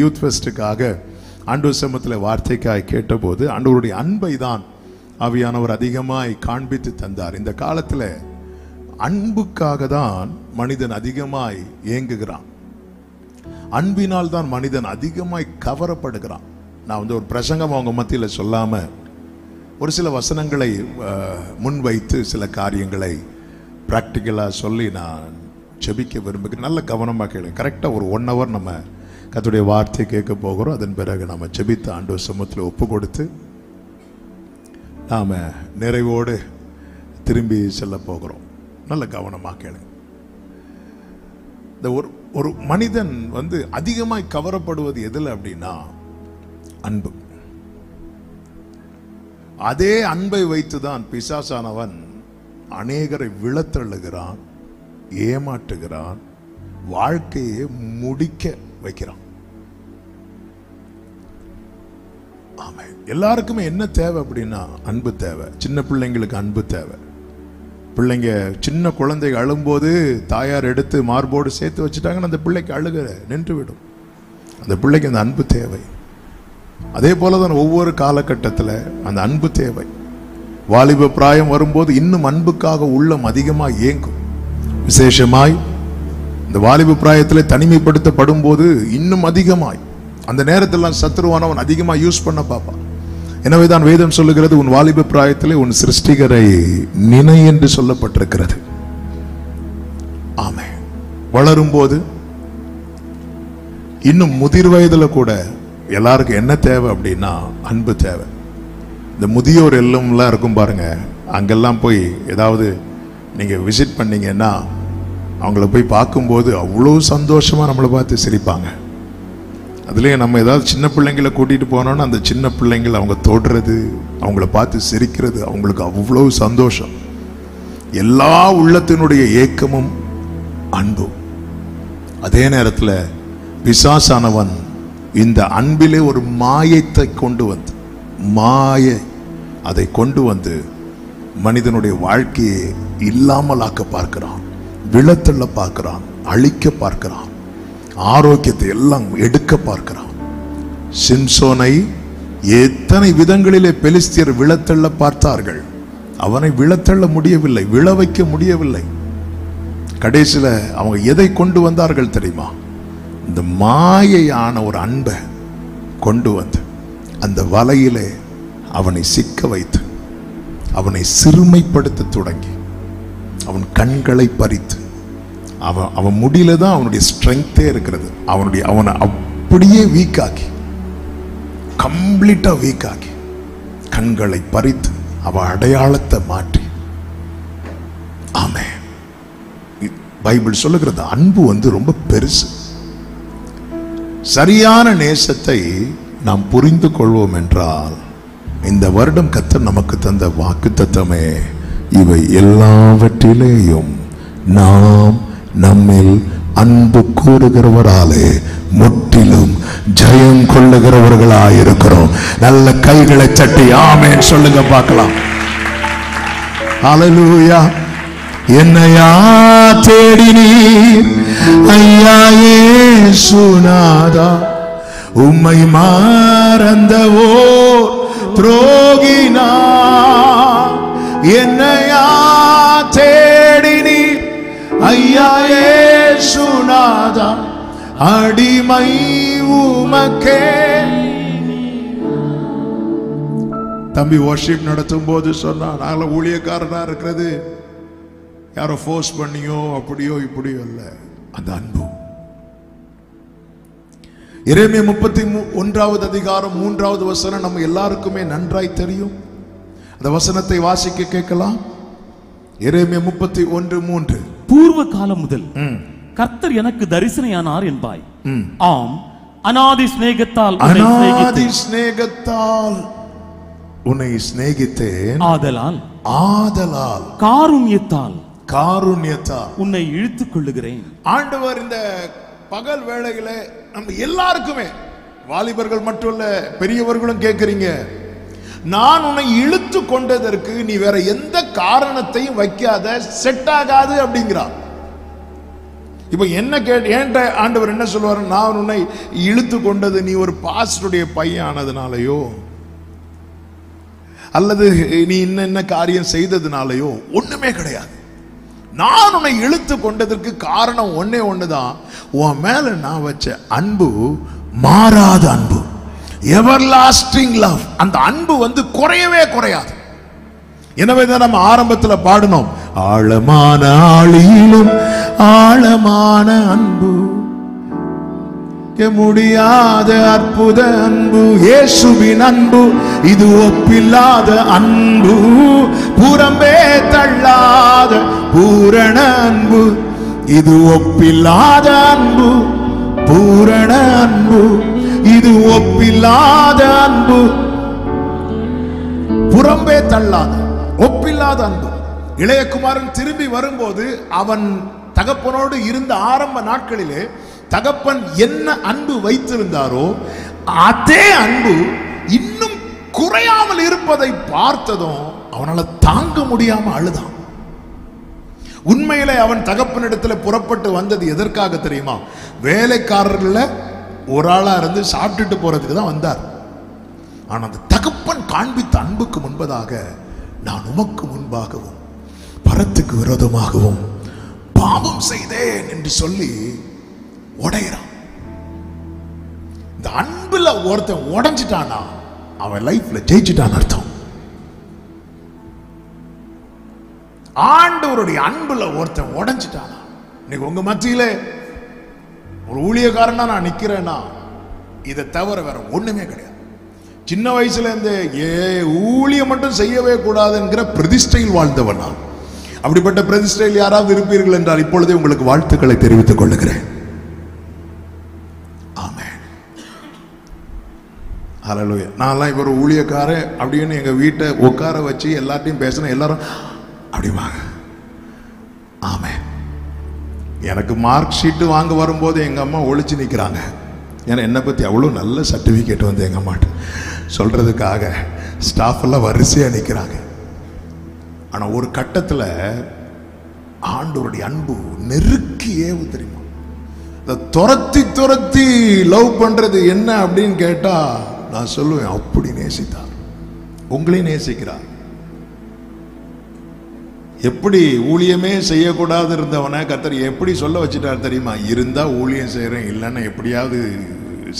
Youth ஃபெஸ்ட்டுக்காக ஆண்டவர் சமூகத்தில் வார்த்தைக்காய் கேட்டபோது ஆண்டவருடைய அன்பை தான் ஆவியானவர் அதிகமாய் காண்பித்து தந்தார். இந்த காலத்தில் அன்புக்காக தான் மனிதன் அதிகமாய் ஏங்குகிறான். அன்பினால் தான் மனிதன் அதிகமாய் கவரப்படுகிறான். நான் ஒரு பிரசங்கம் அவங்க மத்தியில் சொல்லாம ஒரு சில வசனங்களை முன்வைத்து சில காரியங்களை பிராக்டிக்கலாக சொல்லி நான் ஜெபிக்க விரும்புகிறேன். நல்ல கவனமாக கேளுங்க. கரெக்டாக ஒரு 1 hour நம்ம கர்த்தருடைய வார்த்தை கேட்க போகிறோம். அதன் பிறகு நம்ம ஜெபித்து ஆண்டவர் சமூகத்தில் ஒப்பு கொடுத்து நாம் நிறைவோடு திரும்பி செல்ல போகிறோம். நல்ல கவனமாக கேளுங்க. இந்த ஒரு மனிதன் அதிகமாய் கவரப்படுவது எதில் அப்படின்னா அன்பு. அதே அன்பை வைத்துதான் பிசாசானவன் அநேகரை விழத்தள்ளுகிறான், ஏமாற்றுகிறான், வாழ்க்கையை முடிக்க வைக்கிறான். ஆமா, எல்லாருக்குமே என்ன தேவை அப்படின்னா அன்பு தேவை. சின்ன பிள்ளைங்களுக்கு அன்பு தேவை. பிள்ளைங்க சின்ன குழந்தைங்க அழும்போது தாயார் எடுத்து மார்போடு சேர்த்து வச்சுட்டாங்கன்னு அந்த பிள்ளைக்கு அழுக நின்று விடும். அந்த பிள்ளைக்கு அந்த அன்பு தேவை. அதே போலதான் ஒவ்வொரு காலகட்டத்தில் அந்த அன்பு தேவை. வாலிப பிராயம் வரும்போது இன்னும் அன்புக்காக உள்ளம் அதிகமாக ஏங்கும். விசேஷமாய் இந்த வாலிப பிராயத்தில் தனிமைப்படுத்தப்படும் போது இன்னும் அதிகமாய் அந்த நேரத்தில் சத்துருவானவன் அதிகமாக யூஸ் பண்ண பார்ப்பான். எனவேதான் வேதம் சொல்லுகிறது, உன் வாலிப பிராயத்திலே உன் சிருஷ்டிகரை நினை என்று சொல்லப்பட்டிருக்கிறது. ஆமே. வளரும் போது இன்னும் முதிர் வயதில் கூட எல்லாருக்கும் என்ன தேவை அப்படின்னா அன்பு தேவை. இந்த முதியோர் எல்லாம் இருக்கும் பாருங்க, அங்கெல்லாம் போய் ஏதாவது நீங்க விசிட் பண்ணீங்கன்னா அவங்கள போய் பார்க்கும்போது அவ்வளோ சந்தோஷமா நம்மளை பார்த்து சிரிப்பாங்க. அதுலேயே நம்ம ஏதாவது சின்ன பிள்ளைங்களை கூட்டிட்டு போனோம்னா அந்த சின்ன பிள்ளைங்களை அவங்க தொடுறது, அவங்கள பார்த்து சிரிக்கிறது அவங்களுக்கு அவ்வளோ சந்தோஷம். எல்லா உள்ளத்தினுடைய ஏக்கமும் அன்பும். அதே நேரத்தில் பிசாசானவன் இந்த அன்பிலே ஒரு மாயத்தை கொண்டு வந்து அதை கொண்டு வந்து மனிதனுடைய வாழ்க்கையை இல்லாமல் ஆக்க பார்க்கிறான், விழத்தள்ள பார்க்கிறான், அழிக்க பார்க்கிறான், ஆரோக்கியத்தை எல்லாம் எடுக்க பார்க்கிறான். சிம்சோனை எத்தனை விதங்களிலே பெலிஸ்தியர் விழத்தள்ள பார்த்தார்கள். அவனை விழத்தள்ள முடியவில்லை, விழ வைக்க முடியவில்லை. கடைசியில் அவங்க எதை கொண்டு வந்தார்கள் தெரியுமா? இந்த மாயையான ஒரு அன்பை கொண்டு வந்து அந்த வலையிலே அவனை சிக்க வைத்து அவனை சிறுமைப்படுத்த தொடங்கி அவன் கண்களை பறித்து அவன் முடியல தான் அவனுடைய ஸ்ட்ரெங்தே இருக்கிறது. அவனை அப்படியே வீக்காக்கி, கம்ப்ளீட்டா வீக்காக்கி, கண்களை பறித்து அவன் அடையாளத்தை மாற்றி. ஆமே. பைபிள் சொல்லுகிறது அன்பு ரொம்ப பெருசு. சரியான நேசத்தை நாம் புரிந்து கொள்வோம் என்றால் இந்த வருடம் கர்த்தர் நமக்கு தந்த வாக்குத்தத்தமே, இவை எல்லாவற்றிலேயும் நாம் நம்மில் அன்பு கூறுகிறவராலே முற்றிலும் ஜெயம் கொள்ளுகிறவர்களாயிருக்கிறோம். நல்ல கைகளை தட்டி ஆமென் சொல்லுங்க பார்க்கலாம். ஹல்லேலூயா. என்னையா தேடினீர் ஐயா இயேசுநாதா, உம்மை மறந்தவோ துரோகினா. என்னையா தேடினீர் ஐயா இயேசுநாதா, அடிமை உமக்கே. தம்பி வர்ஷிப் நடத்தும் போது சொன்னா, நாங்கள ஊழியக்காரனா இருக்கிறது யாரோ ஃபோர்ஸ் பண்ணியோ அப்படியோ இப்படியோ இல்ல, அந்த அன்பு. எரேமியா 31வது அதிகாரம் 3வது வசனம் நம்ம எல்லாருக்குமே நன்றாய் தெரியும். அந்த வசனத்தை வாசிக்க கேட்கலாம். எரேமியா 31:3. பூர்வ காலம் முதல் கர்த்தர் எனக்கு தரிசனையானார் என்பாய். ஆம், அநாதி சிநேகத்தால் உன்னை சிநேகித்தேன், ஆதலால் காருண்யத்தால் உன்னை இழுத்துக் கொள்ளுகிறேன். ஆண்டவர் இந்த பகல் வேளையில நம்ம எல்லாருக்குமே, வாலிபர்கள் மட்டும் இல்ல பெரியவர்களும் கேட்கிறீங்க, நான் உன்னை இழுத்து கொண்டதற்கு நீ வேற எந்த காரணத்தையும் வைக்காத, செட் ஆகாது அப்படிங்கிறார். இப்ப என்ன ஏன்ட்ட ஆண்டவர் என்ன சொல்லுவாரு? நான் உன்னை இழுத்து கொண்டது நீ ஒரு பாஸ்டருடைய பையன் ஆனதுனாலயோ அல்லது நீ என்ன காரியம் செய்ததுனாலயோ ஒண்ணுமே கிடையாது. நான் உன்னை இழுத்து கொண்டதற்கு காரணம் ஒன்னே ஒண்ணுதான், உன் மேல நான் வச்ச அன்பு மாறாத அன்பு, எவர்லாஸ்டிங் லவ். அந்த அன்பு குறையவே குறையாது. எனவேதான் நம்ம ஆரம்பத்தில் பாடினோம், ஆழமான ஆழியிலும் ஆழமான அன்பு, முடியாத அற்புத அன்பு, இயேசுவின் அன்பு இது ஒப்பில்லாத அன்பு, புறம்பே தள்ளாத பூரண அன்பு, இது ஒப்பில்லாத அன்பு, பூரண அன்பு, இது ஒப்பில்லாத அன்பு, புறம்பே தள்ளாத ஒப்பில்லாத அன்பு. இளையகுமாரன் திரும்பி வரும்போது அவன் தகப்பனோடு இருந்த ஆரம்ப நாட்களிலே தகப்பன் என்ன அன்பு வைத்திருந்தாரோ அதே அன்பு இன்னும் குறையாமல் இருப்பதை பார்த்ததும் அவனால தாங்க முடியாம அழுதான். உண்மையிலே அவன் தகப்பனிடத்தில் புறப்பட்டு வந்தது எதற்காக தெரியுமா? வேலைக்காரர்கள ஒரு ஆளா இருந்து சாப்பிட்டுட்டு போறதுக்கு தான் வந்தார். ஆனா அந்த தகப்பன் காண்பித்த அன்புக்கு முன்பதாக, நான் உமக்கு முன்பாகவும் பரத்துக்கு விரோதமாகவும் பாவம் செய்தேன் என்று சொல்லி உடையிறான். இந்த அன்புல ஒருத்தன் உடைஞ்சிட்டானா அவன் லைஃப்ல ஜெயிச்சிட்டான் அர்த்தம். ஆண்டவருடைய அன்புல ஒருத்தன் உடைஞ்சிட்டானா, இன்னைக்கு உங்க மத்தியில ஒரு ஊழியக்காரனா நான் நிக்கிறேன்னா இதை தவிர வேற ஒண்ணுமே கிடையாது. சின்ன வயசுல இருந்து ஊழியம் மட்டும் செய்யவே கூடாது என்கிற பிரதிஷ்டையில் வாழ்ந்தவன் நான். அப்படிப்பட்ட பிரதிஷ்டையில் யாராவது இருப்பீர்கள் என்றால் இப்பொழுதே உங்களுக்கு வாழ்த்துக்களை தெரிவித்துக் கொள்ளுகிறேன். ஆமென். ஹல்லேலூயா. நான்லாம் இவர் ஊழியக்கார அப்படின்னு எங்க வீட்டை உட்கார வச்சு எல்லாத்தையும் பேசின எல்லாரும் அப்படிவாங்க. ஆமென். எனக்கு மார்க் ஷீட் வாங்க வரும்போது எங்க அம்மா ஒளிச்சு நிற்கிறாங்க. ஏன்னா என்னை பற்றி அவ்வளோ நல்ல சர்டிஃபிகேட் எங்கள் அம்மாட்ட சொல்கிறதுக்காக ஸ்டாஃப் எல்லாம் வரிசையாக நிற்கிறாங்க. ஆனால் ஒரு கட்டத்தில் ஆண்டவருடைய அன்பு நெருக்கியே தெரியுமா, துரத்தி துரத்தி லவ் பண்ணுறது என்ன அப்படின்னு கேட்டால் நான் சொல்லுவேன், அப்படி நேசித்தார், உங்களையும் நேசிக்கிறார். எப்படி ஊழியமே செய்யக்கூடாது இருந்தவனை கர்த்தர் எப்படி சொல்ல வச்சுட்டார் தெரியுமா? இருந்தா ஊழியம் செய்யறேன், இல்லைன்னா எப்படியாவது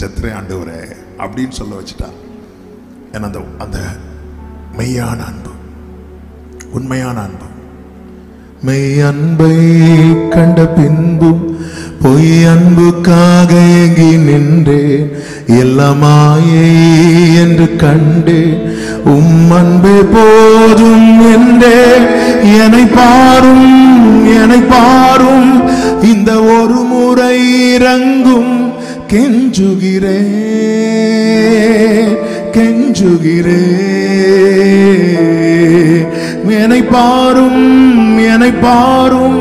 செத்துறேன் ஆண்டவரே அப்படின்னு சொல்ல வச்சுட்டார். ஏன்னா அந்த மெய்யான அன்பு, உண்மையான அன்பு. மெய் அன்பை கண்ட பின்பும் பொய் அன்புக்காக ஏங்கி நின்றேன், எல்லாமாயே என்று கண்டேன், அன்பே போதும் என்றே என்னை பாரும், என்னை பாரும், இந்த ஒரு முறை இறங்கும், கெஞ்சுகிறேன், கெஞ்சுகிறேன், என்னை பாரும், என்னை பாரும்,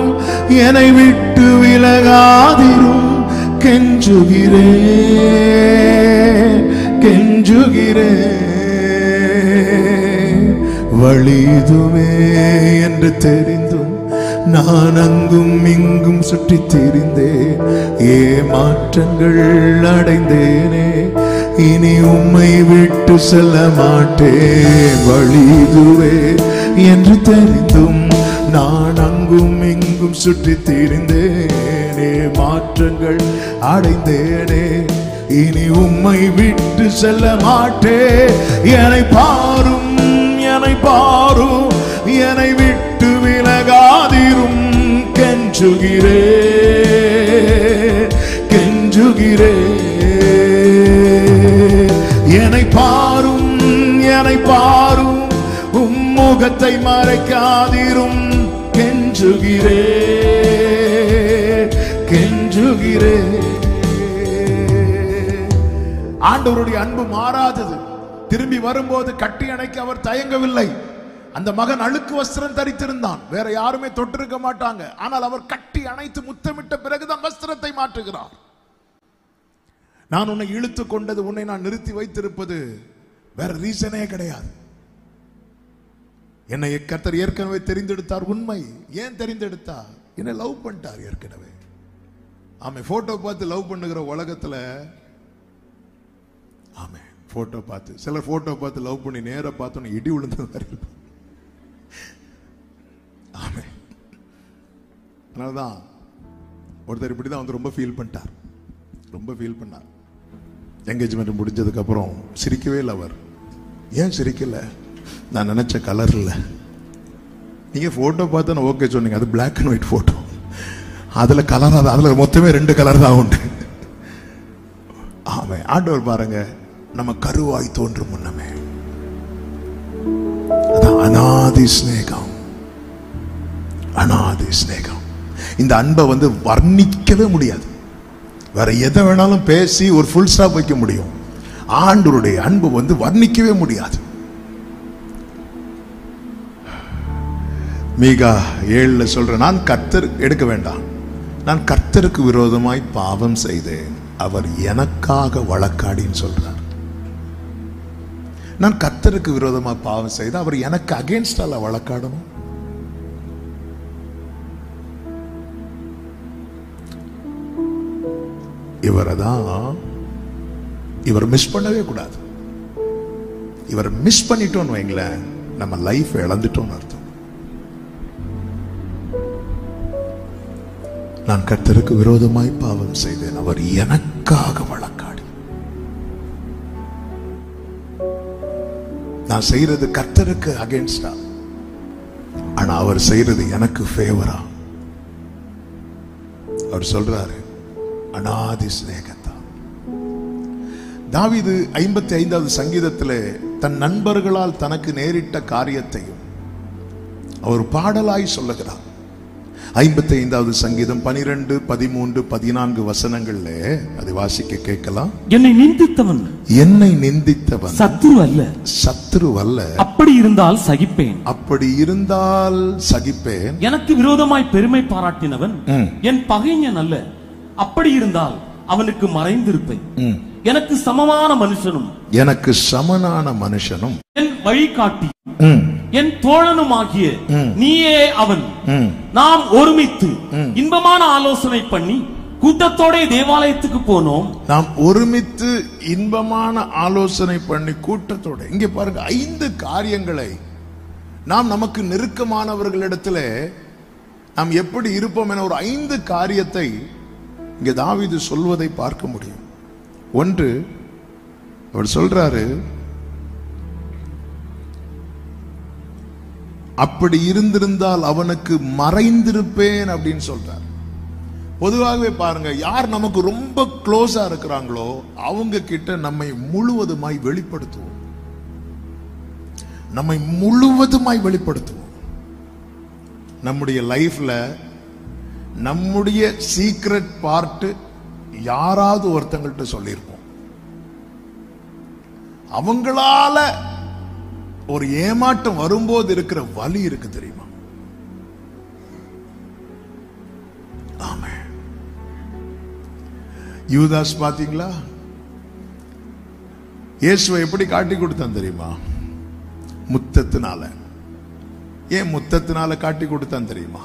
என்னை விட்டு விலகாதிரும், கெஞ்சுகிறேன், கெஞ்சுகிறேன். வழிதுமே என்று தெரிந்தும் நான் அங்கும் இங்கும் சுற்றி திரிந்தேன், ஏமாற்றங்கள் அடைந்தேனே, இனி உம்மை விட்டு செல்ல மாட்டேன். வழிதுவே என்று தெரிந்தும் நான் அங்கும் இங்கும் சுற்றி திரிந்தேனே, மாற்றங்கள் அடைந்தேனே, இனி உம்மை விட்டு செல்ல மாட்டேன். என்னை பாரும், என்னை பாரும், என்னை விட்டு விலகாதிரும், கெஞ்சுகிறேன், கெஞ்சுகிறேன். என்னை பாரும், என்னை பாரும், முகத்தை மறைக்காதிரும், கெஞ்சுகிறேன், கெஞ்சுகிறேன். ஆண்டவருடைய அன்பு மாறாதது. திரும்பி வரும்போது கட்டி அணைக்க அவர் தயங்கவில்லை. அந்த மகன் அழுக்கு வஸ்திரம் தரித்திருந்தான், வேற யாருமே தொட்டிருக்க மாட்டாங்க. ஆனால் அவர் கட்டி அணைத்து முத்தமிட்ட பிறகுதான் வஸ்திரத்தை மாற்றுகிறார். நான் உன்னை இழுத்து கொண்டது, உன்னை நான் நிறுத்தி வைத்திருப்பது வேற ரீசனே கிடையாது. என்னை கர்த்தர் ஏற்கனவே தெரிந்தெடுத்தார். உண்மை. ஏன் தெரிந்தெடுத்தார்? என்னை லவ் பண்ணிட்டார் ஏற்கனவே. ஆமா, போட்டோ பார்த்து லவ் பண்ணுகிற உலகத்துல, ஆமா, போட்டோ பார்த்து சிலர் போட்டோ பார்த்து லவ் பண்ணி நேர பார்த்தோன்னு இடி விழுந்த மாதிரி இருக்கும். ஆமா, அதனாலதான் ஒருத்தர் இப்படிதான் வந்து ரொம்ப ஃபீல் பண்ணிட்டார், ரொம்ப ஃபீல் பண்ணார். என்கேஜ்மெண்ட் முடிஞ்சதுக்கு அப்புறம் சிரிக்கவே இல்லை. அவர் ஏன் சிரிக்கல? நான் நினைச்ச கலர் இல்லை. நீங்க போட்டோ பார்த்து நான் ஓகே சொன்னீங்க, அது பிளாக் அண்ட் ஒயிட் போட்டோ, அதுல கலர், அதுல மொத்தமே 2 கலர் தான் உண்டு. ஆமா, ஆண்டவர் பாருங்க, நம்ம கருவாய் தோன்றும் முன்னமே அநாதி ஸ்நேகம், அநாதி ஸ்நேகம். இந்த அன்பை வந்து வர்ணிக்கவே முடியாது. வேற எதை வேணாலும் பேசி ஒரு ஃபுல் ஸ்டாப் வைக்க முடியும். ஆண்டவருடைய அன்பு வந்து வர்ணிக்கவே முடியாது. மீகா 7 சொல்ற, நான் கர்த்தர் எடுக்க வேண்டாம், நான் கர்த்தருக்கு விரோதமாய் பாவம் செய்தேன், அவர் எனக்காக வழக்காடின்னு சொல்றார். நான் கர்த்தருக்கு விரோதமா பாவம் செய்த, அவர் எனக்கு அகேன்ஸ்டால வழக்காடணும். இவர் மிஸ் பண்ணவே கூடாது. இவர் மிஸ் பண்ணிட்டோம்னு வைங்களேன், நம்ம லைஃப் இழந்துட்டோம்னு அர்த்தம். நான் கர்த்தருக்கு விரோதமாய் பாவம் செய்தேன், அவர் எனக்காக வழக்காடி. நான் செய்யறது கர்த்தருக்கு அகேன்ஸ்டா, ஆனா அவர் செய்யறது எனக்கு ஃபேவரா. அவர் சொல்றாரு, அநாதி சிநேகத்தா. தாவீது 55வது சங்கீதத்திலே தன் நண்பர்களால் தனக்கு நேரிட்ட காரியத்தையும் அவர் பாடலாய் சொல்லுகிறார். 55வது சங்கீதம் 12, 13, 14 வசனங்கள்ல அதை வாசிக்க கேட்கலாம். என்னை நிந்தித்தவன் சத்துரு அல்ல, சத்துரு அல்ல. அப்படி இருந்தால் சகிப்பேன், அப்படி இருந்தால் சகிப்பேன். எனக்கு விரோதமாய் பெருமை பாராட்டினவன் என் பகைஞன் அல்ல, அப்படி இருந்தால் அவனுக்கு மறைந்திருப்பேன். எனக்கு சமமான மனுஷனும், எனக்கு சமனான மனுஷனும், என் வழிகாட்டி என் தோழனுமாகிய நீயே அவன். நாம் ஒருமித்து இன்பமான ஆலோசனை பண்ணி கூட்டத்தோட தேவாலயத்துக்கு போனோம். நாம் ஒருமித்து இன்பமான ஆலோசனை பண்ணி கூட்டத்தோட. இங்கே பாருங்க, 5 காரியங்களை நாம் நமக்கு நெருக்கமானவர்களிடத்துல நாம் எப்படி இருப்போம் என ஒரு 5 காரியத்தை இங்கே தாவீது சொல்வதை பார்க்க முடியும். ஒன்று, அவர் சொல்றாரு, அப்படி இருந்திருந்தால் அவனுக்கு மறைந்திருப்பேன் அப்படின்னு சொல்றார். பொதுவாகவே பாருங்க, யார் நமக்கு ரொம்ப க்ளோஸா இருக்கிறாங்களோ அவங்க கிட்ட நம்மை முழுவதுமாய் வெளிப்படுத்துவோம், நம்மை முழுவதுமாய் வெளிப்படுத்துவோம். நம்முடைய லைஃப்ல நம்முடைய சீக்ரெட் பார்ட் யாராவது ஒருத்தங்கள்ட்ட சொல்லியிருப்போம். அவங்களால ஒரு ஏமாற்றம் வரும்போது இருக்கிற வலி இருக்கு தெரியுமா? ஆமே. யூதாஸ் பாத்தீங்களா? இயேசுவை எப்படி காட்டி கொடுத்தான் தெரியுமா? முத்தத்தினால. ஏன் முத்தத்தினால காட்டி கொடுத்தான் தெரியுமா?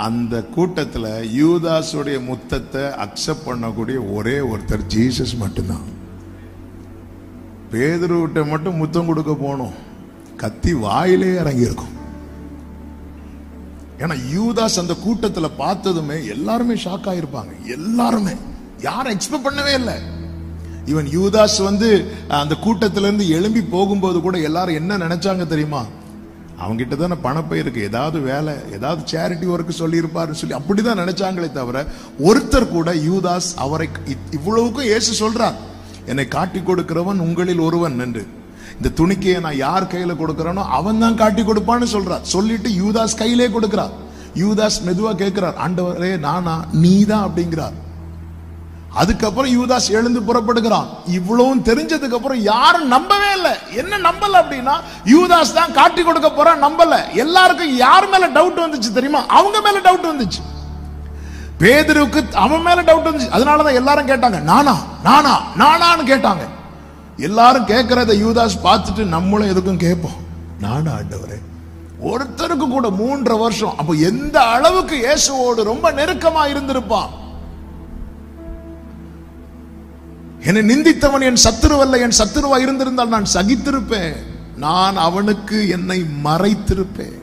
அந்த கூட்டத்துல யூதாஸுடைய முத்தத்தை அக்செப்ட் பண்ணக்கூடிய ஒரே ஒருத்தர் ஜீசஸ் மட்டும்தான். பேதுருவிட்ட மட்டும் முத்தம் கொடுக்க போனோம், கத்தி வாயிலே இறங்கி இருக்கும். ஏன்னா யூதாஸ் அந்த கூட்டத்துல பார்த்ததுமே எல்லாருமே ஷாக் ஆயிருப்பாங்க. எல்லாருமே, யாரும் எக்ஸ்பெக்ட் பண்ணவே இல்லை. இவன் யூதாஸ் வந்து அந்த கூட்டத்தில இருந்து எழும்பி போகும்போது கூட எல்லாரும் என்ன நினைச்சாங்க தெரியுமா? அவங்கிட்ட தானே பணப்பை இருக்கு, ஏதாவது வேலை, ஏதாவது சேரிட்டி ஒர்க் சொல்லி இருப்பாரு சொல்லி அப்படிதான் நினைச்சாங்களே தவிர ஒருத்தர் கூட யூதாஸ் அவரை இவ்வளவுக்கும் இயேசு சொல்றார், என்னை காட்டி கொடுக்கிறவன் உங்களில் ஒருவன் என்று. இந்த துணிக்கையை நான் யார் கையில கொடுக்கிறேனோ அவன் தான் காட்டி கொடுப்பான்னு சொல்றார். சொல்லிட்டு யூதாஸ் கையிலே கொடுக்கிறார். யூதாஸ் மெதுவா கேட்கிறார், ஆண்டவரே நானா? நீதான் அப்படிங்கிறார். அதுக்கப்புறம் யூதாஸ் எழுந்து புறப்படுகிறான். இவ்வளவும் தெரிஞ்சதுக்கு அப்புறம் யாரும் நம்பவே இல்லை. என்ன நம்பல அப்படின்னா, யூதாஸ் தான் காட்டி கொடுக்க போறான், நம்பல. எல்லாருக்கும் யார் மேல டவுட் வந்துச்சு தெரியுமா? அவங்க மேல டவுட் வந்துச்சு. பேதுருவுக்கு அவன் மேல டவுட் வந்துச்சு. அதனாலதான் எல்லாரும் கேட்டாங்க, நானா நானா நானான்னு கேட்டாங்க. எல்லாரும் கேட்கறத யூதாஸ் பார்த்துட்டு நம்மளும் எதுக்கும் கேட்போம், நானா ஆண்டவரே? ஒருத்தருக்கு கூட 3.5 வருஷம். அப்ப எந்த அளவுக்கு இயேசுவோடு ரொம்ப நெருக்கமா இருந்திருப்பான். என்னை நிந்தித்தவன் என் சத்துருவல்ல, என் சத்துருவா இருந்திருந்தால் நான் சகித்திருப்பேன், நான் அவனுக்கு என்னை மறைத்திருப்பேன்.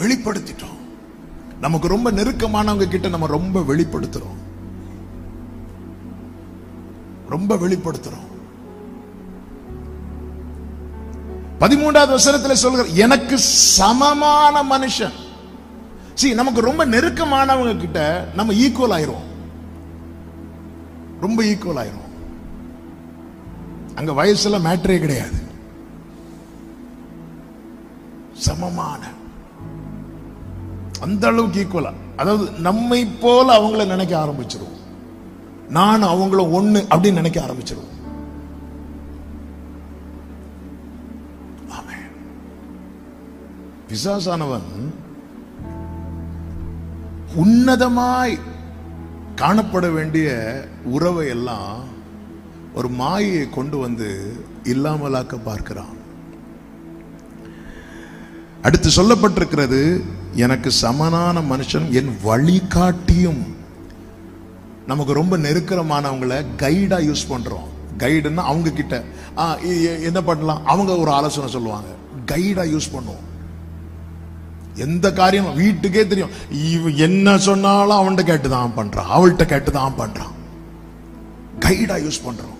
வெளிப்படுத்திட்டோம். நமக்கு ரொம்ப நெருக்கமானவங்க கிட்ட நம்ம ரொம்ப வெளிப்படுத்துறோம், ரொம்ப வெளிப்படுத்துறோம். 13வது வசனத்தில் சொல்கிற எனக்கு சமமான மனுஷன். நமக்கு ரொம்ப நெருக்கமானவங்க கிட்ட நம்ம ஈக்குவல் ஆயிரும், ரொம்ப ஈக்குவல் ஆயிரும். அங்க வயசுல மேட்டரே கிடையாது, சமமான அந்த அளவுக்கு ஈக்குவலா. அதாவது நம்மை போல அவங்கள நினைக்க ஆரம்பிச்சிருவோம், நான் அவங்கள ஒண்ணு அப்படின்னு நினைக்க ஆரம்பிச்சிருவோம். பிசாசானவன் உன்னதமாய் காணப்பட வேண்டிய உறவை எல்லாம் ஒரு மாயை கொண்டு வந்து இல்லாமலாக்க பார்க்கிறான். அடுத்து சொல்லப்பட்டிருக்கிறது, எனக்கு சமனான மனுஷன் என் வழிகாட்டியும். நமக்கு ரொம்ப நெருக்கமானவங்களை கைடா யூஸ் பண்றோம். கைடுன்னா அவங்க கிட்ட என்ன பண்ணலாம், அவங்க ஒரு ஆலோசனை சொல்லுவாங்க, கைடா யூஸ் பண்ணுவோம். எந்த காரியம் வீட்டுக்கே தெரியும், என்ன சொன்னாலும் அவன்கிட்ட கேட்டுதான் பண்றான், அவள்கிட்ட கேட்டுதான் பண்றான். கைடா யூஸ் பண்றோம்.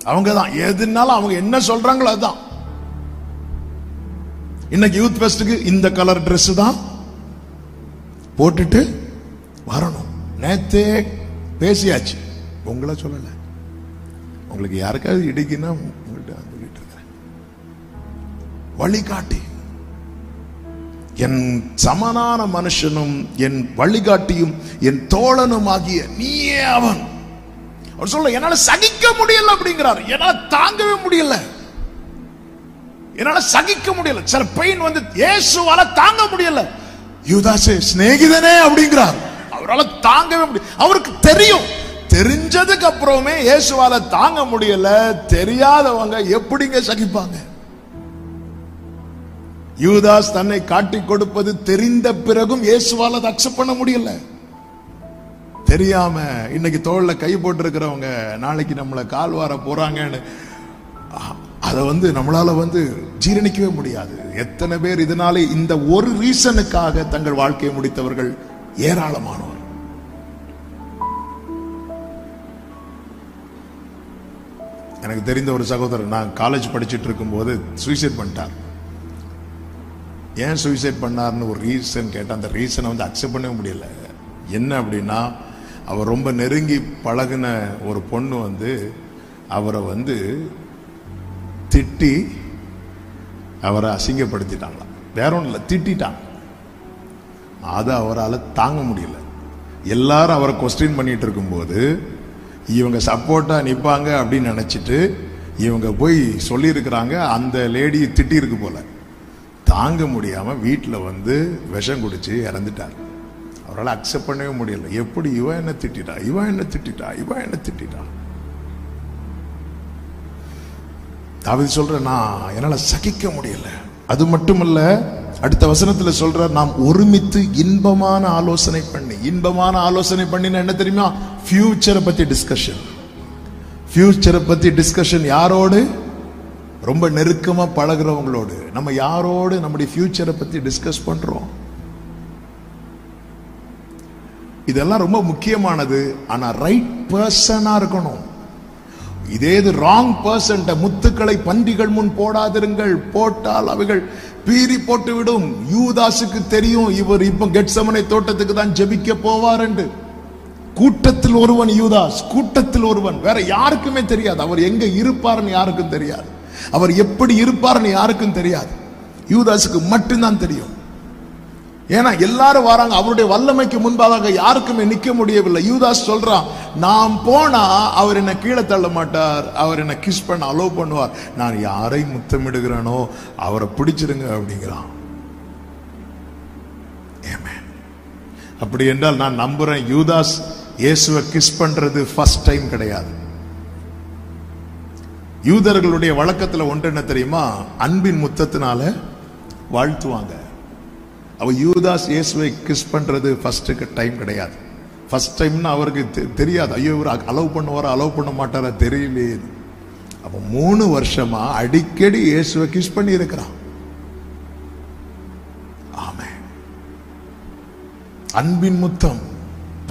அவங்க தான் எதுனாலும் அவங்க என்ன சொல்றாங்களோ அதுதான். இன்னைக்கு யூத் ஃபெஸ்டுக்கு இந்த கலர் ட்ரெஸ் தான் போட்டுட்டு வரணும். நேத்தே பேசியாச்சு, உங்களை சொல்லல. உங்களுக்கு யாருக்காவது இடிக்குன்னா உங்கள்கிட்ட சொல்லிட்டு இருக்கிறேன். வழிகாட்டி, என் சமனான மனுஷனும் என் வழிகாட்டியும் என் தோழனும் ஆகிய நீயே அவன். அவர் சொல்ல, என்னால சகிக்க முடியல அப்படிங்கிறார். என்னால தாங்கவே முடியல, என்னால சகிக்க முடியல. சில பெயின் வந்து இயேசுவால தாங்க முடியல. யூதாசே சிநேகிதனே அப்படிங்கிறார். அவரால் தாங்கவே முடியல. அவருக்கு தெரியும், தெரிஞ்சதுக்கு அப்புறமே இயேசுவால தாங்க முடியல. தெரியாதவங்க எப்படிங்க சகிப்பாங்க? யூதாஸ் தன்னை காட்டி கொடுப்பது தெரிந்த பிறகும் இயேசுவால அதை அக்செப்ட் பண்ண முடியல. தெரியாம இன்னைக்கு தோள்ல கை போட்டு இருக்கிறவங்க நாளைக்கு நம்மளை கால் வார போறாங்கன்னு அதை வந்து நம்மளால வந்து ஜீரணிக்கவே முடியாது. எத்தனை பேர் இதனாலே இந்த ஒரு ரீசனுக்காக தங்கள் வாழ்க்கையை முடித்தவர்கள் ஏராளமானவர். எனக்கு தெரிந்த ஒரு சகோதரர், நான் காலேஜ் படிச்சுட்டு இருக்கும் போது சூசைட் பண்ணிட்டார். ஏன் சூசைட் பண்ணார்னு ஒரு ரீசன் கேட்டால் அந்த ரீசனை வந்து அக்செப்ட் பண்ணவே முடியல. என்ன அப்படின்னா, அவர் ரொம்ப நெருங்கி பழகின ஒரு பொண்ணு வந்து அவரை வந்து திட்டி அவரை அசிங்கப்படுத்திட்டாங்களா, வேற ஒன்றும் இல்லை, திட்டாங்க. அதை அவரால் தாங்க முடியல. எல்லாரும் அவரை கொஸ்டின் பண்ணிட்டு இருக்கும்போது இவங்க சப்போர்ட்டா நிற்பாங்க அப்படின்னு நினைச்சிட்டு இவங்க போய் சொல்லியிருக்கிறாங்க. அந்த லேடி திட்டி இருக்கு போல, தாங்க முடியாம வீட்டில் வந்து விஷம் குடிச்சு இறந்துட்டார். அவரால் அக்செப்ட் பண்ணவே முடியல. எப்படி இவன் என்ன திட்டா, இவன் என்ன திட்டா, இவன் என்ன திட்டா. தாவீது சொல்ற, நான் என்னால சகிக்க முடியல. அது மட்டுமல்ல, அடுத்த வசனத்துல சொல்ற, நாம் ஒருமித்து இன்பமான ஆலோசனை பண்ணி. இன்பமான ஆலோசனை பண்ணினா என்ன தெரியுமா? ஃபியூச்சரை பத்தி டிஸ்கஷன். ஃபியூச்சரை பத்தி டிஸ்கஷன் யாரோடு? ரொம்ப நெருக்கமா பழகிறவங்களோடு. நம்ம யாரோடு நம்முடைய ஃபியூச்சரை பத்தி டிஸ்கஸ் பண்றோம்? இதெல்லாம் ரொம்ப முக்கியமானது. ஆனா ரைட் பர்சனா இருக்கணும். இதே ராங் பர்சன் முத்துக்களை பன்றிகள் முன் போடாதிருங்கள், போட்டால் அவைகள் பீறி போட்டு விடும். யூதாசுக்கு தெரியும் இவர் இப்ப கெத்செமனே தோட்டத்துக்கு தான் ஜெபிக்க போவார் என்று. கூட்டத்தில் ஒருவன் யூதாஸ், கூட்டத்தில் ஒருவன், வேற யாருக்குமே தெரியாது. அவர் எங்க இருப்பார்னு யாருக்கும் தெரியாது. அவர் எப்படி இருப்பார்னு யாருக்கும் தெரியாது. யூதாசுக்கு மட்டும்தான் தெரியும். ஏன்னா எல்லாரும் வராங்க, அவருடைய வல்லமைக்கு முன்பாக யாருக்குமே நிக்க முடியவில்லை. யூதாஸ் சொல்றான், நான் போனா அவர் என்ன கீழே தள்ள மாட்டார், அவர் என்ன கிஸ் பண்ண அலோவ் பண்ணுவார். நான் யாரை முத்தமிடுகிறேனோ அவரை பிடிச்சிருங்க அப்படிங்கிறான். அப்படி என்றால் நான் நம்புறேன், யூதாஸ் இயேசுவை கிஸ் பண்றது ஃபர்ஸ்ட் டைம் கிடையாது. யூதர்களுடைய வழக்கத்துல ஒன்று என்ன தெரியுமா? அன்பின் முத்தத்தினால வாழ்த்துவாங்க. அவ யூதாஸ் இயேசுவை கிஸ் பண்றது ஃபர்ஸ்ட் டைம் கிடையாது. ஃபர்ஸ்ட் டைம்னு அவருக்கு தெரியாது. ஐயோ, இவர் அலோவ் பண்ணுவாரா அலோவ் பண்ண மாட்டாரா தெரியலையே. அப்ப 3 வருஷமா அடிக்கடி இயேசுவை கிஸ் பண்ணி இருக்கிறான். ஆமென். அன்பின் முத்தம்,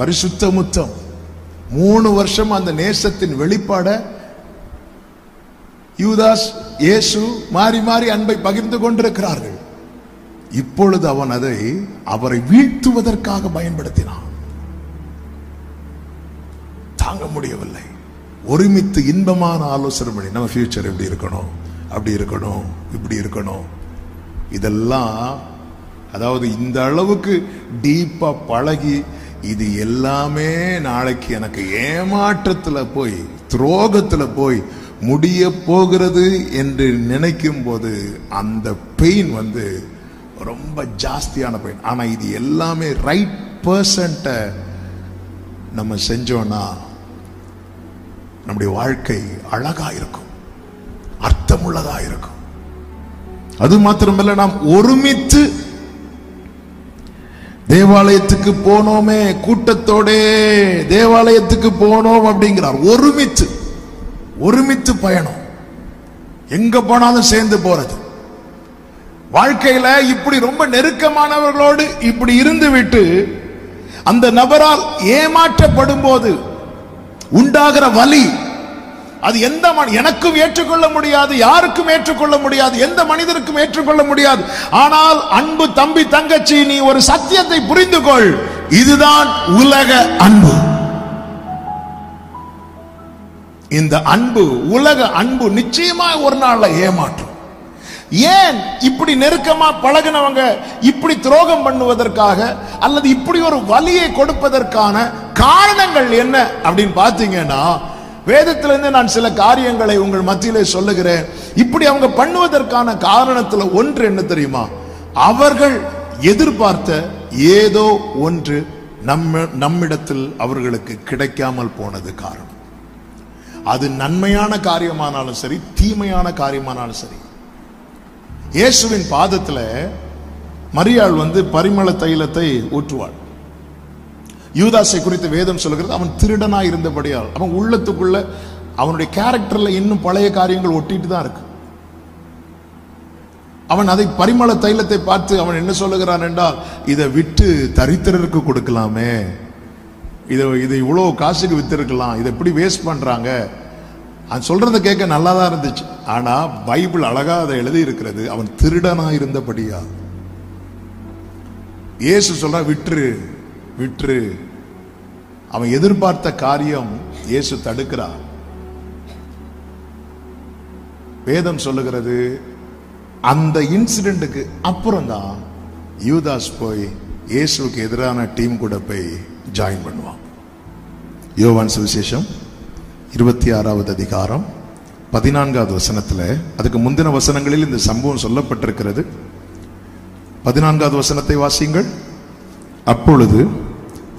பரிசுத்த முத்தம். 3 வருஷம் அந்த நேசத்தின் வெளிப்பாட யூதாஸ் இயேசு மாறி மாறி அன்பை பகிர்ந்து கொண்டிருக்கிறார்கள். இப்பொழுது அவன் அதை அவரை வீழ்த்துவதற்காக பயன்படுத்தினான். தாங்க முடியவில்லை. ஒருமித்து இன்பமான ஆலோசனை பண்ணி நம்ம ஃபியூச்சர் எப்படி இருக்கணும், அப்படி இருக்கணும், இப்படி இருக்கணும். இதெல்லாம் அதாவது இந்த அளவுக்கு டீப்பா பழகி இது எல்லாமே நாளைக்கு எனக்கு ஏமாற்றத்துல போய் துரோகத்துல போய் முடிய போகிறது என்று நினைக்கும் போது அந்த பெயின் ரொம்ப ஜாஸ்தியான பெயின். ஆனா இது எல்லாமே ரைட் பர்சன்ட்ட நம்ம செஞ்சோம்னா நம்முடைய வாழ்க்கை அழகா இருக்கும், அர்த்தமுள்ளதா இருக்கும். அது மாத்திரமல்ல, நாம் ஒருமித்து தேவாலயத்துக்கு போனோமே, கூட்டத்தோட தேவாலயத்துக்கு போனோம் அப்படிங்கிறார். ஒருமித்து பயணம், எங்க போனாலும் சேர்ந்து போறது. வாழ்க்கையில இப்படி ரொம்ப நெருக்கமானவர்களோடு இப்படி இருந்து விட்டு அந்த நபரால் ஏமாற்றப்படும் போது உண்டாகிற வலி, அது எந்த எனக்கும் ஏற்றுக்கொள்ள முடியாது, யாருக்கும் ஏற்றுக்கொள்ள முடியாது, எந்த மனிதருக்கும் ஏற்றுக்கொள்ள முடியாது. ஆனால் அன்பு தம்பி தங்கச்சி, நீ ஒரு சத்தியத்தை புரிந்து கொள், இதுதான் உலக அன்பு. இந்த அன்பு, உலக அன்பு நிச்சயமா ஒரு நாள்ல ஏமாற்றும். ஏன் இப்படி நெருக்கமா பழகினவங்க இப்படி துரோகம் பண்ணுவதற்காக அல்லது இப்படி ஒரு வலியை கொடுப்பதற்கான காரணங்கள் என்ன அப்படின்னு பாத்தீங்கன்னா, வேதத்திலிருந்து நான் சில காரியங்களை உங்கள் மத்தியிலே சொல்லுகிறேன். இப்படி அவங்க பண்ணுவதற்கான காரணத்துல ஒன்று என்ன தெரியுமா? அவர்கள் எதிர்பார்த்த ஏதோ ஒன்று நம்மிடத்தில் அவர்களுக்கு கிடைக்காமல் போனது காரணம். அது நன்மையான காரியமானாலும் சரி, தீமையான காரியமானாலும் சரி. இயேசுவின் பாதத்துல மரியாள் பரிமள தைலத்தை ஊற்றுவாள். யூதாசை குறித்து வேதம் சொல்லுகிறது, அவன் திருடனாய் இருந்தபடியால் அவன் உள்ளத்துக்குள்ள அவனுடைய கேரக்டர்ல இன்னும் பழைய காரியங்கள் ஒட்டிட்டு தான் இருக்கு. அவன் அதை பரிமள தைலத்தை பார்த்து அவன் என்ன சொல்லுகிறான் என்றால், இதை விட்டு தரித்திரருக்கு கொடுக்கலாமே, இதை இவ்வளவு காசுக்கு வித்திருக்கலாம், இதை எப்படி வேஸ்ட் பண்றாங்க. அவன் சொல்றதை கேட்க நல்லாதான் இருந்துச்சு. ஆனா பைபிள் அழகா அதை எழுதி இருக்கிறது, அவன் திருடனா இருந்தபடியா. இயேசு சொல்ற விற்று. அவன் எதிர்பார்த்த காரியம் இயேசு தடுக்கிறார். வேதம் சொல்லுகிறது, அந்த இன்சிடென்ட்டுக்கு அப்புறம் தான் யூதாஸ் போய் இயேசுக்கு எதிரான டீம் கூட போய் ஜாயின் பண்ணுவான். யோவான் சுவிசேஷம் 26வது அதிகாரம் 14வது வசனத்துல, அதுக்கு முந்தின வசனங்களில் இந்த சம்பவம் சொல்லப்பட்டிருக்கிறது. 14வது வசனத்தை வாசியுங்கள். அப்பொழுது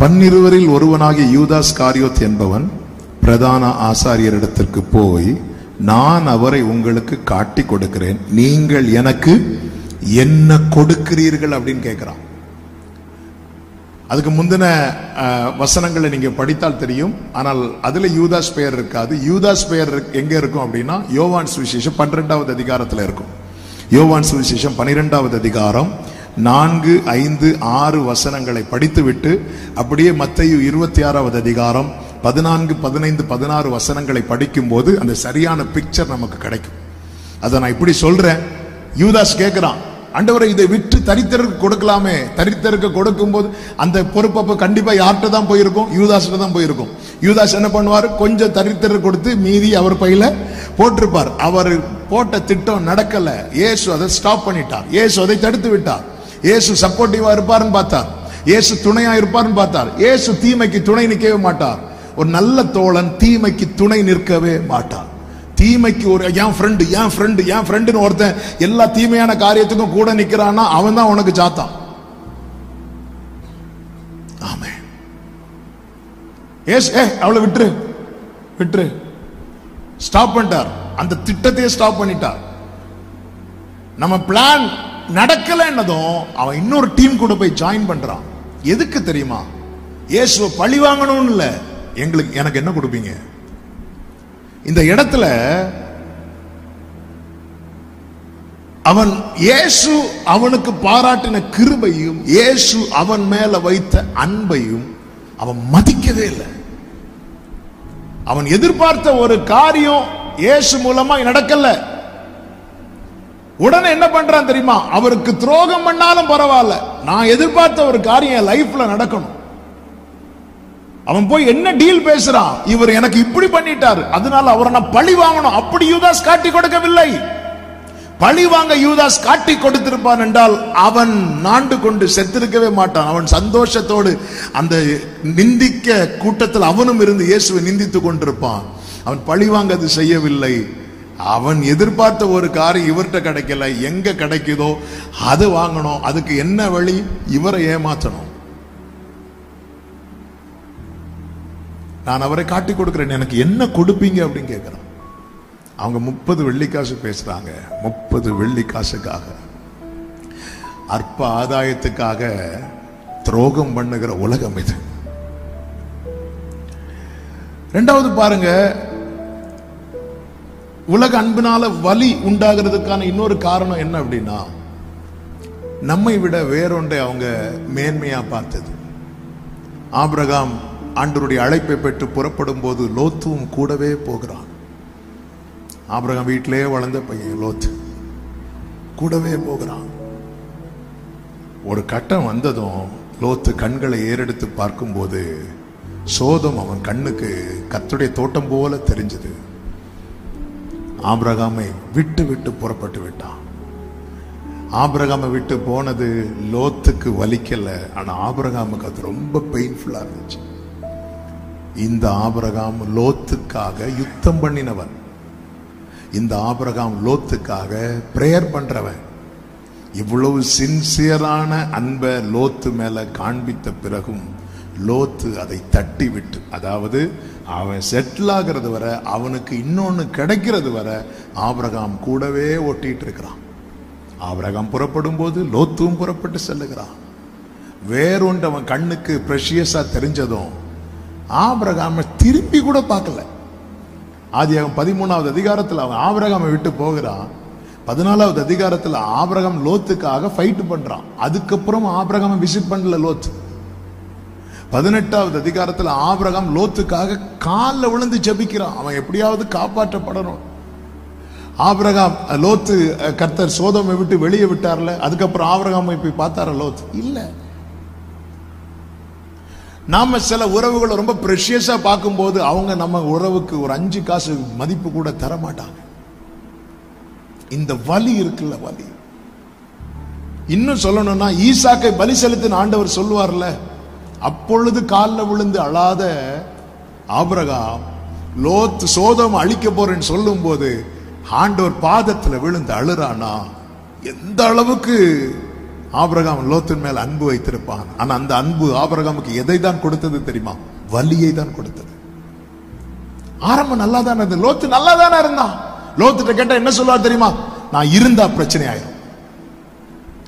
12 ஒருவனாகிய யூதாஸ் காரியோத் என்பவன் பிரதான ஆசாரியரிடத்திற்கு போய், நான் அவரை உங்களுக்கு காட்டி கொடுக்கிறேன், நீங்கள் எனக்கு என்ன கொடுக்கிறீர்கள் அப்படின்னு கேட்கிறான். அதுக்கு முந்தின வசனங்களை நீங்க படித்தால் தெரியும். ஆனால் அதுல யூதாஸ் பெயர் இருக்காது. யூதாஸ் பெயர் எங்க இருக்கும் அப்படின்னா, யோவான் சுவிசேஷம் 12வது அதிகாரத்துல இருக்கும். யோவான் சுவிசேஷம் 12வது அதிகாரம் 4, 5, 6 வசனங்களை படித்துவிட்டு அப்படியே மத்தேயு 26வது அதிகாரம் 14, 15, 16 வசனங்களை படிக்கும் போது அந்த சரியான பிக்சர் நமக்கு கிடைக்கும். அதை நான் இப்படி சொல்றேன். யூதாஸ் கேட்கிறான், ஆண்டவரை இதை விற்று தரித்திரருக்கு கொடுக்கலாமே. தரித்திரருக்கு கொடுக்கும் போது அந்த பொறுப்பப்ப கண்டிப்பா யார்கிட்ட தான் போயிருக்கும்? யூதாஸ்கிட்ட தான் போயிருக்கும். யூதாஸ் என்ன பண்ணுவார்? கொஞ்சம் தரித்திரர் கொடுத்து மீதி அவர் பையில போட்டிருப்பார். அவர் போட்ட திட்டம் நடக்கல. இயேசு அதை ஸ்டாப் பண்ணிட்டார். இயேசு அதை தடுத்து விட்டார். இயேசு சப்போர்ட்டிவா இருப்பாருன்னு பார்த்தார். இயேசு துணையா இருப்பாருன்னு பார்த்தார். இயேசு தீமைக்கு துணை நிற்கவே மாட்டார். ஒரு நல்ல தோழன் தீமைக்கு துணை நிற்கவே மாட்டார். தீமைக்கு ஒரு என் ஃப்ரெண்டுன்னு ஒருத்தன் எல்லா தீமையான காரியத்துக்கும் கூட நிக்கிறான்னா அவன் தான் உனக்கு சாத்தான். ஆமென். அவளை விட்டுரு ஸ்டாப் பண்ணிட்டார். அந்த திட்டத்தையே ஸ்டாப் பண்ணிட்டார். நம்ம பிளான் நடக்கலன்னதும் அவன் இன்னொரு டீம் கூட போய் ஜாயின் பண்றான். எதுக்கு தெரியுமா? இயேசுவை பழி வாங்கணும்னு இல்ல, எனக்கு என்ன கொடுப்பீங்க? இந்த இடத்துல அவன் இயேசு அவனுக்கு பாராட்டின கிருபையும் இயேசு அவன் மேல வைத்த அன்பையும் அவன் மதிக்கவே இல்லை. அவன் எதிர்பார்த்த ஒரு காரியம் இயேசு மூலமா நடக்கல. உடனே என்ன பண்றான் தெரியுமா? அவருக்கு துரோகம் பண்ணாலும் பரவாயில்ல, நான் எதிர்பார்த்த ஒரு காரியம் லைஃப்ல நடக்கணும். அவன் போய் என்ன டீல் பேசுறான்? இவர் எனக்கு இப்படி பண்ணிட்டாரு, அதனால அவரை நான் பழி வாங்கணும். அப்படி யூதாஸ் காட்டி கொடுக்கவில்லை. பழி வாங்க யூதாஸ் காட்டி கொடுத்திருப்பான் என்றால் அவன் நாண்டு கொண்டு செத்திருக்கவே மாட்டான். அவன் சந்தோஷத்தோடு அந்த நிந்திக்க கூட்டத்தில் அவனும் இருந்து இயேசுவை நிந்தித்துக் கொண்டிருப்பான். அவன் பழி வாங்க அது செய்யவில்லை. அவன் எதிர்பார்த்த ஒரு காரியம் இவர்கிட்ட கிடைக்கல, எங்க கிடைக்குதோ அது வாங்கணும். அதுக்கு என்ன வழி? இவரை ஏமாற்றணும். நான் அவரை காட்டி கொடுக்கிறேன், எனக்கு என்ன கொடுப்பீங்க அப்படின்னு கேட்கிறான். அவங்க 30 வெள்ளிக்காசு பேசுறாங்க. 30 வெள்ளிக்காசுக்காக, அற்ப ஆதாயத்துக்காக துரோகம் பண்ணுகிற உலகம் இது. இரண்டாவது பாருங்க, உலக அன்பினால வலி உண்டாகிறதுக்கான இன்னொரு காரணம் என்ன அப்படின்னா, நம்மை விட வேறொன்றை அவங்க மேன்மையா பார்த்தது. ஆபிரகாம் ஆண்டவருடைய அழைப்பை பெற்று புறப்படும் போது லோத்துவும் கூடவே போகிறான். ஆபிரகாம் வீட்டிலே வளர்ந்த பையன் லோத்து கூடவே போகிறான். ஒரு கட்டம் வந்ததும் லோத்து கண்களை ஏறெடுத்து பார்க்கும்போது சோதம் அவன் கண்ணுக்கு கர்த்தருடைய தோட்டம் போல தெரிஞ்சது. ஆபிரகாமை விட்டு விட்டு புறப்பட்டு விட்டான். ஆபிரகாமை விட்டு போனது லோத்துக்கு வலிக்கல, ஆனா ஆபிரகாமுக்கு அது ரொம்ப பெயின்ஃபுல்லா இருந்துச்சு. இந்த ஆபிரகாம் லோத்துக்காக யுத்தம் பண்ணினவன். இந்த ஆபிரகாம் லோத்துக்காக பிரேயர் பண்றவன். இவ்வளவு சின்சியரான அன்பை லோத்து மேல காண்பித்த பிறகும் லோத்து அதை தட்டி விட்டு, அதாவது அவன் செட்டில் ஆகிறது வரை, அவனுக்கு இன்னொன்னு கிடைக்கிறது வரை ஆபிரகாம் கூடவே ஒட்டிட்டு இருக்கிறான். ஆபிரகாம் புறப்படும் போது லோத்துவும் புறப்பட்டு செல்லுகிறான். வேறொன்று அவன் கண்ணுக்கு பிரஷியஸா தெரிஞ்சதும் ஆபிரகாம் திரும்பி கூட பார்க்கல. ஆதியாகமம் 13வது அதிகாரத்தில் அவன் ஆபிரகாமை விட்டு போகிறான். 14வது அதிகாரத்தில் ஆபிரகாம் லோத்துக்காக ஃபைட் பண்றான். அதுக்கப்புறம் ஆபிரகாமை விசிட் பண்ணல லோத்து. 18வது அதிகாரத்தில் ஆபிரகாம் லோத்துக்காக காலில் விழுந்து ஜெபிக்கிறான். அவன் எப்படியாவது காப்பாற்றப்படணும். ஆபிரகாம் லோத்து கர்த்தர் சோதோமை விட்டு வெளியே விட்டார்ல, அதுக்கப்புறம் ஆபிரகாமை போய் பார்த்தார லோத்து இல்ல. நாம சில உறவுகளை ரொம்ப பிரஷியஸா பார்க்கும்போது அவங்க நம்ம உறவுக்கு ஒரு 5 காசு மதிப்பு கூட தர மாட்டாங்க. இந்த வலி இருக்குல்ல, வலி. இன்னும் சொல்லணும்னா, ஈசாக்கை பலி செலுத்தின ஆண்டவர் சொல்லுவார்ல, அப்பொழுது காலில் விழுந்து அழாத ஆபிரகாம் லோத் சோதோம் அழிக்க போறேன்னு சொல்லும் போது ஆண்டவர் பாதத்துல விழுந்து அழுறானா, எந்த அளவுக்கு ஆபிரகாம் லோத்தின் மேல் அன்பு வைத்திருப்பான். ஆனா அந்த அன்பு ஆபிரகாமுக்கு எதை தான் கொடுத்தது தெரியுமா? வலியை தான் கொடுத்தது. ஆரம்பம் நல்லா தானே இருந்தது, லோத்து நல்லா தானே இருந்தான். லோத்துட்ட கேட்டா என்ன சொல்லுவார் தெரியுமா? நான் இருந்தா பிரச்சனை ஆயிரும்.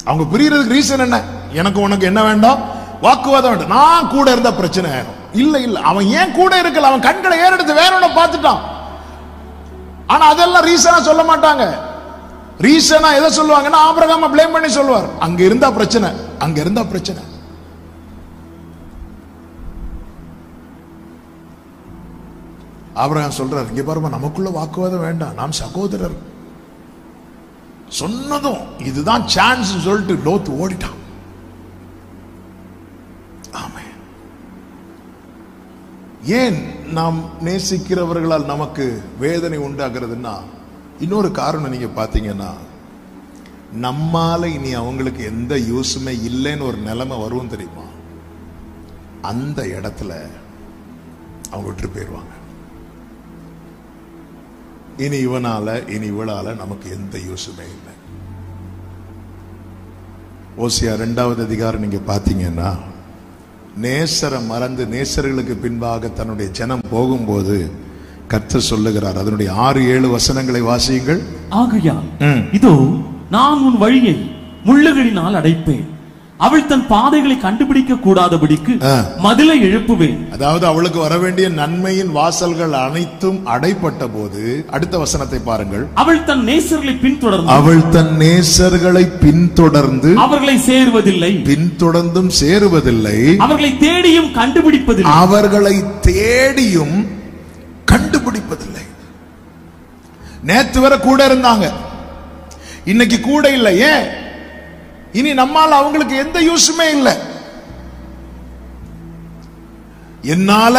அவங்க பிரியறதுக்கு ரீசன் என்ன? எனக்கு உனக்கு என்ன வேண்டாம், வாக்குவாதம் வேண்டாம், நான் கூட இருந்தா பிரச்சனை ஆயிரும். இல்ல இல்ல, அவன் ஏன் கூட இருக்கல, அவன் கண்களை ஏறெடுத்து வேற ஒண்ணு பார்த்துட்டான். ஆனா அதெல்லாம் ரீசனா சொல்ல மாட்டாங்க. ரீசனா எதை சொல்லுவாங்கன்னா ஆபிரகாமை ப்ளேம் பண்ணி சொல்லுவார். அங்க இருந்தா பிரச்சனை, அங்க இருந்தா பிரச்சனை. ஆபிரகாம் சொல்றார், இங்க பாருமா, நமக்குள்ள வாக்குவாதம் வேண்டாம், நாம் சகோதரர். சொன்னதும் இதுதான் சான்ஸ் சொல்லிட்டு லோத்து ஓடிட்டான். ஆமென். ஏன் நாம் நேசிக்கிறவர்களால் நமக்கு வேதனை உண்டாகிறதுன்னா, இன்னொரு காரணம் நீங்க பாத்தீங்கன்னா, நம்மால இனி அவங்களுக்கு எந்த யூஸுமே இல்லைன்னு ஒரு நிலைமை வரும் தெரியுமா? அந்த இடத்துல அவங்க விட்டு போயிடுவாங்க. இனி இவனால இனி இவளால நமக்கு எந்த யூஸுமே இல்லை. ஓசியா 2வது அதிகாரம் நீங்க பாத்தீங்கன்னா, நேசரை மறந்து நேசர்களுக்கு பின்பாக தன்னுடைய ஜனம் போகும்போது கர்த்தர் சொல்லுகிறார். அதனுடைய 6-7 வசனங்களை வாசியுங்கள். ஆகையால் இதோ நான் உன் வழியை முள்ளுகளினால் அடைப்பேன், அவள் தன் பாதைகளை கண்டுபிடிக்க கூடாதபடிக்கு மதிலை எழுப்புவேன். அதாவது அவளுக்கு வர வேண்டிய நன்மையின் வாசல்கள் அனைத்தும் அடைப்பட்ட போது, அடுத்த வசனத்தை பாருங்கள். அவள் தன் நேசர்களை பின்தொடர்ந்து அவர்களை சேருவதில்லை, பின்தொடர்ந்தும் சேருவதில்லை, அவர்களை தேடியும் கண்டுபிடிப்பதில்லை. நேத்து வரை கூட இருந்தாங்க, இன்னைக்கு கூட இல்லை. ஏன்? இனி நம்மால் அவங்களுக்கு எந்த யூஸுமே இல்லை. என்னால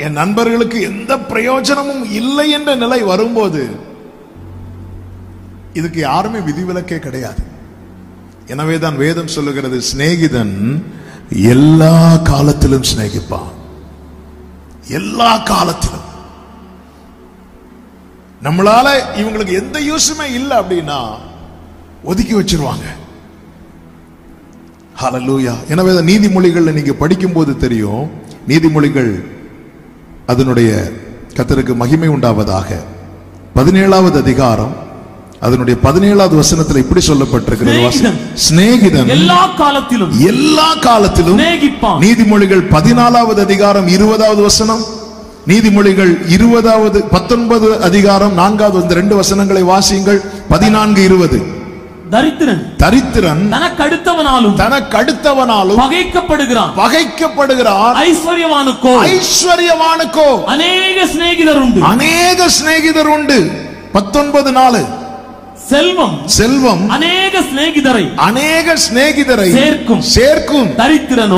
என் நண்பர்களுக்கு எந்த பிரயோஜனமும் இல்லை என்ற நிலை வரும்போது இதுக்கு யாருமே விதிவிலக்கே கிடையாது. எனவேதான் வேதம் சொல்லுகிறது, சிநேகிதன் எல்லா காலத்திலும் சிநேகிப்பான். எல்லா காலத்திலும். நம்மளால இவங்களுக்கு எந்த யூஸுமே இல்லை அப்படின்னா ஒதுக்கி வச்சிருவாங்க. ஹல்லேலூயா. எனவே நீதிமொழிகள் நீங்க படிக்கும் போது தெரியும், நீதிமொழிகள் அதனுடைய கர்த்தருக்கு மகிமை உண்டாவதாக 17வது அதிகாரம் அதனுடைய 17வது வசனத்தில் இப்படி சொல்லப்பட்டிருக்கிறது, சிநேகிதன் எல்லா காலத்திலும் சிநேகிப்பான். நீதிமொழிகள் 14வது அதிகாரம் 20வது வசனம், நீதிமொழிகள் 19 அதிகாரம் 4வது 2 வசனங்களை வாசியுங்கள். 14-20. தரித்திரன் தனக்கடுத்தவனாலும் பகைக்கப்படுகிறான், ஐஸ்வர்யவானுக்கோ அநேக சிநேகிதர் உண்டு. 19:4. செல்வம் அநேக சிநேகிதரை சேர்க்கும். தரித்திரனோ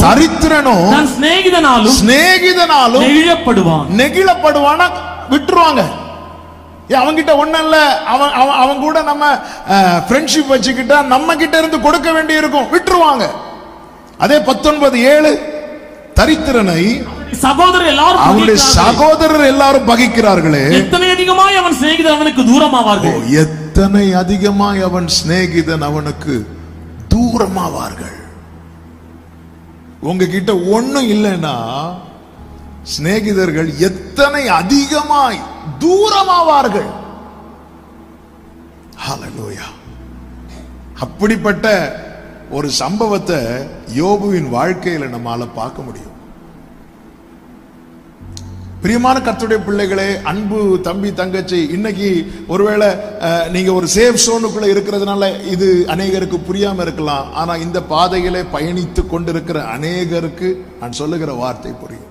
சிநேகிதனாலும் நெகிழப்படுவான். விட்டுருவாங்க. அவங்கிட்ட ஒண்ணும் இல்ல, அவன் கூட நம்ம ஃப்ரெண்ட்ஷிப் வச்சுக்கிட்டா நம்ம கிட்ட இருந்து கொடுக்க வேண்டி இருக்கும், விட்டுருவாங்க. அதே 19:7, தரித்திரனை சகோதரர் எல்லாரும் பகைக்கிறார்களே, எத்தனை அதிகமாய் அவன் சிநேகிதன் அவனுக்கு தூரமாவார்கள். எத்தனை அதிகமாய் அவன் சிநேகிதன் அவனுக்கு தூரமாவார்கள். உங்ககிட்ட ஒண்ணும் இல்லைன்னா சிநேகிதர்கள் எத்தனை அதிகமாய் தூரமாவார்கள். ஹல்லேலூயா. அப்படிப்பட்ட ஒரு சம்பவத்தை யோபுவின் வாழ்க்கையில நம்மால பார்க்க முடியும். பிரியமான கர்த்தருடைய பிள்ளைகளே, அன்பு தம்பி தங்கச்சி, இன்னைக்கு ஒருவேளை நீங்க ஒரு சேஃப் சோனுக்குள்ள இருக்கிறதுனால இது அநேகருக்கு புரியாம இருக்கலாம். ஆனா இந்த பாதையிலே பயணித்து கொண்டிருக்கிற அநேகருக்கு நான் சொல்லுகிற வார்த்தை புரியும்.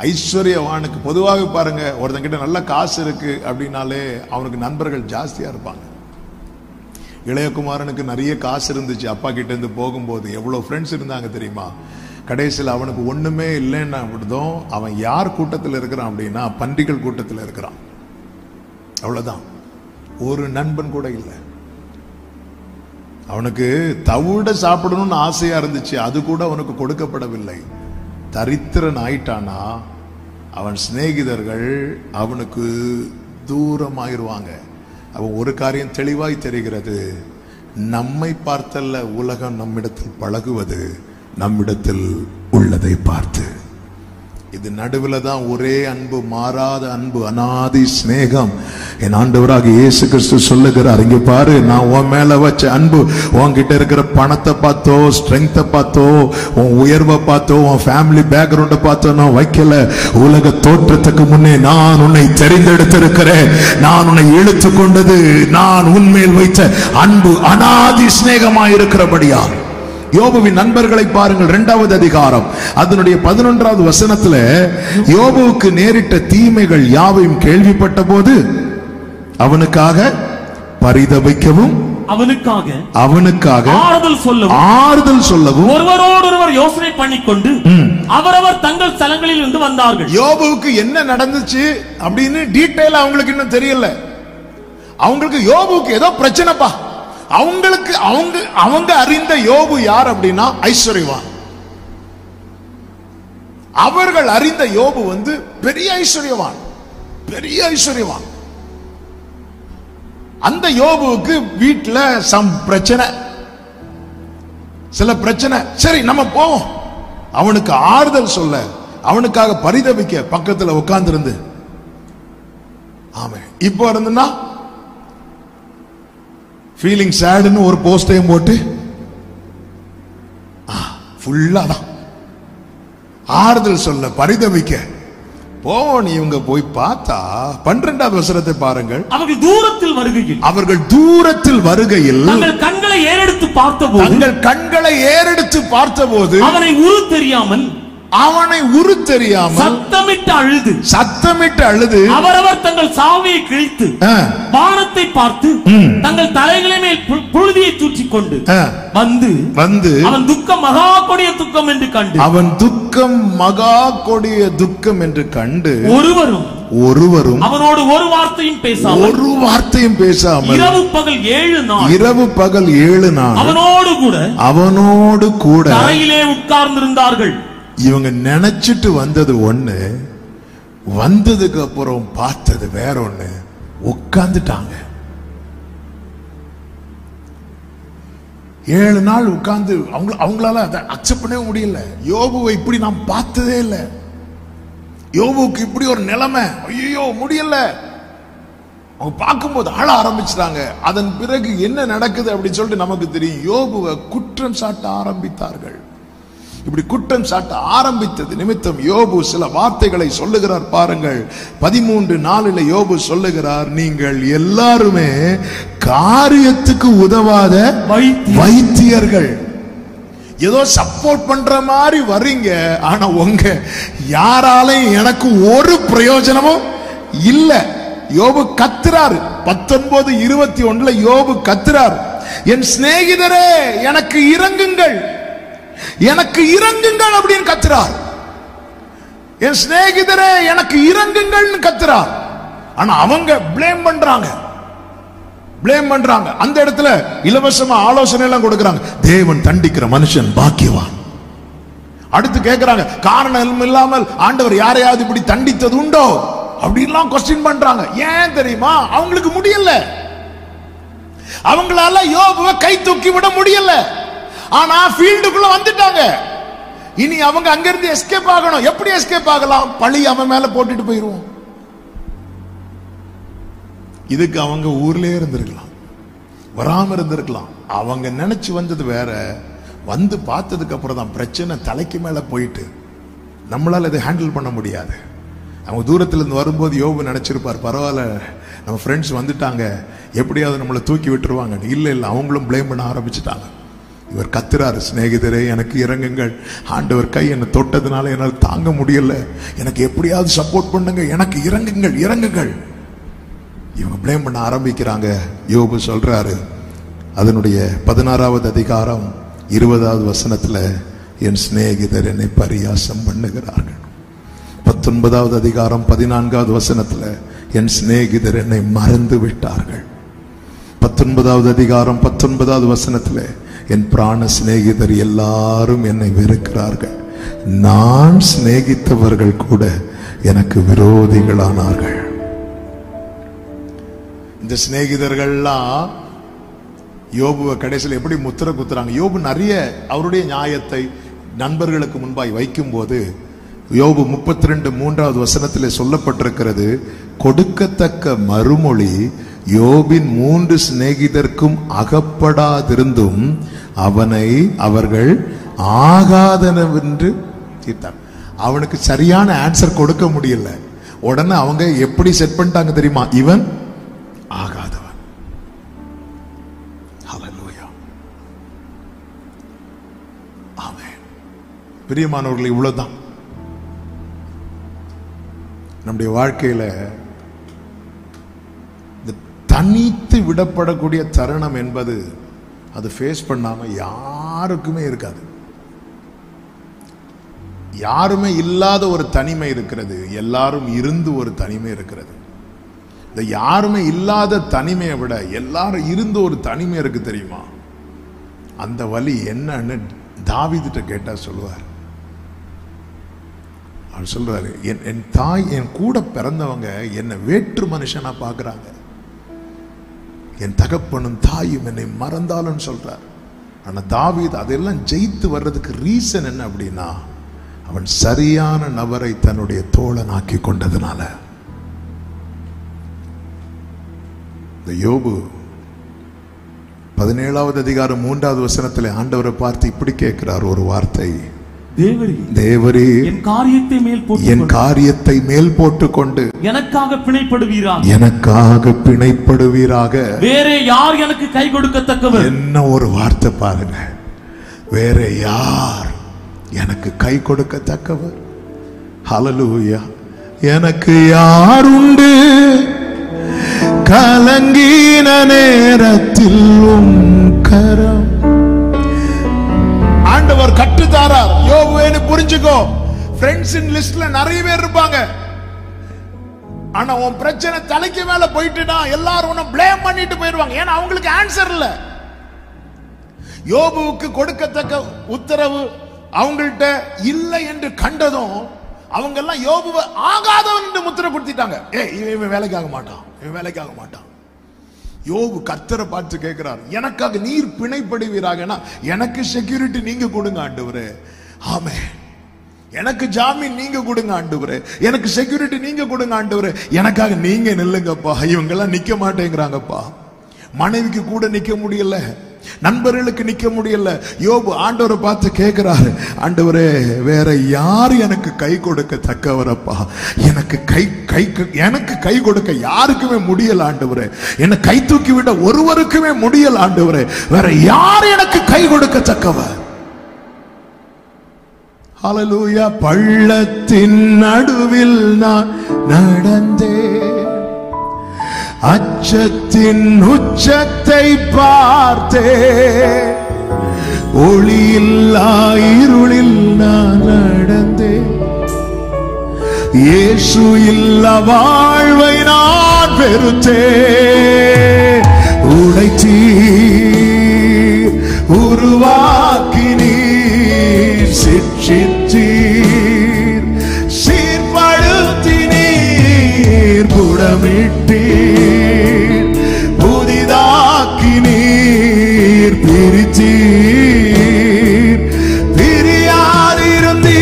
ஐஸ்வர்யவானுக்கு பொதுவாக பாருங்க, ஒருத்தங்கிட்ட நல்ல காசு இருக்கு அப்படின்னாலே அவனுக்கு நண்பர்கள் ஜாஸ்தியா இருப்பாங்க. இளையகுமாரனுக்கு நிறைய காசு இருந்துச்சு, அப்பா கிட்ட இருந்து போகும்போது எவ்வளவு ஃப்ரெண்ட்ஸ் இருந்தாங்க தெரியுமா? கடைசியில் அவனுக்கு ஒண்ணுமே இல்லைன்னா விடுதோம். அவன் யார் கூட்டத்தில் இருக்கிறான் அப்படின்னா பன்றிகள் கூட்டத்தில் இருக்கிறான். அவ்வளவுதான். ஒரு நண்பன் கூட இல்லை. அவனுக்கு தவிட சாப்பிடணும்னு ஆசையா இருந்துச்சு, அது கூட அவனுக்கு கொடுக்கப்படவில்லை. தரித்திரன் ஆயிட்டானா அவன் சிநேகிதர்கள் அவனுக்கு தூரமாயிருவாங்க. அவன் ஒரு காரியம் தெளிவாய் தெரிகிறது, நம்மை பார்த்தல்ல உலகம் நம்மிடத்தில் பழகுவது, நம்மிடத்தில் உள்ளதை பார்த்து. இது நடுவில் தான் ஒரே அன்பு, மாறாத அன்பு, அநாதி சிநேகம். என் ஆண்டவராக இயேசு கிறிஸ்து சொல்லுகிறார், இங்க பாரு, நான் உன் மேல வச்ச அன்பு உன்கிட்ட இருக்கிற பணத்தை பார்த்தோ, ஸ்ட்ரெங்த்தை பார்த்தோ, உன் உயர்வை பார்த்தோ, உன் ஃபேமிலி பேக்ரவுண்டை பார்த்தோ நான் வைக்கல. உலக தோற்றத்துக்கு முன்னே நான் உன்னை தெரிந்தெடுத்திருக்கிறேன். நான் உன்னை இழுத்து கொண்டது நான் உன்மேல் வைத்த அன்பு அநாதி சிநேகமாயிருக்கிறபடியா. யோபுவின் நண்பர்களை பாருங்கள். 2வது அதிகாரம் அதனுடைய 11வது வசனத்துல, யோபுவுக்கு நேரிட்ட தீமைகள் யாவையும் கேள்விப்பட்ட போது அவனுக்காக பரிதபிக்கவும் அவனுக்காக ஆறுதல் சொல்லவும் ஒருவரோடொருவர் யோசனை பண்ணிக்கொண்டு அவரவர் தங்கள் ஸ்தலங்களில் இருந்து வந்தார்கள். யோபுவுக்கு என்ன நடந்துச்சு அப்படின்னு டீடைல் அவங்களுக்கு இன்னும் தெரியல. அவங்களுக்கு யோபுவுக்கு ஏதோ பிரச்சனைப்பா. அவங்களுக்கு அவங்க அறிந்த யோபு யார் அப்படின்னா ஐஸ்வர்யவான். அவர்கள் அறிந்த யோபு பெரிய ஐஸ்வர்யவான். அந்த யோபுவுக்கு வீட்டுல பிரச்சனை, சில பிரச்சனை. சரி நம்ம போவோம். அவனுக்கு ஆறுதல் சொல்ல அவனுக்காக பரிதவிக்க பக்கத்துல உட்கார்ந்து இருந்து. ஆமே. இப்போ இருந்துன்னா ஃபீலிங் சேடுன்னு ஒரு போஸ்டையும் போட்டு ஃபுல்லா தான் ஆறுதல் சொல்ல பரிதவிக்க போவோம். இவங்க போய் பார்த்தா 12வது வசனத்தை பாருங்கள். அவர்கள் தூரத்தில் வருகையில் தங்கள் கண்களை ஏறெடுத்து பார்த்தபோது அவனை உரு தெரியாமல் சத்தமிட்டு அழுது அவரவர் தங்கள் சாவையை கிழித்து வானத்தை பார்த்து தங்கள் தலைகளை மேல் புழுதியை தூற்றிக் கொண்டு வந்து அவன் துக்கம் மகா கொடிய துக்கம் என்று கண்டு ஒருவரும் அவனோடு ஒரு வார்த்தையும் பேசாமல் இரவு பகல் 7 நாள் அவனோடு கூட தரையிலே உட்கார்ந்திருந்தார்கள். இவங்க நினைச்சிட்டு வந்தது ஒண்ணு, வந்ததுக்கு அப்புறம் பார்த்தது வேற ஒண்ணு. உட்கார்ந்துட்டாங்க. 7 நாள் உட்கார்ந்து அவங்களால அதை அக்செப்ட் பண்ணவே முடியல. யோபுவை இப்படி நாம் பார்த்ததே இல்லை. யோபுக்கு இப்படி ஒரு நிலைமை, ஐயோ முடியல. அவங்க பார்க்கும்போது ஆள ஆரம்பிச்சிட்டாங்க. அதன் பிறகு என்ன நடக்குது அப்படின்னு சொல்லிட்டு நமக்கு தெரியும். யோபுவை குற்றம் சாட்ட ஆரம்பித்தார்கள். இப்படி குற்றம் சாட்ட ஆரம்பித்தது நிமித்தம் யோபு சில வார்த்தைகளை சொல்லுகிறார் பாருங்கள். 13:4 யோபு சொல்லுகிறார், நீங்கள் எல்லாருமே காரியத்துக்கு உதவாத வைத்தியர்கள். ஏதோ சப்போர்ட் பண்ற மாதிரி வர்றீங்க, ஆனா உங்க யாராலையும் எனக்கு ஒரு பிரயோஜனமும் இல்ல. யோபு கத்துறாரு. 19:21 யோபு கத்துறார், என் சிநேகிதரே எனக்கு இரங்குங்கள், எனக்கு இரங்குங்கள் அப்படின்னு கத்துறார். என் சிநேகிதரே எனக்கு இரங்குங்கள் கத்துறார். ஆனா அவங்க பிளேம் பண்றாங்க. அந்த இடத்துல இலவசமா ஆலோசனை எல்லாம் கொடுக்கறாங்க. தேவன் தண்டிக்கிற மனுஷன் பாக்கியவான். அடுத்து கேட்கிறாங்க, காரணம் இல்லாமல் ஆண்டவர் யாரையாவது இப்படி தண்டித்தது உண்டோ அப்படின்லாம் கொஸ்டின் பண்றாங்க. ஏன் தெரியுமா? அவங்களுக்கு முடியல. அவங்களால யோபுவை கை தூக்கி விட முடியல. ஆனா ஃபீல்டுக்குள்ள வந்துட்டாங்க. இனி அவங்க அங்கிருந்து எஸ்கேப் ஆகணும். எப்படி எஸ்கேப் ஆகலாம்? பழி அவன் மேல போட்டுட்டு போயிருவோம். இதுக்கு அவங்க ஊர்லயே இருந்திருக்கலாம், வராம இருந்திருக்கலாம். அவங்க நினைச்சு வந்தது வேற. வந்து பார்த்ததுக்கு அப்புறம் தான் பிரச்சனை தலைக்கு மேல போயிட்டு நம்மளால இதை ஹேண்டில் பண்ண முடியாது. அவங்க தூரத்துல இருந்து வரும்போது யோபு நினைச்சிருப்பார், பரவாயில்ல நம்ம ஃப்ரெண்ட்ஸ் வந்துட்டாங்க, எப்படியாவது நம்மளை தூக்கி விட்டுருவாங்க. இல்ல அவங்களும் பிளேம் பண்ண ஆரம்பிச்சுட்டாங்க. இவர் கத்துறாரு, சிநேகிதரே எனக்கு இறங்குங்கள், ஆண்டவர் கை என்னை தொட்டதுனால என்னால் தாங்க முடியல, எனக்கு எப்படியாவது சப்போர்ட் பண்ணுங்க, எனக்கு இறங்குங்கள். இவங்க பிளேம் பண்ண ஆரம்பிக்கிறாங்க. யோபு சொல்றாரு, அதனுடைய 16வது அதிகாரம் 20வது வசனத்துல, என் சிநேகிதர் என்னை பரியாசம் பண்ணுகிறார்கள். 19வது அதிகாரம் 14வது வசனத்துல, என் சிநேகிதர் என்னை மறந்து விட்டார்கள். 19வது அதிகாரம் 19வது வசனத்துல, என் பிராண சிநேகிதர் எல்லாரும் என்னை வெறுக்கிறார்கள், நான் சிநேகித்தவர்கள் கூட எனக்கு விரோதிகளானார்கள். இந்த சிநேகிதர்கள்லாம் யோபுவை கடைசியில் எப்படி முத்திரை குத்துறாங்க. யோபு நிறைய அவருடைய நியாயத்தை நண்பர்களுக்கு முன்பாய் வைக்கும் போது, யோபு 32:3வது வசனத்தில் சொல்லப்பட்டிருக்கிறது, கொடுக்கத்தக்க மறுமொழி யோபின் 3 சிநேகிதர்க்கும் அகப்படாதிருந்தும் அவனை அவர்கள் ஆகாதனவென்று தீர்த்தார். அவனுக்கு சரியான ஆன்சர் கொடுக்க முடியல. உடனே அவங்க எப்படி செட் பண்ணிட்டாங்க தெரியுமா? இவன் ஆகாதவன். ஹல்லேலூயா. ஆமென். பிரியமானவர்களே, இவ்வளவுதான் நம்முடைய வாழ்க்கையில இந்த தனித்து விடப்படக்கூடிய தருணம் என்பது அது ஃபேஸ் பண்ணாம யாருக்குமே இருக்காது. யாருமே இல்லாத ஒரு தனிமை இருக்கிறது, எல்லாரும் இருந்து ஒரு தனிமை இருக்கிறது. இந்த யாருமே இல்லாத தனிமையை விட எல்லாரும் இருந்து ஒரு தனிமை இருக்கு தெரியுமா? அந்த வலி என்னன்னு தாவீதுட்ட கேட்டா சொல்லுவார். அவர் சொல்றாரு, என் தாய், என் கூட பிறந்தவங்க என்னை வேற்று மனுஷனா பாக்குறாங்க, என் தகப்பனும் தாயும் என்னை மறந்தாலும் சொல்றார். ஆனா தாவீது அதெல்லாம் ஜெயித்து வர்றதுக்கு ரீசன் என்ன அப்படின்னா, அவன் சரியான நபரை தன்னுடைய தோழனாக்கி கொண்டதுனால. இந்த யோபு 17வது அதிகாரம் 3வது வசனத்திலே ஆண்டவரை பார்த்து இப்படி கேட்கிறார் ஒரு வார்த்தை, தேவரே என் காரியத்தை மேல் போட்டுக்கொண்டு எனக்காக பிணைப்படுவீராக. வேற யார் எனக்கு கை கொடுக்கத்தக்கவர்? என்ன ஒரு வார்த்தை பாருங்க, வேற யார் எனக்கு கை கொடுக்கத்தக்கவர்? ஹல்லேலூயா. எனக்கு யார் உண்டு கலங்கின நேரத்தில் கரம். ஆண்டவர் கற்றுத்தாரார், யோபுவேன்னு புரிஞ்சுக்கோ. ஃப்ரெண்ட்ஸின் லிஸ்ட்ல நிறைய பேர் இருப்பாங்க. ஆனா உன் பிரச்சனை தலைக்கு மேல போயிட்டுனா எல்லாரும் உன்னை ப்ளேம் பண்ணிட்டு போயிடுவாங்க. ஏன்னா அவங்களுக்கு ஆன்சர் இல்ல. யோபுவுக்கு கொடுக்கத்தக்க உத்தரவு அவங்கள்ட்ட இல்லை என்று கண்டதும் அவங்க எல்லாம் யோபுவை ஆகாதவன் என்று முத்திரை குடுத்திட்டாங்க. இவன் வேலைக்காக மாட்டான், இவன் வேலைக்காக மாட்டான். யோபு கர்த்தரை பார்த்து கேட்கிறார், எனக்காக நீர் பிணைப்படுவீராக. எனக்கு செக்யூரிட்டி நீங்க கொடுங்க ஆண்டவரே. ஆமென். எனக்கு ஜாமீன் நீங்க கொடுங்க ஆண்டவரே, எனக்கு செக்யூரிட்டி நீங்க கொடுங்க ஆண்டவரே, எனக்காக நீங்க நில்லுங்கப்பா. இவங்க எல்லாம் நிக்க மாட்டேங்கிறாங்கப்பா. மனைவிக்கு கூட நிக்க முடியல, நண்பர்களுக்கு நிக்க முடியல. யோபு ஆண்டவரை பார்த்து கேட்கிறாரு, ஆண்டவரே வேற யார் எனக்கு கை கொடுக்க தக்கவரப்பா? எனக்கு கை கொடுக்க யாருக்குமே முடியல ஆண்டவரே. என்னை கை தூக்கி விட ஒருவருக்குமே முடியல ஆண்டவரே. வேற யார் எனக்கு கை கொடுக்க தக்கவர்? ஹல்லேலூயா. பள்ளத்தின் நடுவில் நான் நடந்தேன், அச்சத்தின் உச்சத்தை பார்த்தே, ஒளியில்லா இருளில் நான் நடந்தேன், இயேசு இல்லா வாழ்வை நான் வெறுத்தேன். உடைத்தீர், உருவாக்கினீர், சிற்றித்தீர், சீர்படுத்தினீர், புடமிட்டீர், புதிதாக்கினீர், பிரித்தீர், பிரியாதிருந்தீர்.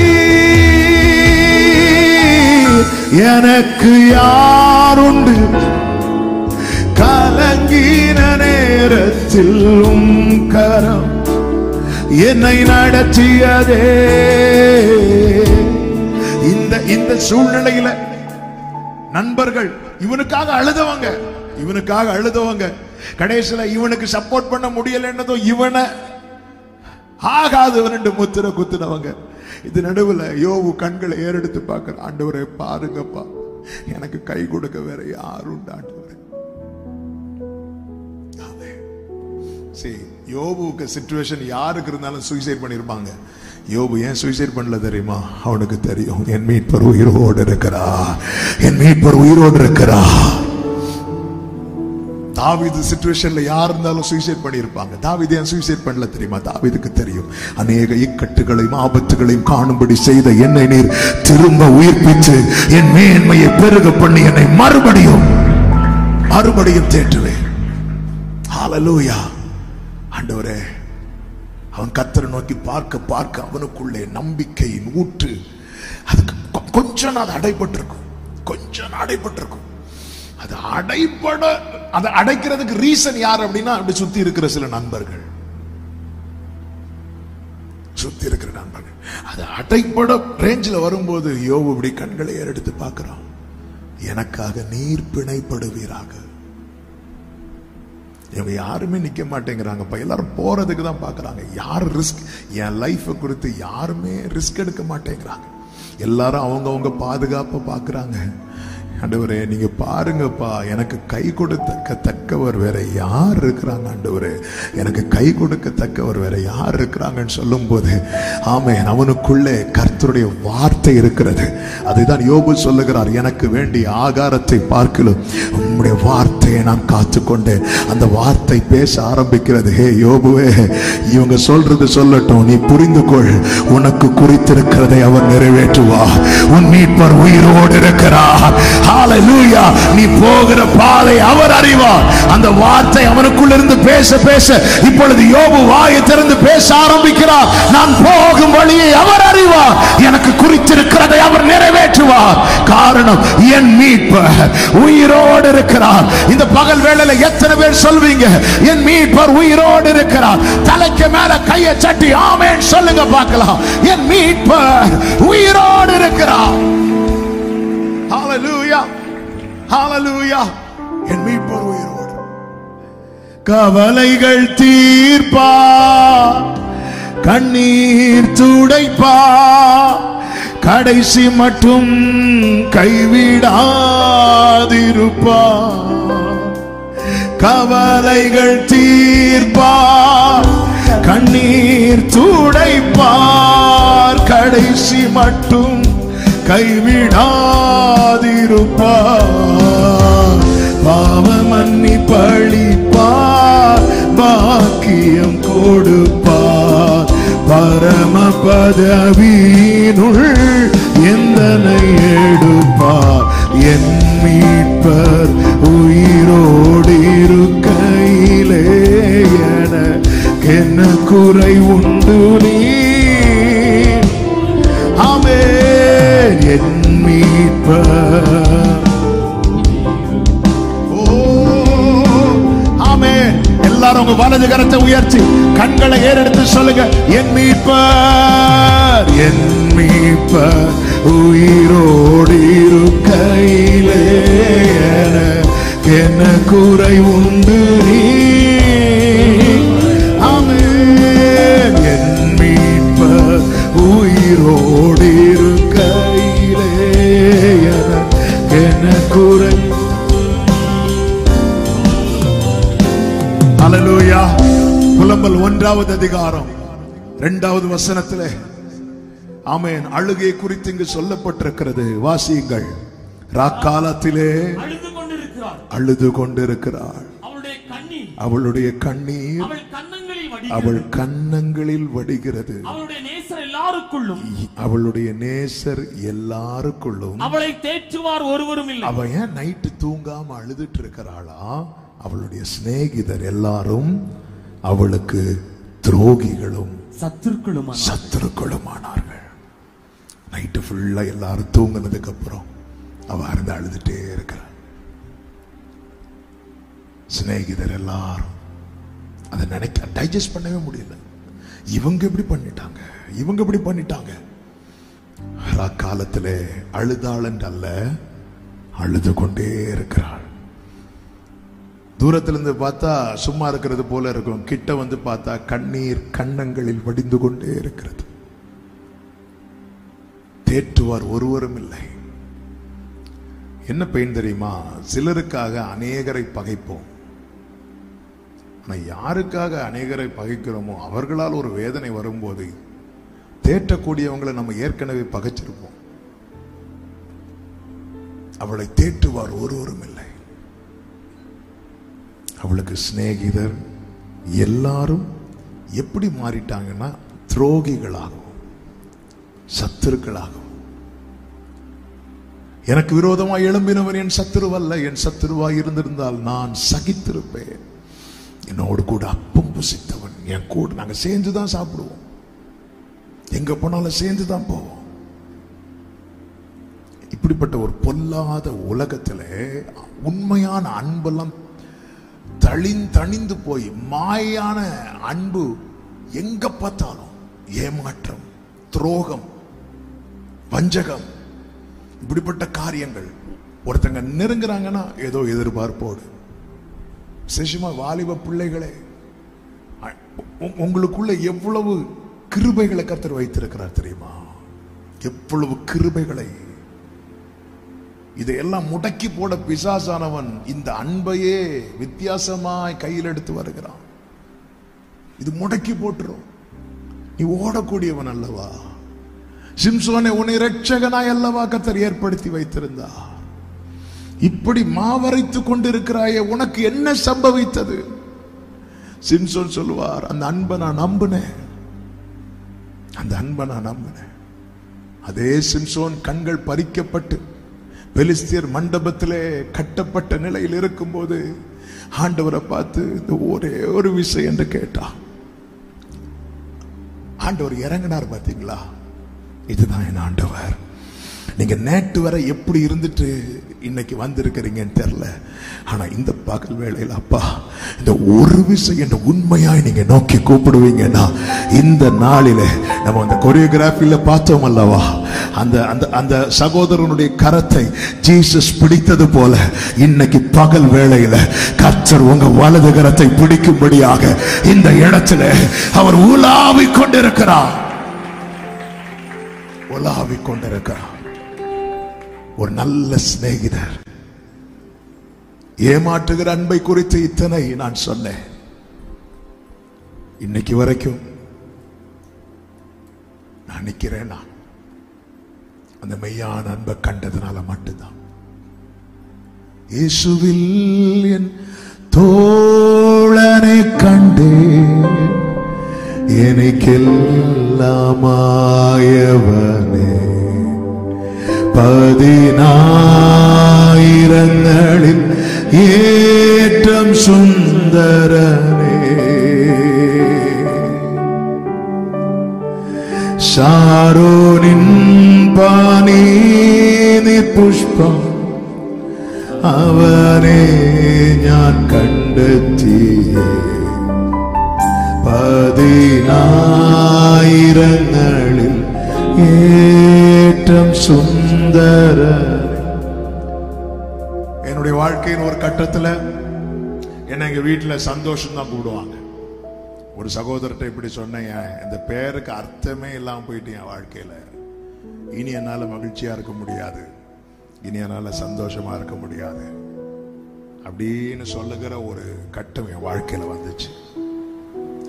எனக்கு யாருண்டு கலங்கின நேரத்தில் கரம் என்னை நடத்தியதே. இந்த சூழ்நிலையில நண்பர்கள் இவனுக்காக அழுதவங்க, கடைசியில இவனுக்கு சப்போர்ட் பண்ண முடியலன்னதும் இவனை ஆகாதவன் என்று முத்திரை குத்துனவங்க. இது நடுவுல யோபு கண்களை ஏறெடுத்து பார்க்கிற, ஆண்டவரே பாருங்கப்பா, எனக்கு கை கொடுக்க வேற யாருண்டு ஆண்டவரே. யோபுக்கு சிச்சுவேஷன் யாருக்கு இருந்தாலும் சூசைட் பண்ணிருப்பாங்க. யோபு ஏன் சூசைட் பண்ணல தெரியுமா? அவனுக்கு தெரியும், என் மீட்பர் உயிரோடு இருக்கிறார், என் மீட்பர் உயிரோடு இருக்கிறார். தாவீது சிச்சுவேஷன்ல யார் இருந்தாலும் சூசைட் பண்ணியிருப்பாங்க. தாவீது ஏன் சூசைட் பண்ணல தெரியுமா? தாவீதுக்கு தெரியும், அநேக இக்கட்டுகளையும் ஆபத்துகளையும் காணும்படி செய்த என்னை நீர் திரும்ப உயிர்ப்பித்து என் மேன்மையை பெருக பண்ணி என்னை மறுபடியும் தேற்றுவேன். ஹல்லேலூயா. ஆண்டவரே, அவன் கர்த்தரை நோக்கி பார்க்க அவனுக்குள்ளே நம்பிக்கையின் ஊற்று அதுக்கு கொஞ்சம் அது அடைபட்டிருக்கும். அதை அடைக்கிறதுக்கு ரீசன் யார் அப்படின்னா, அப்படி சுத்தி இருக்கிற சில நண்பர்கள், அது அடைப்பட ரேஞ்சில் வரும்போது யோபு இப்படி கண்களை ஏறெடுத்து பார்க்கிறான், எனக்காக நீர் பிணைப்படுவீராக. இவங்க யாருமே நிக்க மாட்டேங்கிறாங்கப்பா, எல்லாரும் போறதுக்கு தான் பாக்குறாங்க. யாரு ரிஸ்க், என் லைஃப குறித்து யாருமே ரிஸ்க் எடுக்க மாட்டேங்கிறாங்க. எல்லாரும் அவங்க பாதுகாப்பை பாக்குறாங்க. ஆண்டவரே நீங்க பாருங்கப்பா, எனக்கு கை கொடுக்கத்தக்கவர் வேற யார் இருக்கிறாங்க ஆண்டவரே, எனக்கு கை கொடுக்கத்தக்கவர் வேற யார் இருக்கிறாங்கன்னு சொல்லும் போது ஆமென், அவனுக்குள்ளே கர்த்தருடைய வார்த்தை இருக்கிறது. அதுதான் யோபு சொல்லுகிறார், எனக்கு வேண்டிய ஆகாரத்தை பார்க்கலும் உம்முடைய வார்த்தையை நான் காத்துக்கொண்டேன். அந்த வார்த்தை பேச ஆரம்பிக்கிறது. ஹே யோபுவே, இவங்க சொல்றது சொல்லட்டும், நீ புரிந்து கொள், உனக்கு குறித்திருக்கிறதை அவர் நிறைவேற்றுவார். உன் மீட்பர் உயிரோடு இருக்கிறார். ஹalleluya. நீ போகிற பாதை அவர் அறிவார். அந்த வார்த்தை அவனுக்குள்ள இருந்து பேச பேச இப்பொழுது யோபு வாயை திறந்து பேச ஆரம்பிக்கிறார். நான் போகும் வழியை அவர் அறிவார், எனக்கு குறித்திருக்கிறதை அவர் நிறைவேற்றுவார். காரணம், என் மீட்பர் உயிரோடு இருக்கிறார். இந்த பகல் வேளையில எத்தனை பேர் சொல்வீங்க, என் மீட்பர் உயிரோடு இருக்கிறார்? தலைக்கு மேல கையை சட்டி ஆமென் சொல்லுங்க பார்க்கலாம். என் மீட்பர் உயிரோடு இருக்கிறார். ஹalleluya, ஹalleluya. என் மீட்பர் உயிரோடு. கவலைகள் தீர்ப்பா, கண்ணீர் துடைப்பா, கடைசி மட்டும் கைவிடாதிருப்பா. கவலைகள் தீர்ப்பார், கண்ணீர் துடைப்பார், கடைசி மட்டும் கைவிடாதிருப்பார். பாவ மன்னிப்பளிப்பார், பாக்கியம் கொடுப்பார், பரம பதவியினுள் எந்தனை எடுப்பார். என் மீட்பர் உயிரோடு இருக்கையிலே எனக்கென்ன குறை உண்டு நீ? ஆமென். என் மீட்பர். ஓ ஆமென். எல்லாரும் உங்க வலது கரத்தை உயர்த்தி கண்களை ஏறெடுத்து சொல்லுங்க, என் மீட்பர், என் மீட்பர் உயிரோடு இருக்கையிலே எனக்கென்ன குறை உண்டு நீ? ஆமென். என் மீட்பர் உயிரோடு இருக்கையிலே எனக்கென்ன குறை. ஹalleluya. புலம்பல் 1வது அதிகாரம் 2வது வசனத்திலே ஆமென் அழுகை குறித்து இங்கு சொல்லப்பட்டிருக்கிறது. வாசியுங்கள். ராக்காலத்திலே அழுது கொண்டிருக்கிறாள். அவளுடைய கண்ணீர் அவள் கன்னங்களில் வடிகிறது. அவளுடைய நேசர் எல்லாருக்குள்ளும் அவளை தேற்றுவார் ஒருவரும் இல்லை. அவ ஏன் நைட்டு தூங்காம அழுதுட்டு இருக்கிறாளா? அவளுடைய சிநேகிதர் எல்லாரும் அவளுக்கு துரோகிகளும் சத்துருக்களுமானார்கள். நைட்டு ஃபுல்லா எல்லாரும் தூங்கினதுக்கு அப்புறம் அவ அருந்து அழுதுட்டே இருக்கிறார். சிநேகிதர் எல்லாரும் அதை நினைக்க டைஜஸ்ட் பண்ணவே முடியல. இவங்க இப்படி பண்ணிட்டாங்க, இவங்க இப்படி பண்ணிட்டாங்க. காலத்திலே அழுதாள் என்றல்ல, அழுது கொண்டே இருக்கிறாள். தூரத்திலிருந்து பார்த்தா சும்மா இருக்கிறது போல இருக்கும், கிட்ட வந்து பார்த்தா கண்ணீர் கன்னங்களில் வடிந்து கொண்டே இருக்கிறது. தேற்றுவார் ஒருவரும் இல்லை. என்ன பெயின் தெரியுமா? சிலருக்காக அநேகரை பகைப்போம். ஆனா யாருக்காக அநேகரை பகைக்கிறோமோ அவர்களால் ஒரு வேதனை வரும்போது தேற்றக்கூடியவங்களை நம்ம ஏற்கனவே பகைச்சிருப்போம். அவளை தேற்றுவார் ஒருவரும் இல்லை. அவளுக்கு சிநேகிதர் எல்லாரும் எப்படி மாறிட்டாங்கன்னா துரோகிகளாகவும் சத்துருக்களாகவும். எனக்கு விரோதமாய் எழும்பினவன் என் சத்துருவல்ல, என் சத்துருவாய் இருந்திருந்தால் நான் சகித்திருப்பேன். என்னோடு கூட அப்பம் புசித்தவன் என் கூட, நாங்க சேர்ந்துதான் சாப்பிடுவோம், எங்க போனாலும் சேர்ந்துதான் போவோம். இப்படிப்பட்ட ஒரு பொல்லாத உலகத்திலே உண்மையான அன்பெல்லாம் தணிந்து போய் மாயான அன்பு எங்க பார்த்தாலும் ஏமாற்றம், துரோகம், வஞ்சகம், இப்படிப்பட்ட காரியங்கள். ஒருத்தங்க நெருங்குறாங்கன்னா ஏதோ எதிர்பார்ப்போடு. விசேஷமா வாலிப பிள்ளைகளே, உங்களுக்குள்ள எவ்வளவு கிருபைகளை கர்த்தர் வைத்திருக்கிறார் தெரியுமா? எவ்வளவு கிருபைகளை. இதையெல்லாம் முடக்கி போட பிசாசானவன் இந்த அன்பையே வித்தியாசமாய் கையில் எடுத்து வருகிறான். இது முடக்கி போட்டுரும். நீ ஓடக்கூடியவன் அல்லவா? சிம்சோனை உன்னை இரட்சகனாய் அல்லவா கர்த்தர் ஏற்படுத்தி வைத்திருந்தா? இப்படி மாவரைத்து கொண்டிருக்கிறாயே, உனக்கு என்ன சம்பவித்தது? சிம்சோன் சொல்லுவார், அந்த அன்பை நான் நம்பினேன், அந்த அன்பை நான் நம்பினேன். அதே சிம்சோன் கண்கள் பறிக்கப்பட்டு பெலிஸ்தியர் மண்டபத்திலே கட்டப்பட்ட நிலையில் இருக்கும்போது ஆண்டவரை பார்த்து இந்த ஒரே ஒரு விஷயம் என்று கேட்டா, ஆண்டவர் இறங்கினார். பார்த்தீங்களா, இதுதான் என் ஆண்டவர். நீங்க நேற்று வரை எப்படி இருந்துட்டு இன்னைக்கு வந்திருக்கிறீங்கன்னு தெரியல, ஆனா இந்த பகல் வேளையில் அப்பா இந்த ஒரு விஷயம் என்ற உண்மையாய் நீங்க நோக்கி கூப்பிடுவீங்கன்னா, இந்த நாளில நம்ம அந்த கொரியோகிராஃபில பார்த்தோம் அல்லவா, அந்த அந்த அந்த சகோதரனுடைய கரத்தை ஜீசஸ் பிடித்தது போல இன்னைக்கு பகல் வேளையில கர்த்தர் உங்க வலது கரத்தை பிடிக்கும்படியாக இந்த இடத்துல அவர் உலாவிக் கொண்டிருக்கிறார், உலாவிக் கொண்டிருக்கிறார். ஒரு நல்ல சிநேகிதர். ஏமாற்றுகிற அன்பை குறித்து இத்தனை நான் சொன்னேன். இன்னைக்கு வரைக்கும் நான் நிக்கிறேன். நான் அந்த மெய்யான அன்பை கண்டதுனால மட்டும்தான். இயேசுவில் என் தோழனை கண்டே எனக்கெல்லாமாயவனே, 10,000ங்களில் ஏற்றம் சுந்தரனே, ஷாரோனின் பானீர் புஷ்பம் അവനെ ഞാൻ കണ്ടെത്തിയേ, 10,000ങ്ങളിൽ ഏറ്റവും സുന്ദര. என்னுடைய வாழ்க்கையின் ஒரு கட்டத்துல என்ன எங்க வீட்டுல சந்தோஷம் தான் கூடுவாங்க. ஒரு சகோதரர்கிட்ட இப்படி சொன்னேன், இந்த பேருக்கு அர்த்தமே இல்லாம போயிட்டு என் வாழ்க்கையில இனி என்னால மகிழ்ச்சியா இருக்க முடியாது, இனி என்னால சந்தோஷமா இருக்க முடியாது அப்படின்னு சொல்லுகிற ஒரு கட்டம் என் வாழ்க்கையில வந்துச்சு.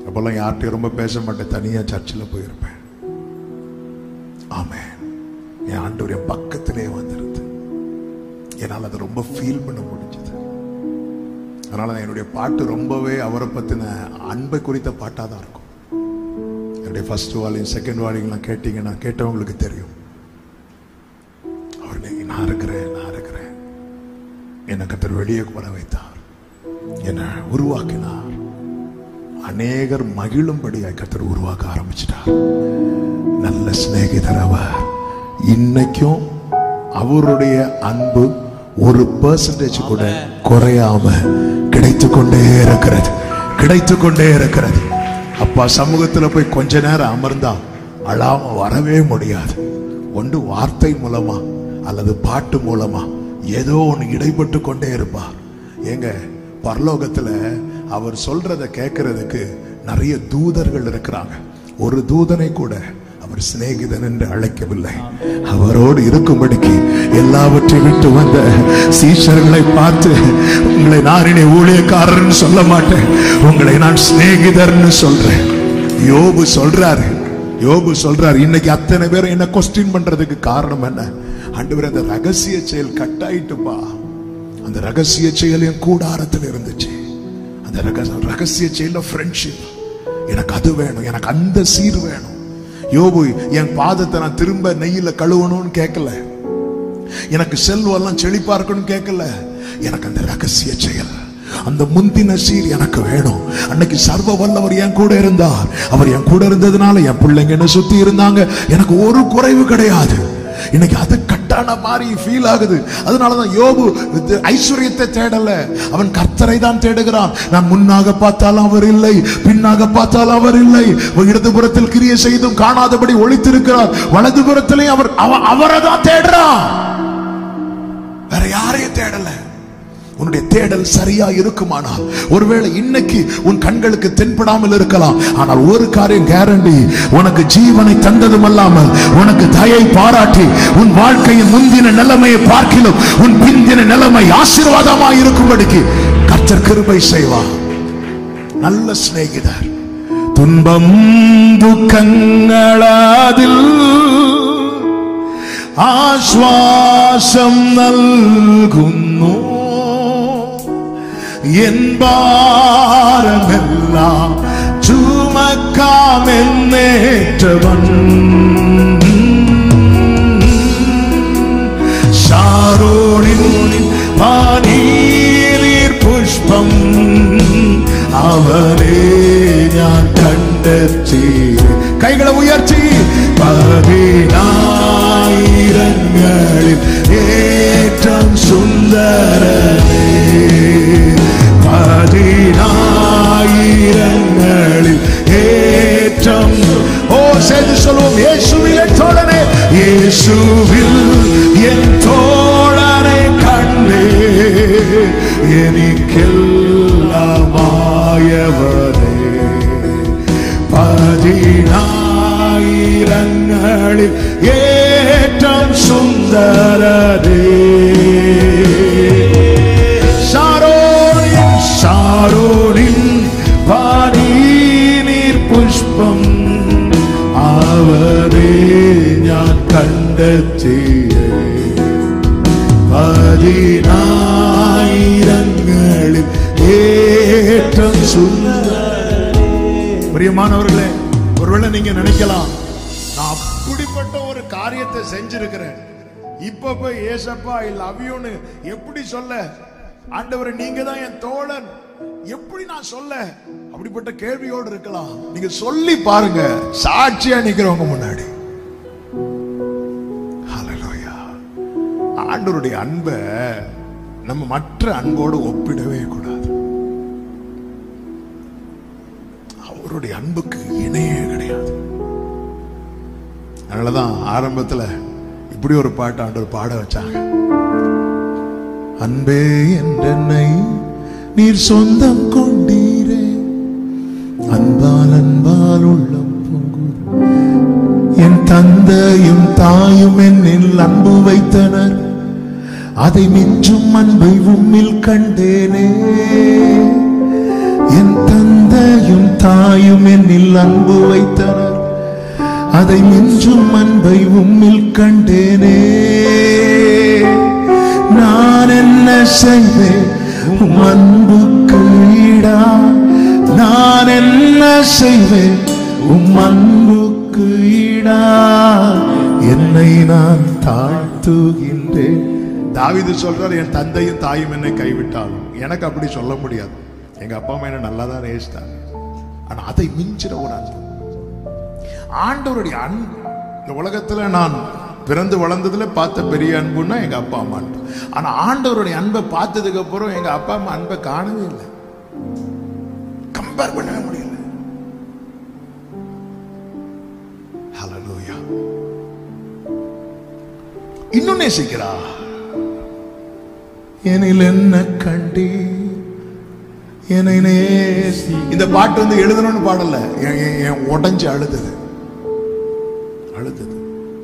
அப்பெல்லாம் யார்கிட்டையும் ரொம்ப பேச மாட்டேன், தனியா சர்ச்சில் போயிருப்பேன். ஆமென். என் ஆண்டவர் என் பக்கத்திலே வந்துருது, என்னால் அதை ரொம்ப ஃபீல் பண்ண முடிஞ்சது. அதனால என்னுடைய பாட்டு ரொம்பவே அவரை பத்தின அன்பை குறித்த பாட்டா தான் இருக்கும். என்னுடைய ஃபர்ஸ்ட் வால்யூம் செகண்ட் வால்யூம்லாம் கேட்டீங்கன்னா கேட்டவங்களுக்கு தெரியும். அவர் நான் இருக்கிறேன், நான் இருக்கிறேன், என்னை கர்த்தர் வெளியே வர வைத்தார், என்னை உருவாக்கினார், அநேகர் மகிழும்படியாய் கர்த்தர் உருவாக்க ஆரம்பிச்சிட்டார். நல்ல சிநேகிதர் அவர். இன்னைக்கும் அவருடைய அன்பு 1% கூட குறையாம கிடைத்துக்கொண்டே இருக்கிறது, கிடைத்துக்கொண்டே இருக்கிறது. அப்பா சமூகத்துல போய் கொஞ்ச நேரம் அமர்ந்தா அழாம வரவே முடியாது. ஒன்று வார்த்தை மூலமா அல்லது பாட்டு மூலமா ஏதோ ஒன்று இடைப்பட்டு கொண்டே இருப்பார். ஏங்க பரலோகத்துல அவர் சொல்றத கேட்கறதுக்கு நிறைய தூதர்கள் இருக்கிறாங்க. ஒரு தூதனை கூட அவர் சிநேகிதன் என்று அழைக்கவில்லை. அவரோடு இருக்கும்படிக்கு எல்லாவற்றையும் விட்டு வந்த சீஷர்களை பார்த்து, உங்களை நான் இனி ஊழியக்காரர்னு சொல்ல மாட்டேன், உங்களை நான் சிநேகிதர்னு சொல்றேன். யோபு சொல்றாரு, யோபு சொல்றாரு, இன்னைக்கு அத்தனை பேரும் என்ன கொஸ்டின் பண்றதுக்கு காரணம் என்ன? ஆண்டவரே அந்த ரகசிய செயல் கட்டாயிட்டுப்பா, அந்த ரகசிய செயல் என் கூடாரத்தில் இருந்துச்சு, அந்த ரகசிய செயல் ஃப்ரெண்ட்ஷிப், எனக்கு அது வேணும், எனக்கு அந்த சீர் வேணும். யோபு என் பாதத்தை நான் திரும்ப நெய்யில கழுவணும்னு கேட்கல, எனக்கு செல்வெல்லாம் செழிப்பா இருக்கணும்னு கேட்கல, எனக்கு அந்த ரகசிய செயல், அந்த முந்தின சீர் எனக்கு வேணும். அன்னைக்கு சர்வ வல்லவர் என் கூட இருந்தார், அவர் என் கூட இருந்ததுனால என் பிள்ளைங்க என்ன சுத்தி இருந்தாங்க, எனக்கு ஒரு குறைவு கிடையாது. இன்னைக்கு அது கட்டான மாதிரி ஃபீல் ஆகுது. அதனாலதான் யோபு ஐஸ்வர்யத்தை தேடல, அவன் கர்த்தரை தான் தேடுகிறான். நான் முன்னாக பார்த்தாலும் அவர் இல்லை, பின்னாக பார்த்தாலும் அவர் இல்லை, இடதுபுறத்தில் கிரியை செய்தும் காணாதபடி ஒளித்திருக்கிறார், வலதுபுறத்திலே அவர் அவரை தான் தேடுறான், வேற யாரையும் தேடல. உன்னுடைய தேடல் சரியா இருக்குமானால், ஒருவேளை இன்னைக்கு உன் கண்களுக்கு தென்படாமல் இருக்கலாம், ஆனால் ஒரு காரியம் கேரண்டி, உனக்கு ஜீவனை தந்ததும் அல்லாமல் உனக்கு தயை பாராட்டி உன் வாழ்க்கையின் முந்தின நிலைமையை பார்க்கிலும் உன் பிந்தின நிலைமை ஆசீர்வாதமாய் இருக்கும்படிக்கு கர்த்தர் கிருபை செய்வார். நல்ல சிநேகிதர். துன்பம் துக்கங்களாதில் ஆஸ்வாசம் நல்கும் വരുന്നു എൻ ഭാരമെല്ലാം ചുമക്കാമെന്നേറ്റവൻ ശാരോണിൻ പനീർ പുഷ്പം അവനെ ഞാൻ കണ്ടെത്തി. കൈകളെ ഉയർത്തി. പതിനായിരങ്ങളിൽ ഏറ്റവും സുന്ദരനേ, പതിനായിരങ്ങളിൽ ഏറ്റവും சேர்ந்து சொல்லுவோம். இயேசுவில் என் தோழனே, இயேசுவில் என் தோழனை கண்டே എനിക്കെല്ലാമായവനே, പതിനായിരങ്ങളിൽ ഏറ്റവും സുന്ദരനേ. ഷാരോണിൻ പനീർ പുഷ്പം അവനെ ഞാൻ കണ്ടെത്തിയേ, പതിനായിരങ്ങളിൽ ഏറ്റവും സുന്ദരനേ. பிரியமானவர்களே, ஒருவேளை நீங்க நினைக்கலாம், நான் அப்படிப்பட்ட ஒரு காரியத்தை செஞ்சிருக்கிறேன், இப்ப போய் ஏசப்பா ஐ லவ் யூன்னு எப்படி சொல்ல? ஆண்டவரே நீங்க தான் என் தோழன், எப்படி நான் சொல்ல? அப்படிப்பட்ட கேள்வியோடு இருக்கலாம். நீங்க சொல்லி பாருங்க, சாட்சியா நிக்கிறவங்க முன்னாடி. ஹல்லேலூயா. ஆண்டவருடைய அன்பை நம்ம மற்ற அன்போடு ஒப்பிடவே கூடாது. அவருடைய அன்புக்கு இணையே கிடையாது. அதனாலதான் ஆரம்பத்துல இப்படி ஒரு பாட்டு ஆண்டவர் பாட வச்சாங்க. அன்பே என்றென்னை நீர் சொந்தம் கொண்டீரே, அன்பால் அன்பால் உள்ளம் பொங்குது, என் தந்தையும் தாயும் என்னில் அன்பு வைத்தனர், அதை மிஞ்சும் அன்பை உம்மில் கண்டேனே. என் தந்தையும் தாயும் என்னில் அன்பு வைத்தனர், அதை மிஞ்சும் அன்பை உம்மில் கண்டேனே. நான் என்ன செய்வேன் உம் அன்புக்கு ஈடா? நான் என்ன செய்வேன் உம் அன்புக்கு ஈடா? என்னை நான் தாழ்த்துகின்றேன். தாவீது சொல்றார், என் தந்தையும் தாயும் என்னை கைவிட்டாலும் எனக்கு அப்படி சொல்ல முடியாது. எங்க அப்பா அம்மா என்ன நல்லா தான் நேசித்தாங்க. ஆனா அதை மிஞ்சிற ஒரு அன்பு, ஆண்டவருடைய அன்பு. இந்த உலகத்துல நான் பிறந்து வளர்ந்ததுல பார்த்த பெரிய அன்புன்னா எங்க அப்பா அம்மா அன்பு. ஆனா ஆண்டவருடைய அன்பை பார்த்ததுக்கு அப்புறம் எங்க அப்பா அம்மா அன்பை காணவே இல்லை, கம்பேர் பண்ணவே முடியல. ஹல்லேலூயா. இன்னும் நேசிக்கிறா. எனில் என்ன கண்டி என்னை நேசி. இந்த பாட்டு வந்து எழுதணும்னு பாடல, என் உடஞ்சு அழுதது.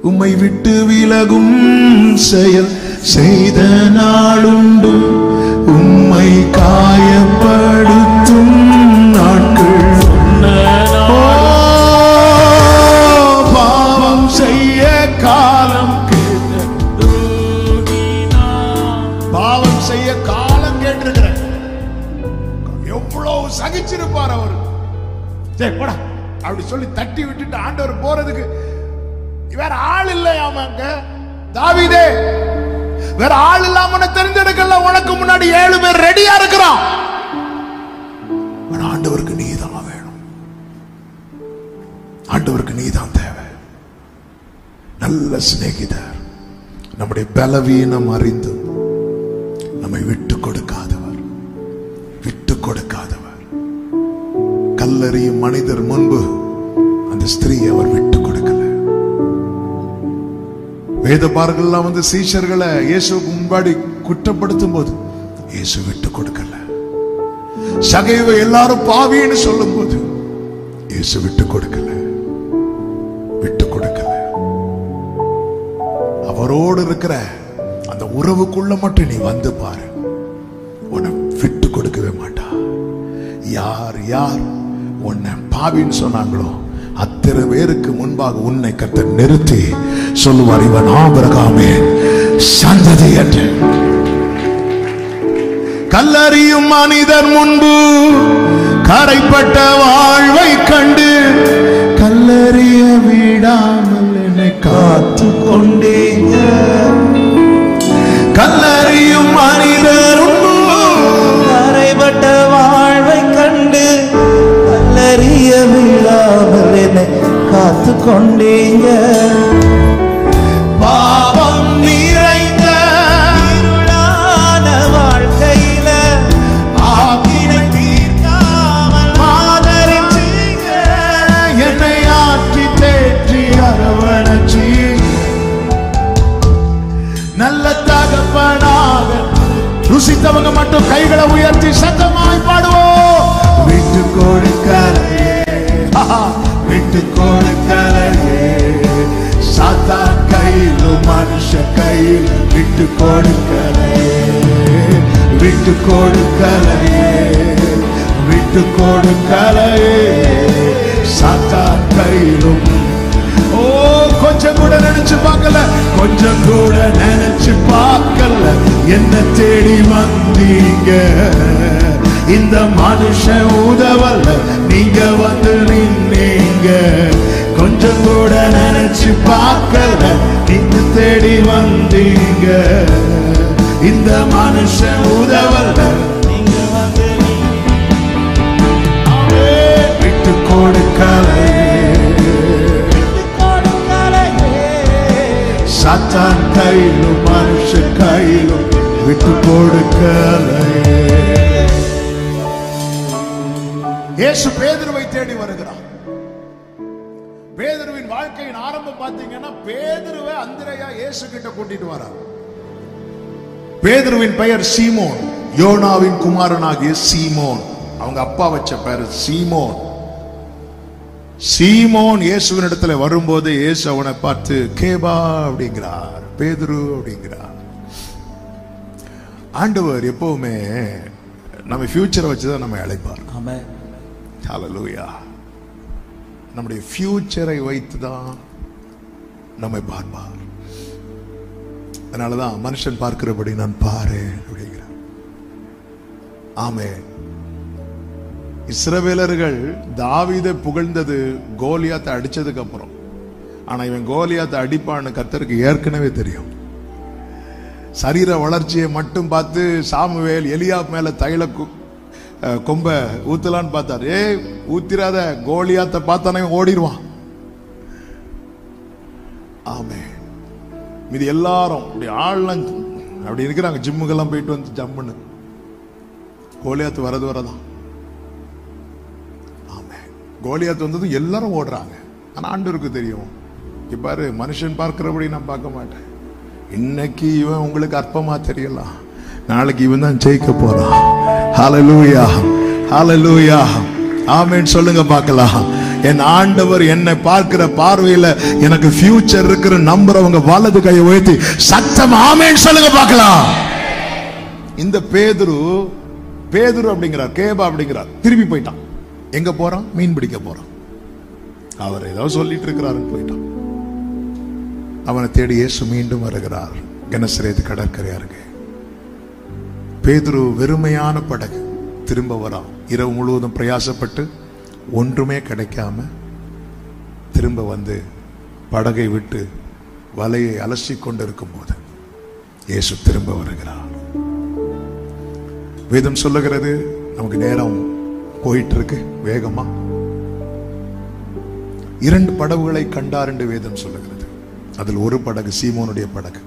உம்மை விட்டு விலகும் செயல் செய்த நாளுண்டு, உம்மை காயப்படுத்தும் நாட்கள். பாவம் செய்ய காலம் பாவம் செய்ய காலம் கேட்டிருக்கிறேன். எவ்வளவு சகிச்சிருப்பார் அவர். சரி போடா அப்படி சொல்லி தட்டி விட்டுட்டு ஆண்டவர் போறதுக்கு வேற ஆள் இல்லையாமாங்க. தாவீதே, வேற ஆள் இல்லாம தெரிஞ்செடுக்கல, உனக்கு முன்னாடி 7 பேர் ரெடியா இருக்கிறான். ஆண்டவருக்கு நீதான் வேணும், ஆண்டவருக்கு நீதான் தேவை. நல்ல சிநேகிதர், நம்முடைய பலவீனம் அறிந்து நம்மை விட்டு கொடுக்காதவர், விட்டு கொடுக்காதவர். கல்லறியும் மனிதர் முன்பு அந்த ஸ்திரீ அவர் விட்டு கொடுக்கல. வேதபாரர்கள்லாம் வந்து சீஷர்களை இயேசுவுக்கு முன்பாடி குற்றப்படுத்தும் போது இயேசு விட்டு கொடுக்கல. சகைவை எல்லாரும் பாவின்னு சொல்லும் போது இயேசு விட்டு கொடுக்கல, விட்டு கொடுக்கல. அவரோடு இருக்கிற அந்த உறவுக்குள்ள மட்டும் நீ வந்து பாரு, உன்னை விட்டு கொடுக்கவே மாட்டா. யார் யார் உன்னை பாவின்னு சொன்னாங்களோ அத்தனை பேருக்கு முன்பாக உன்னை கர்த்தர் நிறுத்தி சொல்லுவார், இவன் ஆபிரகாமின் சந்ததி என்று. கல்லறியும் மனிதர் முன்பு கரைப்பட்ட வாழ்வை கண்டு கல்லறிய விடாமல் என்னை காத்து கொண்டீங்க. கல்லறியும் மனிதர் முன்பு கரைப்பட்ட வாழ்வை கண்டு கல்லறிய விடாமல் என்னை காத்து கொண்டீங்க. பாவம் நிறைந்த இருளான வாழ்க்கையில ஆக்கினை தீர்க்காமல் ஆதரிச்சீங்க. என்னை ஆற்றி தேற்றி அரவணைச்சி நல்ல தகப்பனாக ருசித்தவங்க மட்டும் கைகளை உயர்த்தி சத்தமாய் பாடுவோம். விட்டு கொடுக்கலையே, விட்டு கொடுக்கலையே, சாத்தான் கையிலும் மனுஷ கையில் விட்டு கொடுக்கலையே, விட்டு கொடுக்கலையே, விட்டு கொடுக்கலையே, சாத்தான் கையிலும். ஓ, கொஞ்சம் கூட நினைச்சு பார்க்கல, கொஞ்சம் கூட நினைச்சு பார்க்கல, என்ன தேடி வந்தீங்க. இந்த மனுஷன் உதவல்ல, நீங்க வந்து நின்னீங்க. கொஞ்சம் கூட நினைச்சு பார்க்கல, நீங்க தேடி வந்தீங்க. இந்த மனுஷன் உதவல்ல, நீங்க வந்து விட்டு கொடுக்கலையே, சாத்தான் கையிலும் மனுஷ கையிலும் விட்டு கொடுக்கலையே. இயேசு பேதுருவை தேடி வருகிறார். பேதுருவின் வாழ்க்கையின் ஆரம்பம் பார்த்தீங்கன்னா, பேதுருவை அந்திரேயா இயேசு கிட்ட கூட்டிட்டு வரார். பேதுருவின் பெயர் சீமோன், யோனாவின் குமாரனாகிய சீமோன். அவங்க அப்பா வச்ச பெயர் சீமோன். சீமோன் இயேசுவின் இடத்துல வரும்போது இயேசு அவனை பார்த்து கேபா அப்படிங்கிறார், பேதுரு அப்படிங்கிறார். ஆண்டவர் எப்பவுமே நம்ம ஃபியூச்சரை வச்சுதான் நம்ம அழைப்பார். ஆமென். ஹல்லேலூயா. நம்முடைய ஃபியூச்சரை வைத்துதான் நம்மை பார்ப்பார். அதனாலதான் மனுஷன் பார்க்கிறபடி நான் பாரு அப்படிங்கிறார். ஆமென். இஸ்ரவேலர்கள் தாவீதை புகழ்ந்தது கோலியாத்தை அடிச்சதுக்கு அப்புறம். ஆனா இவன் கோலியாத்தை அடிப்பான்னு கர்த்தருக்கு ஏற்கனவே தெரியும். சரீர வளர்ச்சியை மட்டும் பார்த்து சாமுவேல் எலியா மேல தைல கொம்ப ஊத்தலான்னு பார்த்தார். ஊத்திராத, கோலியாத்தை பார்த்தானே ஓடிடுவான். ஆமே. மீது எல்லாரும் அப்படி ஆள்லாம் அப்படி இருக்கிறாங்க, ஜிம்முக்கெல்லாம் போயிட்டு வந்து ஜம்முன்னு. கோலியாத்து வரதான். ஆமே. கோலியாத்து வந்ததும் எல்லாரும் ஓடுறாங்க. ஆனா ஆண்டவருக்கு தெரியும், பாரு மனுஷன் பார்க்கிறபடி நான் பார்க்க மாட்டேன். இன்னைக்கு இவன் உங்களுக்கு அற்பமா தெரியலாம், நாளைக்கு இவன் தான் ஜெயிக்க போறான். ஹல்லேலூயா, ஹல்லேலூயா, ஆமென் சொல்லுங்க பார்க்கலாம். என் ஆண்டவர் என்னை பார்க்கிற பார்வையில எனக்கு ஃபியூச்சர் இருக்கிற நம்புறவங்க வலது கையை உயர்த்தி சத்தம் ஆமென் சொல்லுங்க பார்க்கலாம். இந்த பேதுரு அப்படிங்கிறார், கேபா அப்படிங்கிறார், திரும்பி போயிட்டான். எங்க போறான்? மீன் பிடிக்க போறான். அவர் ஏதோ சொல்லிட்டு இருக்கிறாருன்னு போயிட்டான். அவனை தேடி இயேசு மீண்டும் வருகிறார். கெனசரேத்து கடற்கரை அருகே பேதுரு வெறுமையான படகு திரும்ப வரான். இரவு முழுவதும் பிரயாசப்பட்டு ஒன்றுமே கிடைக்காம திரும்ப வந்து படகை விட்டு வலையை அலசி கொண்டிருக்கும் போது இயேசு திரும்ப வருகிறார். வேதம் சொல்லுகிறது, நமக்கு நேரம் போயிட்டு இருக்கு வேகமா. 2 படகுகளை கண்டார் என்று வேதம் சொல்லுகிறது. அதில் ஒரு படகு சீமோனுடைய படகு.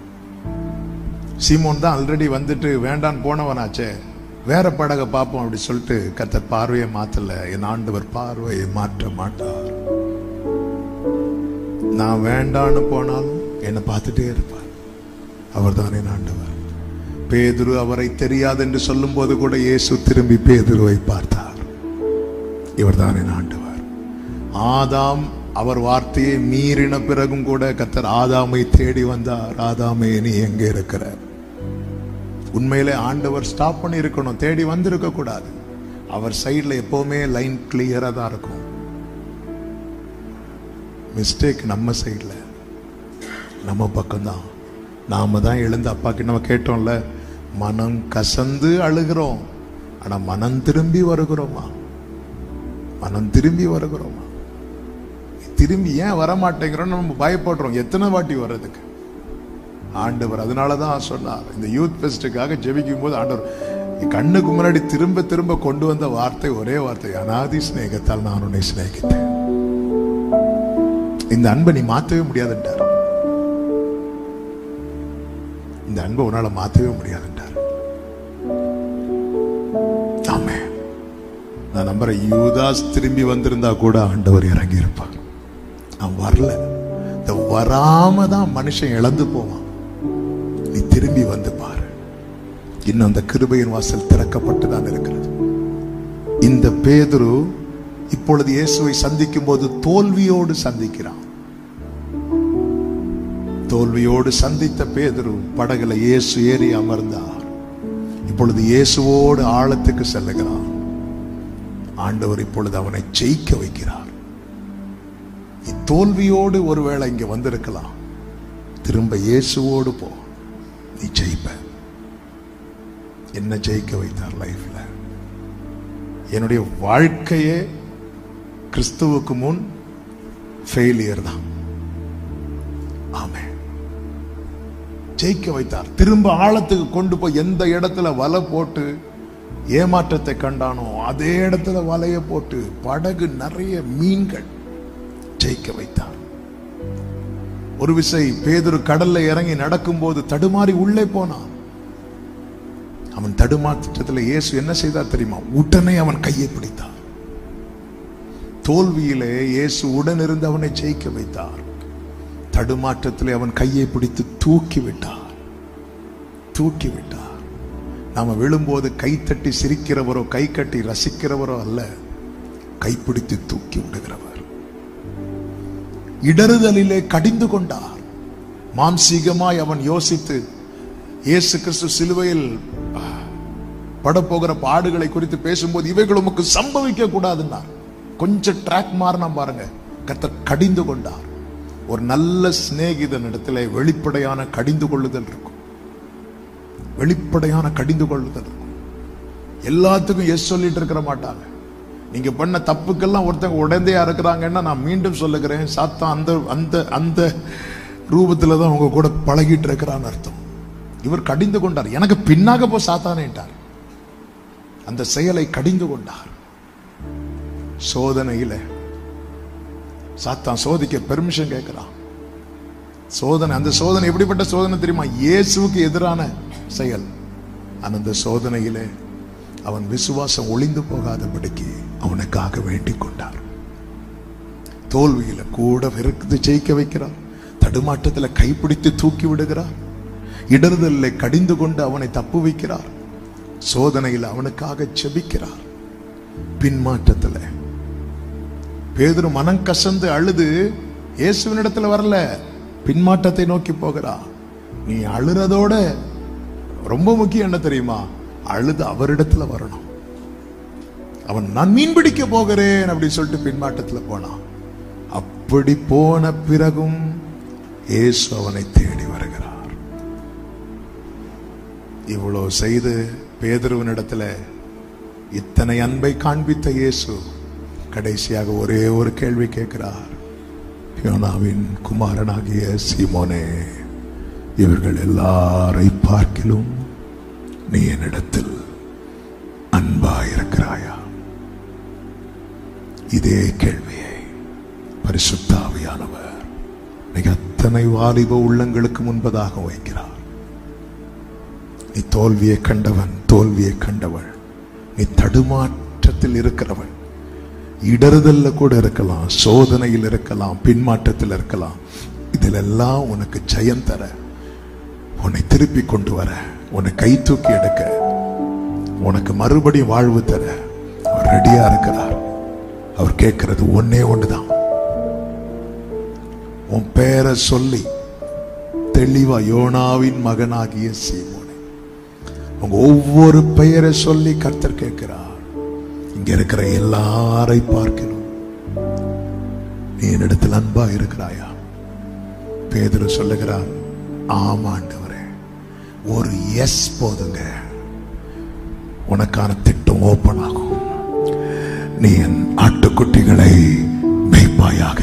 சீமோன் தான் ஆல்ரெடி வந்துட்டு வேண்டான்னு போனவனாச்சே, வேற படகை பார்ப்போம் அப்படி சொல்லிட்டு கர்த்தர் பார்வையை மாத்தல. என் ஆண்டவர் பார்வையை மாற்ற மாட்டார். நான் வேண்டான்னு போனாலும் என்னை பார்த்துட்டே இருப்பார். அவர் தான் என் ஆண்டவர். பேதுரு அவரை தெரியாது என்று சொல்லும் போது கூட இயேசு திரும்பி பேதுருவை பார்த்தார். இவர் தான் என் ஆண்டவர். ஆதாம் அவர் வார்த்தையை மீறின பிறகும் கூட கர்த்தர் ஆதாமை தேடி வந்தார். ஆதாமே நீ எங்க இருக்கிற? உண்மையிலே ஆண்டவர் ஸ்டாப் பண்ணி இருக்கணும், தேடி வந்திருக்க கூடாது. அவர் சைட்ல எப்பவுமே லைன் கிளியரா தான் இருக்கும். மிஸ்டேக் நம்ம சைட்ல, நம்ம பக்கம் தான். நாம தான் எழுந்து அப்பா கிட்ட நம்ம கேட்டோம்ல, மனம் கசந்து அழுகிறோம், ஆனா மனம் திரும்பி வருகிறோமா? மனம் திரும்பி வருகிறோமா? திரும்பி ஏன் வரமாட்டேங்கிறோம் நம்ம பயப்படுறோம். எத்தனை வாட்டி வர்றதுக்கு? ஆண்டவர் அதனாலதான் சொன்னார், இந்த யூத் ஃபெஸ்டுக்காக ஜெபிக்கும் போது ஆண்டவர் கண்ணுக்கு முன்னாடி திரும்ப திரும்ப கொண்டு வந்த வார்த்தை ஒரே வார்த்தை, அநாதி சிநேகத்தால் நான் உன்னை சிநேகித்தேன். இந்த அன்பை நீ மாற்றவே முடியாதுன்றார். இந்த அன்பை உன்னால மாற்றவே முடியாதுன்றார். ஆமே, நான் நம்புறேன் யூதாஸ் திரும்பி வந்திருந்தா கூட ஆண்டவர் இறங்கி இருப்பார். அவன் வரல. இந்த வராம தான் மனுஷன் இழந்து போவான். நீ திரும்பி வந்து பாரு, இன்னும் அந்த கிருபையின் வாசல் திறக்கப்பட்டுதான் இருக்கிறது. இந்த பேதுரு இப்பொழுது இயேசுவை சந்திக்கும் போது தோல்வியோடு சந்திக்கிறான். தோல்வியோடு சந்தித்த பேதுரு படகுல இயேசு ஏறி அமர்ந்தார். இப்பொழுது இயேசுவோடு ஆழத்துக்கு செல்லுகிறான். ஆண்டவர் இப்பொழுது அவனை ஜெயிக்க வைக்கிறார். தோல்வியோடு ஒருவேளை இங்க வந்திருக்கலாம், திரும்ப இயேசுவோடு போ, நீ ஜெயிப்ப. என்ன ஜெயிக்க வைத்தார் லைஃப்ல? என்னுடைய வாழ்க்கையே கிறிஸ்துவுக்கு முன் ஃபெயிலியர் தான். ஆமே, ஜெயிக்க வைத்தார். திரும்ப ஆழத்துக்கு கொண்டு போய் எந்த இடத்துல வலை போட்டு ஏமாற்றத்தை கண்டானோ அதே இடத்துல வலைய போட்டு படகு நிறைய மீன்கள் ஜெயிக்க வைத்தார். ஒரு விசை பேதுரு கடல்ல இறங்கி நடக்கும் போது தடுமாறி உள்ளே போனான். அவன் தடுமாற்றத்தில் இயேசு என்ன செய்தார் தெரியுமா? உடனே அவன் கையை பிடித்தார். தோல்வியிலே இயேசு உடன் இருந்து அவனை ஜெயிக்க வைத்தார். தடுமாற்றத்திலே அவன் கையை பிடித்து தூக்கி விட்டார். தூக்கி விட்டார். நாம விழும்போது கைத்தட்டி சிரிக்கிறவரோ கை கட்டி ரசிக்கிறவரோ அல்ல, கைப்பிடித்து தூக்கி விடுகிறவர். இடறுதலிலே கடிந்து கொண்டார். மாம்சீகமாய் அவன் யோசித்து இயேசு கிறிஸ்து சிலுவையில் படப்போகிற பாடுகளை குறித்து பேசும்போது இவைகள் உமக்கு சம்பவிக்க கூடாதுன்னா கொஞ்சம் ட்ராக் மாறினா பாருங்க, கர்த்தர் கடிந்து கொண்டார். ஒரு நல்ல சிநேகிதன் இடத்துல வெளிப்படையான கடிந்து கொள்ளுதல் இருக்கும். வெளிப்படையான கடிந்து கொள்ளுதல் இருக்கும். எல்லாத்துக்கும் எஸ் சொல்லிட்டு இருக்கிற மாட்டாங்க. நீங்க பண்ண தப்புக்கெல்லாம் ஒருத்தங்க உடந்தையா இருக்கிறாங்கன்னா நான் மீண்டும் சொல்லுகிறேன், சாத்தான் அந்த அந்த அந்த ரூபத்துல தான் உங்க கூட பழகிட்டு இருக்கிறான்னு அர்த்தம். இவர் கடிந்து கொண்டார். எனக்கு பின்னாக போ சாத்தானேட்டார். அந்த செயலை கடிந்து கொண்டார். சோதனையில சாத்தான் சோதிக்க பெர்மிஷன் கேட்கிறான். சோதனை, அந்த சோதனை எப்படிப்பட்ட சோதனை தெரியுமா? இயேசுவுக்கு எதிரான செயல். அந்த சோதனையிலே அவன் விசுவாசம் ஒளிந்து போகாதபடிக்கு அவனுக்காக வேண்டிக் கொண்டார். தோல்வியில கூட வெறுத்து ஜெயிக்க வைக்கிறார். தடுமாற்றத்தில் கைப்பிடித்து தூக்கி விடுகிறார். இடறுதலில் கடிந்து கொண்டு அவனை தப்பு வைக்கிறார். சோதனையில் அவனுக்காக ஜெபிக்கிறார். பின்மாற்றத்தில் பேதுரு மனம் கசந்து அழுது இயேசுவின் இடத்துல வரல, பின்மாற்றத்தை நோக்கி போகிறார். நீ அழுறதோட ரொம்ப முக்கியம் என்ன தெரியுமா? அழுது அவரிடத்துல வரணும். அவன் நான் மீன் பிடிக்க போகிறேன் அப்படி சொல்லிட்டு பின்மாற்றத்துல போனான். அப்படி போன பிறகும் இயேசு அவனை தேடி வருகிறார். இவ்வளவு செய்து பேதுருவினிடத்துல இத்தனை அன்பை காண்பித்த இயேசு கடைசியாக ஒரே ஒரு கேள்வி கேட்கிறார். யோனாவின் குமாரனாகிய சீமோனே, இவர்கள் எல்லாரை பார்க்கிலும் நீ என்னிடத்தில் அன்பாயிருக்கிறாயா? இதே கேள்வியை பரிசுத்த ஆவியானவர் மிக அத்தனை வாலிப உள்ளங்களுக்கு முன்பதாக வைக்கிறார். நீ தோல்வியை கண்டவன், தோல்வியை கண்டவள், நீ தடுமாற்றத்தில் இருக்கிறவன், இடறுதல்ல கூட இருக்கலாம், சோதனையில் இருக்கலாம், பின்மாற்றத்தில் இருக்கலாம். இதில் எல்லாம் உனக்கு ஜெயம் தர, உன்னை திருப்பி கொண்டு வர, உன்னை கை தூக்கி எடுக்க, உனக்கு மறுபடியும் வாழ்வு தர அவர் ரெடியா இருக்கிறார். அவர் கேட்கிறது ஒன்னே ஒண்ணுதான். உன் பேரை சொல்லி தெளிவா யோனாவின் மகனாகிய சீமோனே, உங்க ஒவ்வொரு பெயரை சொல்லி கர்த்தர் கேட்கிறார். இங்க இருக்கிற எல்லாரை பார்க்கணும், நீ என்னிடத்தில் அன்பா இருக்கிறாயா? பேதுரு சொல்லுகிறார், ஆமாண்டவரே, ஒரு எஸ் போதுங்க, உனக்கான திட்டம் ஓபன் ஆகும். நீ என் ஆட்டுக்குட்டிகளை மேய்ப்பாயாக,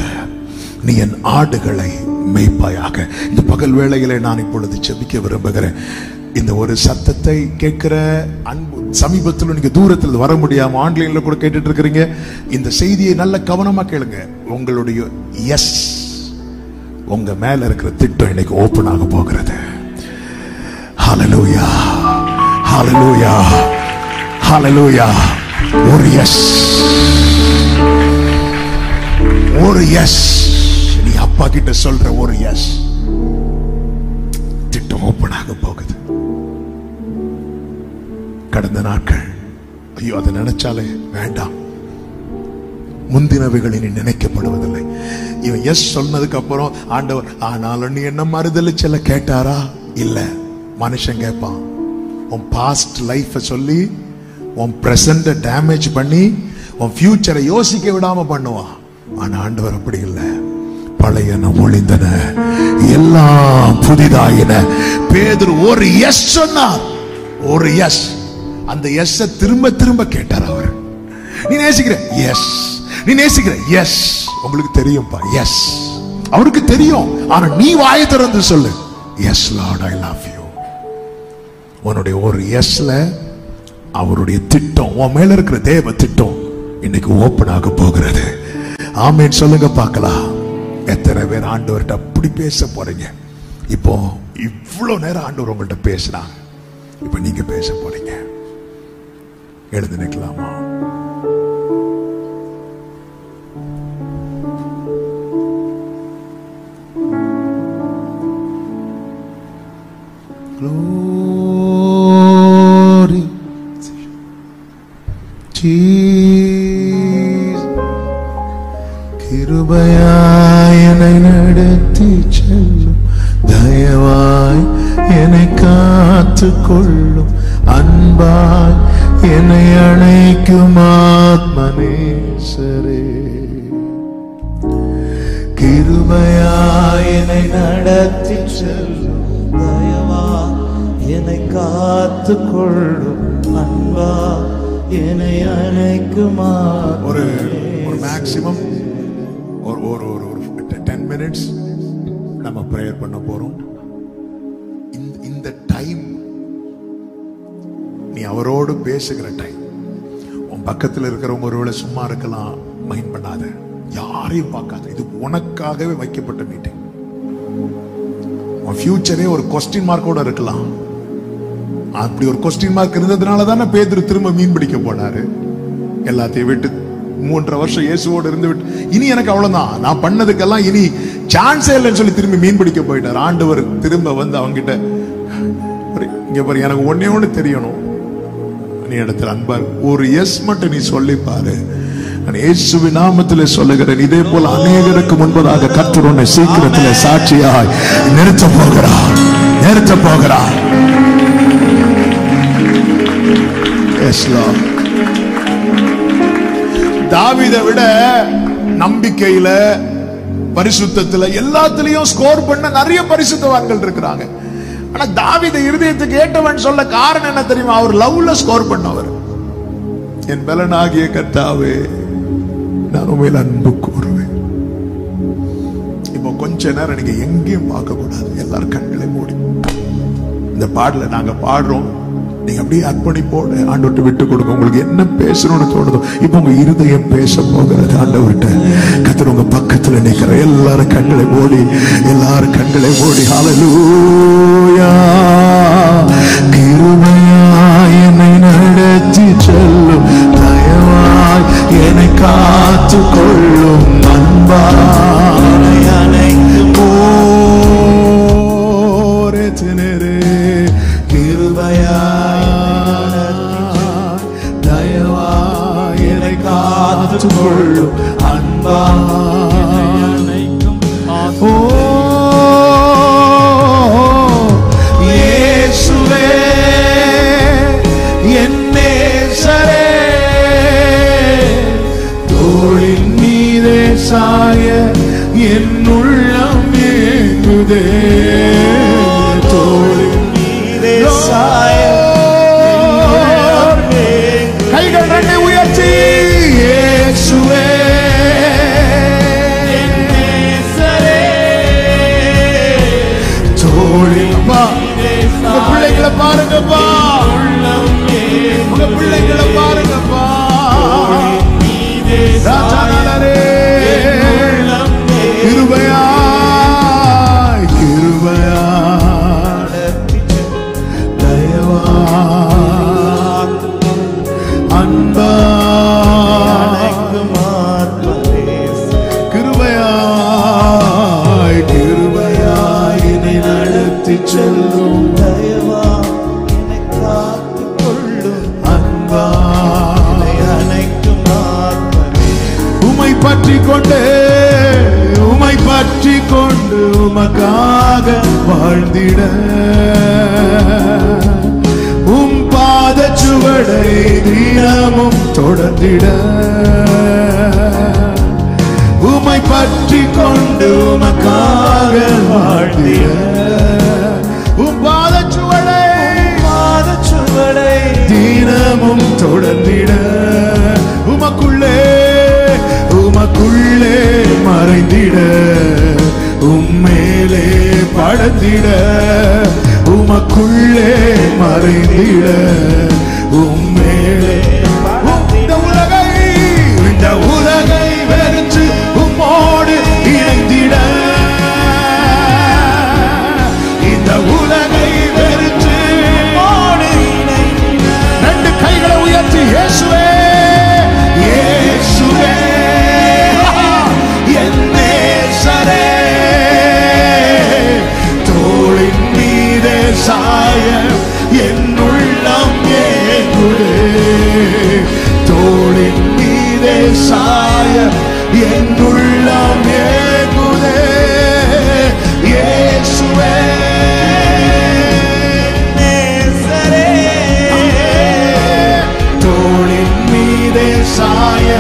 நீ என் ஆடுகளை மேய்ப்பாயாக. இந்த பகல் வேளையிலே நான் இப்பொழுது ஜெபிக்க விரும்புகிறேன். இந்த ஒரு சத்தத்தை கேட்கிற அன்பு சமீபத்தில் நீங்க தூரத்தில் வர முடியாம ஆன்லைன்ல கூட கேட்டுட்டு இருக்கிறீங்க, இந்த செய்தியை நல்ல கவனமா கேளுங்க. உங்களுடைய எஸ், உங்க மேல இருக்கிற திட்டம் இன்னைக்கு ஓபன் ஆக போகிறது. ஹல்லேலூயா, ஹல்லேலூயா, ஹல்லேலூயா. ஒரு எஸ், ஒரு எஸ். நீ அப்பா கிட்ட சொல்ற ஒரு எஸ், திட்டம் ஓபன் ஆக போகுது. கடந்த நாட்கள், ஐயோ அதை நினைச்சாலே வேண்டாம், முந்தினவைகள் இனி நினைக்கப்படுவதில்லை. இவன் எஸ் சொன்னதுக்கு அப்புறம் ஆண்டவர் ஆனாலும் நீ என்ன மறுதலிச்சல கேட்டாரா? இல்ல. மனுஷன் கேட்பான், உன் பாஸ்ட் லைஃப் சொல்லி உன் பிரசன்ட் டேமேஜ் பண்ணி உன் ஃபியூச்சரை யோசிக்க விடாம பண்ணுவான். ஆனா ஆண்டவர் அப்படி இல்லை. பழையன ஒளிந்தன, எல்லாம் புதிதாயின. பேதுரு ஒரு எஸ் சொன்னார், ஒரு எஸ். அந்த எஸ் திரும்ப திரும்ப கேட்டார் அவர். நீ நேசிக்கிற எஸ், நீ நேசிக்கிற எஸ். உங்களுக்கு தெரியும்பா எஸ், அவருக்கு தெரியும். ஆனா நீ வாயை திறந்து சொல்லு, yes lord I love you. உன்னுடைய ஒரு எஸ்ல அவருடைய திட்டம், உன் மேல இருக்கிற தேவ திட்டம் இன்னைக்கு ஓபன் ஆக போகிறது. ஆமென் சொல்லுங்க பார்க்கலாம். எத்தனை பேர் ஆண்டவர்கிட்ட அப்படி பேச போறீங்க? இப்போ இவ்வளவு நேரம் ஆண்டவர் உங்கள்கிட்ட பேசினாங்க, இப்ப நீங்க பேச போறீங்க. எழுந்து நிற்கலாமா? Glory Jesus, கிருபையாய் என்னை நடத்தி செல்லும், தயவாய் என்னை காத்து கொள்ளும், அன்பாய் என்னை அணைக்கும் ஆத்மநேசரே. கிருபையாய் என்னை நடத்தி செல்லும், தயவாய் என்னை காத்து கொள்ளும், அன்பா என்னை அணைக்கும் ஒரு மேக்சிமம் ஒரு 10 minutes நம்ம பிரேயர் பண்ண போறோம். இந்த டைம் நீ அவரோடு பேசுகிற டைம். உன் பக்கத்தில் இருக்கிறவங்க ஒருவேளை சும்மா இருக்கலாம், மைண்ட் பண்ணாத, யாரையும் பார்க்காத. இது உனக்காகவே வைக்கப்பட்ட மீட்டிங். உன் ஃபியூச்சரே ஒரு கொஸ்டின் மார்க்கோட இருக்கலாம். அப்படி ஒரு கொஸ்டின் மார்க் இருந்ததுனால தானே பேதுரு திரும்ப மீன் பிடிக்க போனாரு. எல்லாத்தையும் விட்டு 3.5 வருஷம் இயேசுவோடு இருந்து விட்டு, இனி எனக்கு அவ்வளவுதான், நான் பண்ணதுக்கெல்லாம் இனி சான்ஸே இல்லைன்னு சொல்லி திரும்பி மீன் பிடிக்க போயிட்டார். ஆண்டவர் திரும்ப வந்து அவங்க கிட்ட, இங்க பாரு, எனக்கு ஒன்னே ஒண்ணு தெரியணும், நீ இடத்துல அன்பா ஒரு எஸ் மட்டும் நீ சொல்லி பாரு. இயேசுவின் நாமத்திலே சொல்லுகிறேன், இதே போல அநேகருக்கு முன்பதாக கர்த்தர் உன்னை சீக்கிரத்திலே சாட்சியாய் நிறுத்த போகிறார், நிறுத்த போகிறார். தாவீதை விட நம்பிக்கையில, பரிசுத்தத்துல, எல்லாத்திலையும் ஸ்கோர் பண்ண நிறைய பரிசுத்தவான்கள் இருக்கிறாங்க. ஆனா தாவீதை இருதயத்துக்கு ஏற்றவன் சொல்ல காரணம் என்ன தெரியுமா? அவர் லவ்ல ஸ்கோர் பண்ணவர். என் பலனாகிய கர்த்தாவே நான் உண்மையில் அன்பு கூறுவேன். இப்போ கொஞ்ச நேரம் நீங்க எங்கேயும் பார்க்க கூடாது, எல்லாரும் கண்களை மூடி இந்த பாடல நாங்க பாடுறோம், நீங்க அப்படியே அர்ப்பணிப்போடு ஆண்டவர்கிட்ட விட்டு கொடுங்க. உங்களுக்கு என்ன பேசணும்னு தோணுதோ இப்போ உங்க இருதயம் பேச போகிறது ஆண்டவர்கிட்ட. கர்த்தர் உங்க பக்கத்துல நிக்கிற எல்லாரும் கண்களை மூடி, எல்லாரும் கண்களை மூடி. ஹல்லேலூயா. கிருபையாய் என்னை நடத்தி செல்லும், தயவாய் என்னை காத்து கொள்ளும், அன்பாய் அனைத்தும் போரேத்தினரே. தயவாய் என்னை காத்து கொள்ளும், அன்பாய் அனைத்தும். ஓ இயேசுவே என் நேசரே, தோளின் மீதே சாய என் உள்ளம் ஏங்குதே. தோளின் மீதே கைகள் ரெண்டை உயர்த்தி இயேசுவே தோழிப்பா உங்க பிள்ளைகளை பாருங்கப்பா, உங்க பிள்ளைகளை பாருங்கப்பா. ராஜானே கிருபையாய் கிருபையாய் தயவாய் அன்பா கிருபையாய் கிருபையாய் என்னை நடத்தி செல்லும் தயவா என்னை காத்துக் கொள்ளும் அன்பா அனைக்கும் ஆத்மனே உமை பற்றி கொண்டு உமக்காக வாழ்ந்திட உம் பாத சுவடை தினமும் தொடர்ந்திட உமை பற்றி கொண்டு உமக்காக வாழ்ந்திட உம் பாத சுவடை தினமும் தொடர்ந்திட உமக்குள்ளே மறைந்திட உம்மேலே படர்ந்திட உமக்குள்ளே மறைந்திட உம்மேலே இந்த உலகை வெறுத்து உம்மோடு இணைந்திட இந்த உலகை வெறுத்து உம்மோடு இணைந்திட ரெண்டு கைகளை உயர்த்தி இயேசுவே இயேசுவே என் நேசரே தோளின் மீதே சாய என் உள்ளம் ஏங்குதே தோளின் மீதே சாய என் உள்ளம் ஏங்குதே இயேசுவே நேசரே தோளின் மீதே சாய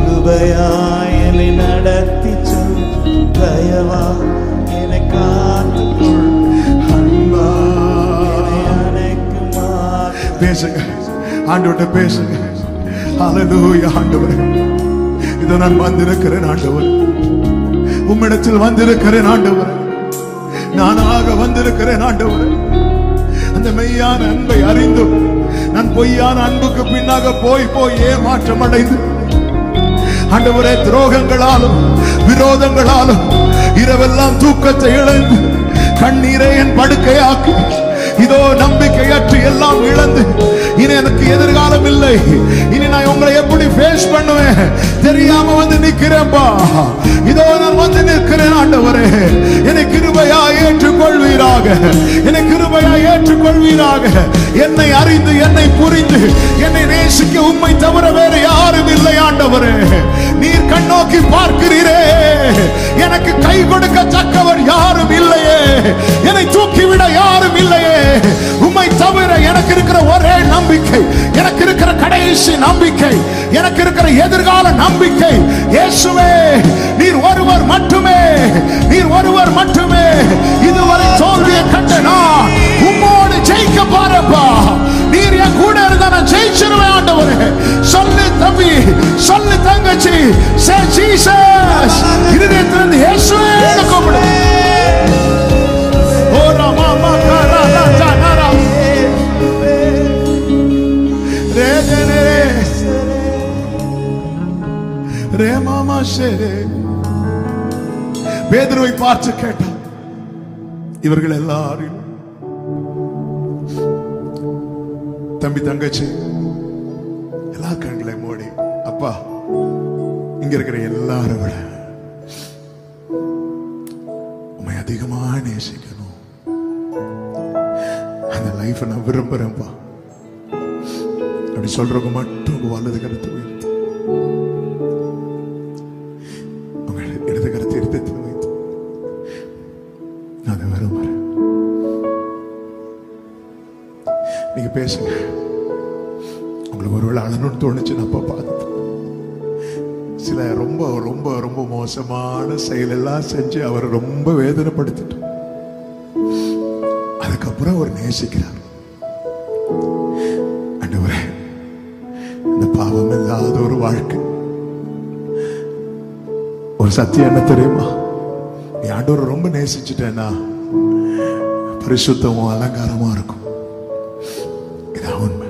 கிருபையாய் நடத்தி தயவா என்னை காத்துக்கொள் அன்பா அனைக்கும் பேசுங்க ஆண்டவர்கிட்ட பேசுங்க. ஹல்லேலூயா ஆண்டவரே, இதோ நான் வந்திருக்கிறேன் ஆண்டவரே, உம்மிடத்தில் வந்திருக்கிறேன் ஆண்டவரே, நானாக வந்திருக்கிறேன் ஆண்டவரே. அந்த மெய்யான அன்பை அறிந்தும் நான் பொய்யான அன்புக்கு பின்னாக போய் ஏமாற்றம் அடைந்து ஆண்டவரே துரோகங்களாலும் விரோதங்களாலும் இரவெல்லாம் தூக்கத்தை இழந்து கண்ணீரை என் படுக்கையாக்கி இதோ நம்பிக்கையற்று எல்லாம் இழந்து இனி எனக்கு எதிர்காலம் இல்லை, இனி நான் உங்களை எப்படி ஃபேஸ் பண்ணுவேன் தெரியாம வந்து நிக்கிறேன்பா. இதோ நான் வந்து நிற்கிறேன் ஆண்டவரே, என்னை கிருபையா ஏற்றுக்கொள்வீராக, என்னை கிருபையா ஏற்றுக்கொள்வீராக. என்னை அறிந்து என்னை புரிந்து என்னை நேசிக்க உம்மை தவிர வேற யாரும் இல்லை ஆண்டவரே. நீர் கண்ணோக்கி பார்க்கிறீரே, எனக்கு கை கொடுக்க தக்கவர் யாரும் இல்லையே, என்னை தூக்கிவிட யாரும் இல்லையே. உம்மை தவிர எனக்கு இருக்கிற ஒரே நம்பிக்கை, எனக்கு இருக்கிற கடைசி நம்பிக்கை, எனக்கு இருக்கிற எதிர்கால நம்பிக்கை இயேசுவே, நீர் ஒருவர் மட்டுமே, நீர் ஒருவர் மட்டுமே. இதுவரை தோல்வியை கண்டனா உம்மோடு ஜெயிக்க பாருப்பா. நீர் என் கூட இருந்தா நான் ஜெயிச்சிருவேன் ஆண்டவரே. சொல்லு தம்பி, சொல்லு தங்கச்சி, சே ஜீசஸ், இதயத்திலிருந்து இயேசுவே கூப்பிடு. ஓ ராமா மாகாரா ஜானாரா ரேதனே ரே மாமா ஷேரே. பேதுருவை பார்த்து கேட்டான், இவர்கள் எல்லாரும் தம்பி தங்கச்சி எல்லா கண்களை மூடி, அப்பா இங்க இருக்கிற எல்லாரும் விட உண்மை அதிகமா நேசிக்கணும், அந்த லைஃப் நான் விரும்புறேன்ப்பா அப்படி சொல்றவங்க மட்டும் வலது கருத்து உயர்த்து. மாட்டோமான்னு தோணுச்சு. நான் பார்த்து சில ரொம்ப ரொம்ப ரொம்ப மோசமான செயலெல்லாம் செஞ்சு அவரை ரொம்ப வேதனைப்படுத்திட்டு அதுக்கப்புறம் அவர் நேசிக்கிறார். ஆண்டவரே, இந்த பாவம் இல்லாத ஒரு வாழ்க்கை, ஒரு சத்தியம் என்ன தெரியுமா? நீ ஆண்டவரை ரொம்ப நேசிச்சுட்டேன்னா பரிசுத்தமும் அலங்காரமா இருக்கும். இதான் உண்மை.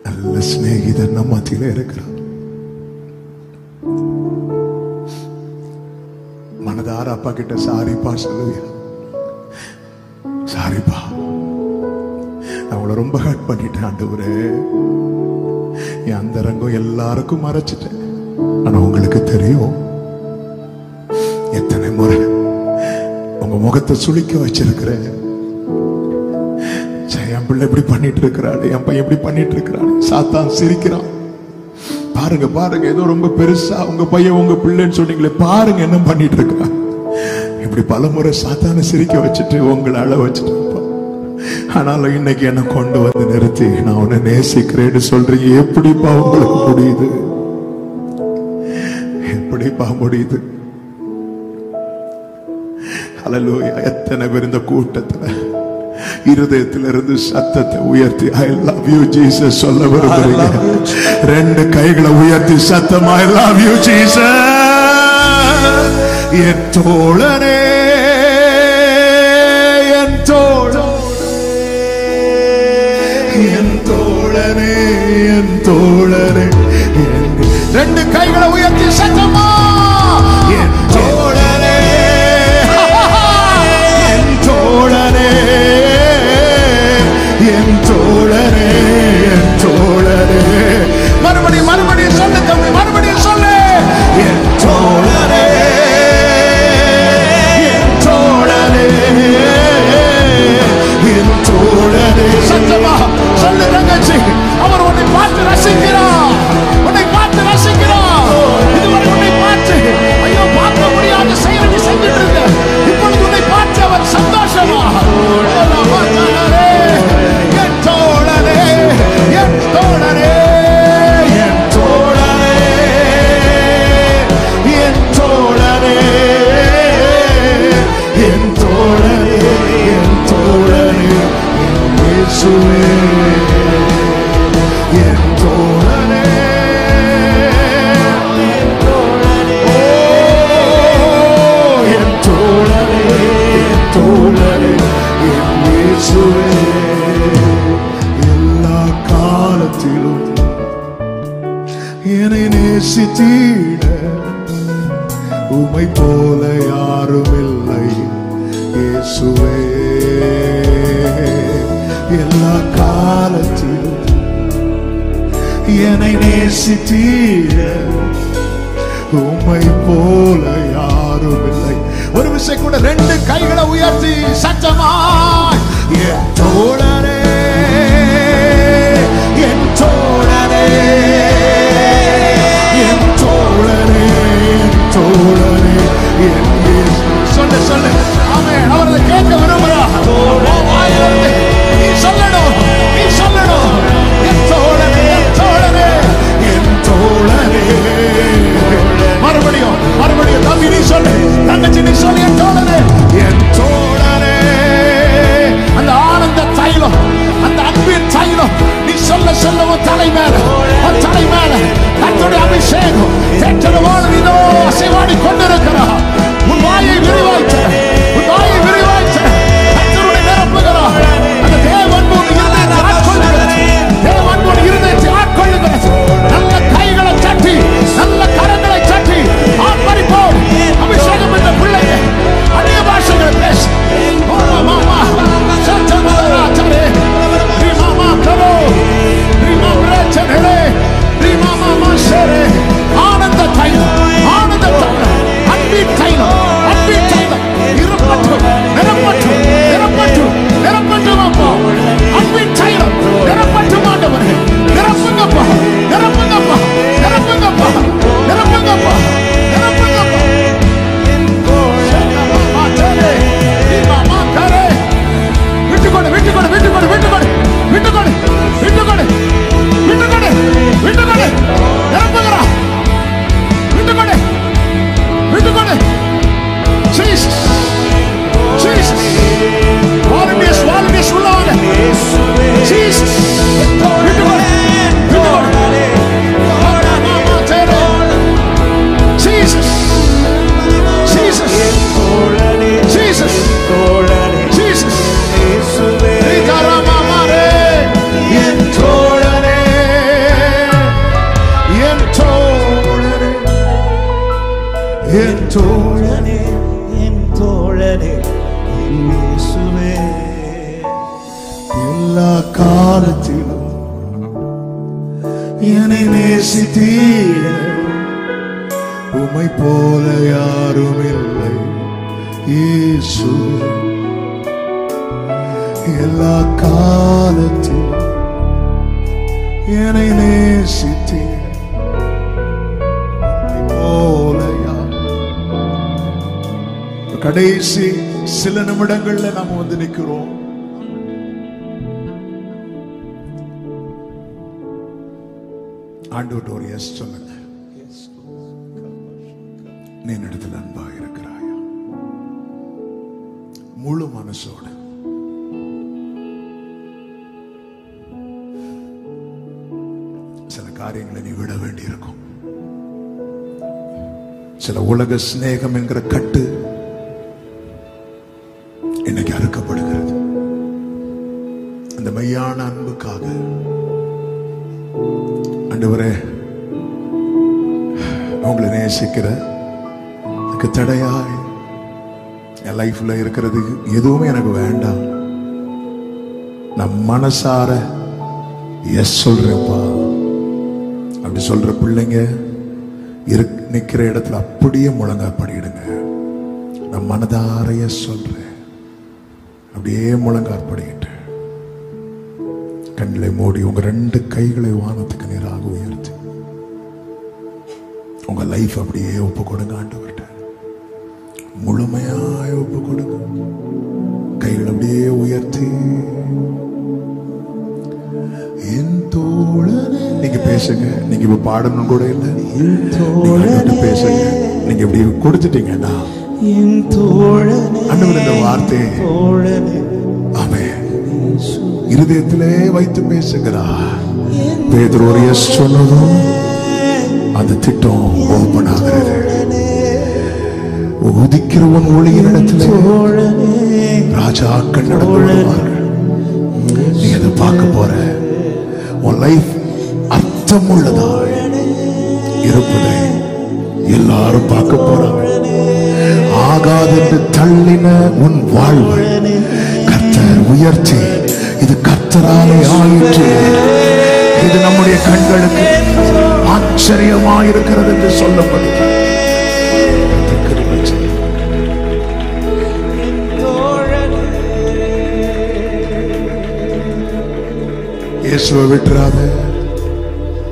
நல்ல சிநேகிதர் நம்ம மத்தியில இருக்கிறார். மனதார அப்பா கிட்ட சாரிப்பா சொல்லுவியா? சாரிப்பா, நான் உங்களை ரொம்ப ஹர்ட் பண்ணிட்டேன் ஆண்டவரே. என் அந்தரங்கம் எல்லாருக்கும் மறைச்சிட்டேன். ஆனா உங்களுக்கு தெரியும் எத்தனை முறை உங்க முகத்தை சுளிக்க வச்சிருக்கிறேன். என் பிள்ளை இப்படி பண்ணிட்டு இருக்கிறாள், என் பையன் இப்படி பண்ணிட்டு இருக்கிறாள். சாத்தான் சிரிக்கிறான். பாருங்க பாருங்க, ஏதோ ரொம்ப பெருசா உங்க பையன் உங்க பிள்ளைன்னு சொன்னீங்களே, பாருங்க என்ன பண்ணிட்டு இருக்கிறான். இப்படி பல முறை சாத்தான சிரிக்க வச்சுட்டு உங்களை அழ வச்சுட்டு, ஆனாலும் இன்னைக்கு என்ன கொண்டு வந்து நிறுத்தி நான் உன்னை நேசிக்கிறேன்னு சொல்றீங்க. எப்படிப்பா உங்களுக்கு முடியுது? எப்படிப்பா முடியுது? ஹல்லேலூயா. எத்தனை பேர் இந்த கூட்டத்துல இருதயத்திலிருந்து சத்தத்தை உயர்த்தி ஐ லவ் யூ ஜீசஸ் சொல்ல விரும்புறீங்க? ரெண்டு கைகளை உயர்த்தி சத்தமா ஐ லவ் யூ ஜீசஸ். என் தோழனே, என் தோழனே, என் தோழனே, என் தோழனே. ரெண்டு கைகளை உயர்த்தி சத்தமா என் தோழனே, என் தோழனே, என் தோழனே, என் தோழனே. மறுபடியும் மறுபடியும் சொல்லு தம்பி, மறுபடியும் சொல்லு. என் தோழனே, என் தோழனே, என் தோழனே. சத்தமா சொல்லு தங்கச்சி. அவர் உன்னை பார்த்து ரசிக்கிறார், உன்னை பார்த்து ரசிக்கிறார். இதுவரை உன்னை பார்த்து ஐயோ பார்க்க முடியாத செயலை நீ செஞ்சுட்டு இருக்க. இப்பொழுது உன்னை பார்த்து அவர் சந்தோஷமா என் தோழனே, என் தோழனே, என் தோழனே, என் தோழனே, என் தோழனே, என் தோழனே, என் இயேசுவே, என் தோழனே, என் தோழனே, என் தோழனே, என் தோழனே, என் இயேசுவே. எல்லா காலத்திலும் என்னை நேசித்தீட உம்மை போல யாரும் இல்லை இயேசுவே. எல்லா காலத்திலும் என்னை நேசித்தீட உம்மை போல யாரும் இல்லை. ஒரு விஷயம் கூட ரெண்டு கைகளை உயர்த்தி சத்தமாய் என் தோழனே, என் தோழனே, என் தோழனே, என் தோழனே, என் இயேசு. சொல்லு சொல்லு. ஆமென். அவர் அதை கேட்க விரும்புகிறார். நீ சொல்லணும், நீ சொல்லணும். என் தோழனே, என் தோழனே, என் தோழனே. மறுபடியும் மறுபடியும் தம்பி நீ சொல்லு, தங்கச்சி நீ சொல்லு. என் தோழனே, என் தோழனே. அந்த ஆனந்த தைலம், அந்த அன்பின் தைலம் நீ சொல்ல சொல்ல உன் தலை மேல, உன் தலை மேல கர்த்தருடைய அபிஷேகம் தேற்றவாள் இதோ அசைவாடி கொண்டிருக்கிறார். உன் வாயை விரிவாய்த்த, உன் வாயை விரிவாய்த்த கர்த்தருடைய நிரப்புகிறார். அந்த தேவன்பு இருதயத்தை ஆட்கொள்ளுகிறது, தேவன்பு இருதயத்தை ஆட்கொள்ளுகிறது. நல்ல கைகளை தட்டி, நல்ல கரங்களை தட்டி ஆர்ப்பரிப்போம். அபிஷேகம் என்ற பிள்ளைங்க அந்நிய பாஷைகளை பேசு. மாமா சத்தமரா தரே நீ மாமா கரோ நீ மாமா ரச்சனே நீ மாமா சரே. ஆனந்த தைலம், ஆனந்த தைலம், அன்பின் தைலம், அன்பின் தைலம் நிரப்பட்டும், நிரப்பட்டும், நிரப்பட்டும், நிரப்பட்டும் அப்பா. அன்பின் தைலம் நிரப்பட்டும் ஆண்டவரே. நிரப்புங்கப்பா, நிரப்புங்கப்பா, நிரப்புங்கப்பா, நிரப்புங்கப்பா, நிரப்புங்கப்பா. விட்டுக்கொடு, விட்டுக்கொடு, விட்டுக்கொடு, விட்டுக்கொடு, விட்டுக்கொடு, விட்டுக்கொடு. என் தோழனே, என் தோழனே, என் தோழனே என் இயேசுவே. எல்லா காலத்திலும் என்னை நேசித்தீர, உம்மை போல யாரும் இல்லை இயேசுவே. எல்லா காலத்திலும் என்னை நேசித்தீர, உம்மை போல யாரும். கடைசி சில நிமிடங்கள்ல நாம வந்து நிக்கிறோம். ஆண்டவர்ட்ட ஒரு எஸ் சொல்லுங்க. நீ என்னிடத்தில் அன்பாக இருக்கிறாயா? முழு மனசோட. சில காரியங்களை நீ விட வேண்டியிருக்கும். சில உலக சிநேகம் என்கிற கட்டு இன்னைக்கு அறுக்கப்படுகிறது. அந்த மெய்யான அன்புக்காக ஆண்டவரே, உங்களை நேசிக்கிற எனக்கு தடையாய் என் லைஃப்ல இருக்கிறது எதுவுமே எனக்கு வேண்டாம். நான் மனசார எஸ் சொல்றேன்ப்பா அப்படி சொல்ற பிள்ளைங்க நிக்கிற இடத்துல அப்படியே முழங்காற்படிடுங்க. நான் மனதார எஸ் சொல்றேன், அப்படியே முழங்காற்படிட்டு கண்களை மூடி உங்க 2 கைகளை வானத்துக்கு நேராக உயர்த்தி உங்க லைஃப் அப்படியே ஒப்பு கொடுங்க. ஆண்டவர்கிட்ட முழுமையாய் ஒப்பு கொடுங்க. கைகள் அப்படியே உயர்த்தி என் தோழனே. நீங்க பேசுங்க. நீங்க இப்ப பாடணும் கூட இல்லை. நீங்க பேசுங்க. நீங்க இப்படி கொடுத்துட்டீங்கன்னா என் தோழனே, ஆண்டவர் இந்த வார்த்தையை தோழனே ஆமென் இருதயத்திலே வைத்து பேசுகிறார். பேதுரு ஒரு எஸ் சொன்னதும் அந்த திட்டம் ஓபன் ஆகிறது. உதிக்கிறவன் ஒளியின் இடத்திலே ராஜாக்கள் நடந்து வருவார்கள். நீ அதை பார்க்க போற. உன் லைஃப் அர்த்தம் உள்ளதாய் இருப்பதை எல்லாரும் பார்க்க போறாங்க. ஆகாதென்று தள்ளின உன் வாழ்வை கர்த்தர் உயர்த்தி, இது கர்த்தராலே ஆயிற்று, இது நம்முடைய கண்களுக்கு ஆச்சரியமாயிருக்கிறது என்று சொல்லப்படுகிறது. இயேசுவை விட்டுறாத.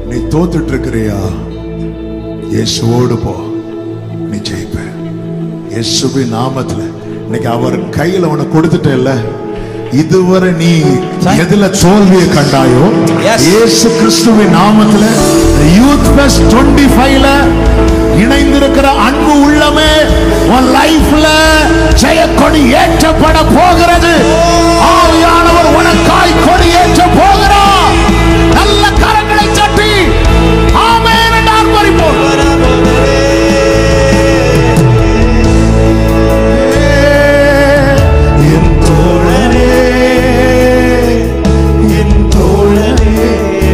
நீ தோத்துட்டு இருக்கிறியா? இயேசுவோடு போ, நீ ஜெயிப்ப. இயேசுவின் நாமத்துல இன்னைக்கு அவர் கையில உனக்கு கொடுத்துட்டேல்ல. இதுவரை நீ எதுல தோல்வியை கண்டாயோ, இயேசு கிறிஸ்துவின் நாமத்துல யூத் பிளஸ் 25ல இணைந்திருக்கிற அன்பு உள்ளமே உன் லைஃப்ல ஜெயக்கொடி ஏற்றப்பட போகிறது. ஆவியானவர் உனக்காய் கொடி ஏற்ற போகிறார். நல்ல கரங்களை தட்டி ஆமென் என்று ஆர்ப்பரிப்போம். என் தோழனே, என் தோழனே.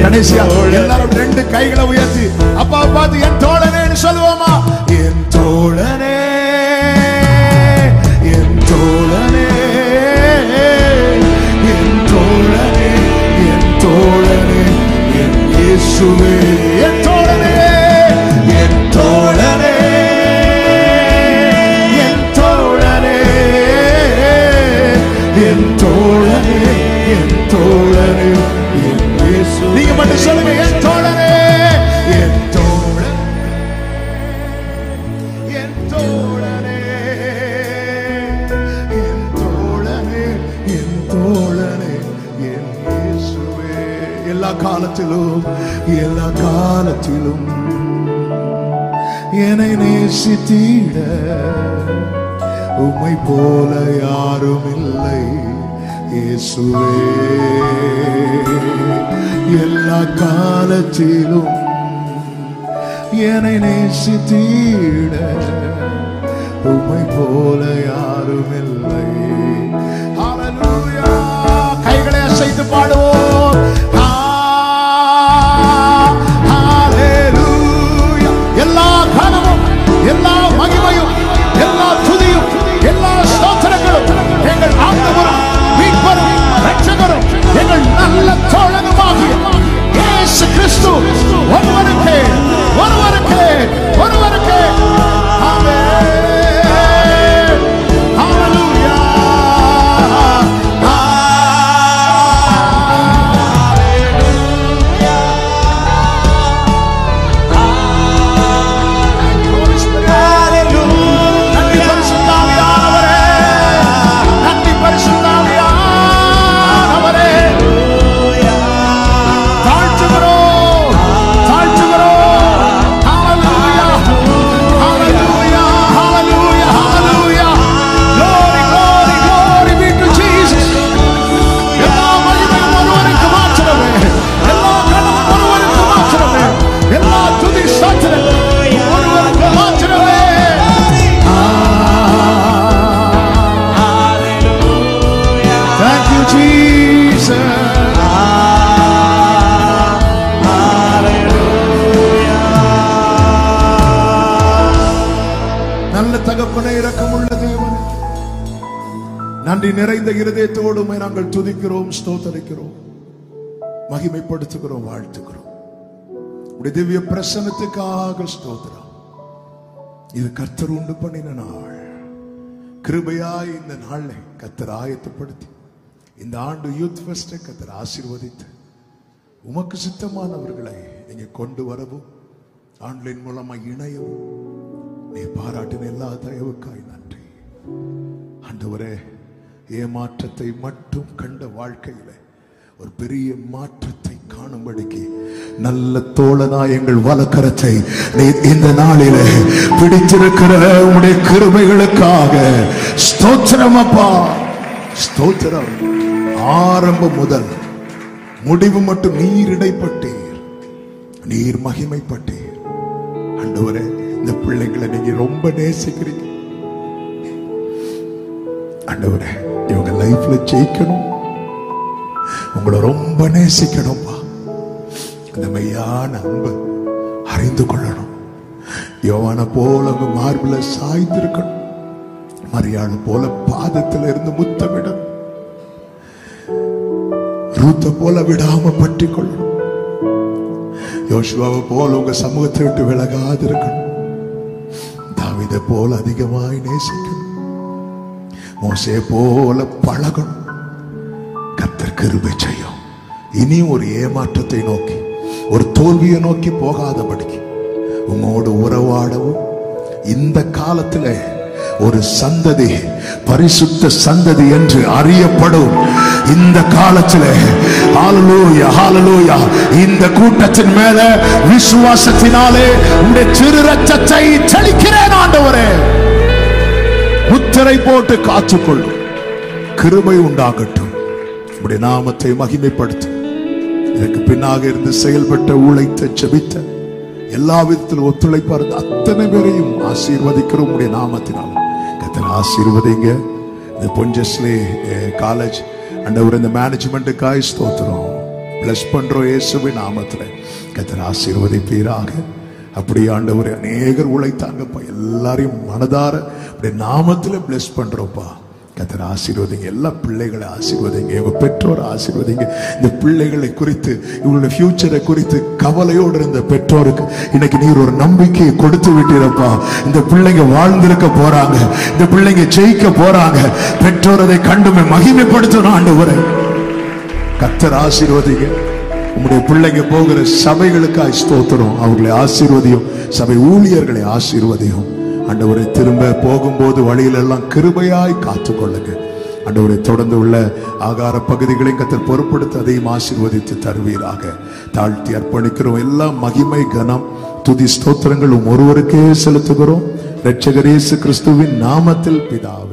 கடைசியா எல்லாரும் 2 கைகளை உயர்த்தி அப்பா பார்த்து என் தோழனேன்னு சொல்லுவோமா? என் தோழனே, என் தோழனே, என் தோழனே, என் தோழனே, என் இயேசுவே. என் தோழனே, என் தோழனே, என் தோழனே, என் தோழனே, என் தோழனே, என் இயேசுவே. நீங்க மட்டும் சொல்லுங்க, என் தோழனே, என் தோழனே, என் தோழனே, என் தோழனே, என் தோழனே, என் இயேசுவே. எல்லா காலத்திலும், எல்லா காலத்திலும் என்னை நேசித்தீட, உம்மை போல யாரும் இல்லை இயேசுவே. எல்லா காலத்திலும் என்னை நேசித்தீட, உம்மை போல யாரும் இல்லை. ஹல்லேலூயா. கைகளை அசைத்து பாடுவோம். ஹல்லேலூயா. மாத்திரம் ஒருவருக்கு மாத்திரமே. Thank you, Jesus. நல்ல தகப்பனே, இரக்கமுள்ள தேவனே, நன்றி நிறைந்த இருதயத்தோடு நாங்கள் துதிக்கிறோம், ஸ்தோத்தரிக்கிறோம், மகிமைப்படுத்துகிறோம், வாழ்த்துகிறோம். உடைய திவ்ய பிரசன்னத்துக்காக ஸ்தோத்திரம். இது கர்த்தர் உண்டு பண்ணின நாள். கிருபையாய் இந்த நாளை கர்த்தர் ஆயத்தப்படுத்தி இந்த ஆண்டு யூத் ஃபெஸ்டை கர்த்தர் ஆசீர்வதித்து உமக்கு சித்தமானவர்களை நீங்க கொண்டு வரவும் ஆன்லைன் மூலமா இணையவும் நீ பாராட்டின எல்லா தயவுக்காய் நன்றி ஆண்டவரே. ஏமாற்றத்தை மட்டும் கண்ட வாழ்க்கையில ஒரு பெரிய மாற்றத்தை காணும்படிக்கு நல்ல தோழனா எங்கள் வலக்கரத்தை நீ இந்த நாளிலே பிடித்திருக்கிற உம்முடைய கிருபைகளுக்காக ஸ்தோத்திரம் அப்பா, ஸ்தோத்திரம். ஆரம்பம் முதல் முடிவு மட்டும் நீர் இடைப்பட்டீர், நீர் மகிமைப்பட்டீர். ஆண்டவரே, இந்த பிள்ளைகளை நீங்க ரொம்ப நேசிக்கிறீங்க ஆண்டவரே. இவங்க லைஃப்ல ஜெயிக்கணும், உங்களை ரொம்ப நேசிக்கணும்பா. அந்த மெய்யான அன்பு அறிந்து கொள்ளணும். யோவான போல உங்க மார்பில சாய்ந்திருக்கணும், மரியாதை போல பாதத்தில் இருந்து முத்தமிடணும், ரூத்த போல விடாம பற்றி கொள்ளணும், யோசுவாவை போல உங்க சமூகத்தை விட்டு விலகாது இருக்கணும், தாவீதை போல அதிகமாய் நேசிக்கணும், மோசே போல பழகணும். கர்த்தர் கிருபை செய்யும். இனி ஒரு ஏமாற்றத்தை நோக்கி, ஒரு தோல்வியை நோக்கி போகாதபடிக்கு உம்மோடு உறவாடவும் இந்த காலத்துல ஒரு சந்ததி பரிசுத்த சந்ததி என்று அறியப்படும் இந்த காலத்துல ஹalleluya ஹalleluya இந்த கூட்டத்தின் மேல விசுவாசத்தினாலே உம்முடைய திரு ரத்தத்தை தெளிக்கிறேன் ஆண்டவரே. முத்திரை போட்டு காத்துக்கொள்ளும், கிருபை உண்டாகட்டும், உம்முடைய நாமத்தை மகிமைப்படுத்தும். எனக்கு பின்னாக இருந்து செயல்பட்ட, உழைத்த, ஜெபித்த, எல்லா விதத்திலும் ஒத்துழைப்பா இருந்த அத்தனை பேரையும் ஆசீர்வதிக்கிறோம் உம்முடைய நாமத்தினால். கர்த்தர் ஆசீர்வதிங்க. இந்த பொஞ்சஸ்லே காலேஜ் ஆண்டவர் இந்த மேனேஜ்மெண்ட்டுக்காய் ஸ்தோத்திரம், பிளஸ் பண்றோம் இயேசுவின் நாமத்துல. கர்த்தர் ஆசீர்வதிப்பீராக. அப்படி ஆண்டவரே, அநேகர் உழைத்தாங்கப்பா, எல்லாரையும் மனதார அப்படியே நாமத்துல பிளஸ் பண்றோம்ப்பா. கர்த்தர் ஆசீர்வதிங்க, எல்லா பிள்ளைகளை ஆசீர்வதிங்க, இவங்க பெற்றோரை ஆசீர்வதிங்க. இந்த பிள்ளைகளை குறித்து, இவங்களுடைய ஃபியூச்சரை குறித்து கவலையோடு இருந்த பெற்றோருக்கு இன்னைக்கு நீர் ஒரு நம்பிக்கையை கொடுத்து விட்டீரப்பா. இந்த பிள்ளைங்க வாழ்ந்திருக்க போறாங்க, இந்த பிள்ளைங்க ஜெயிக்க போறாங்க. பெற்றோர் அதை கண்டுமே மகிமைப்படுத்தணும் ஆண்டவரே. கர்த்தர் ஆசீர்வதிங்க. உங்களுடைய பிள்ளைங்க போகிற சபைகளுக்காய் ஸ்தோத்திரம், அவர்களை ஆசீர்வதியும், சபை ஊழியர்களை ஆசீர்வதியும் ஆண்டவரை. திரும்ப போகும்போது வழியிலெல்லாம் கிருபையாய் காத்துக்கொள்ளுங்க ஆண்டவரை. தொடர்ந்து உள்ள ஆகார பகுதிகளையும் கர்த்தர் பொறுப்படுத்தி அதையும் ஆசீர்வதித்து தருவீராக. தாழ்த்தி அர்ப்பணிக்கிறோம். எல்லா மகிமை, கனம், துதி, ஸ்தோத்திரங்கள் ஒருவருக்கே செலுத்துகிறோம். இரட்சகர் இயேசு கிறிஸ்துவின் நாமத்தில் பிதாவே.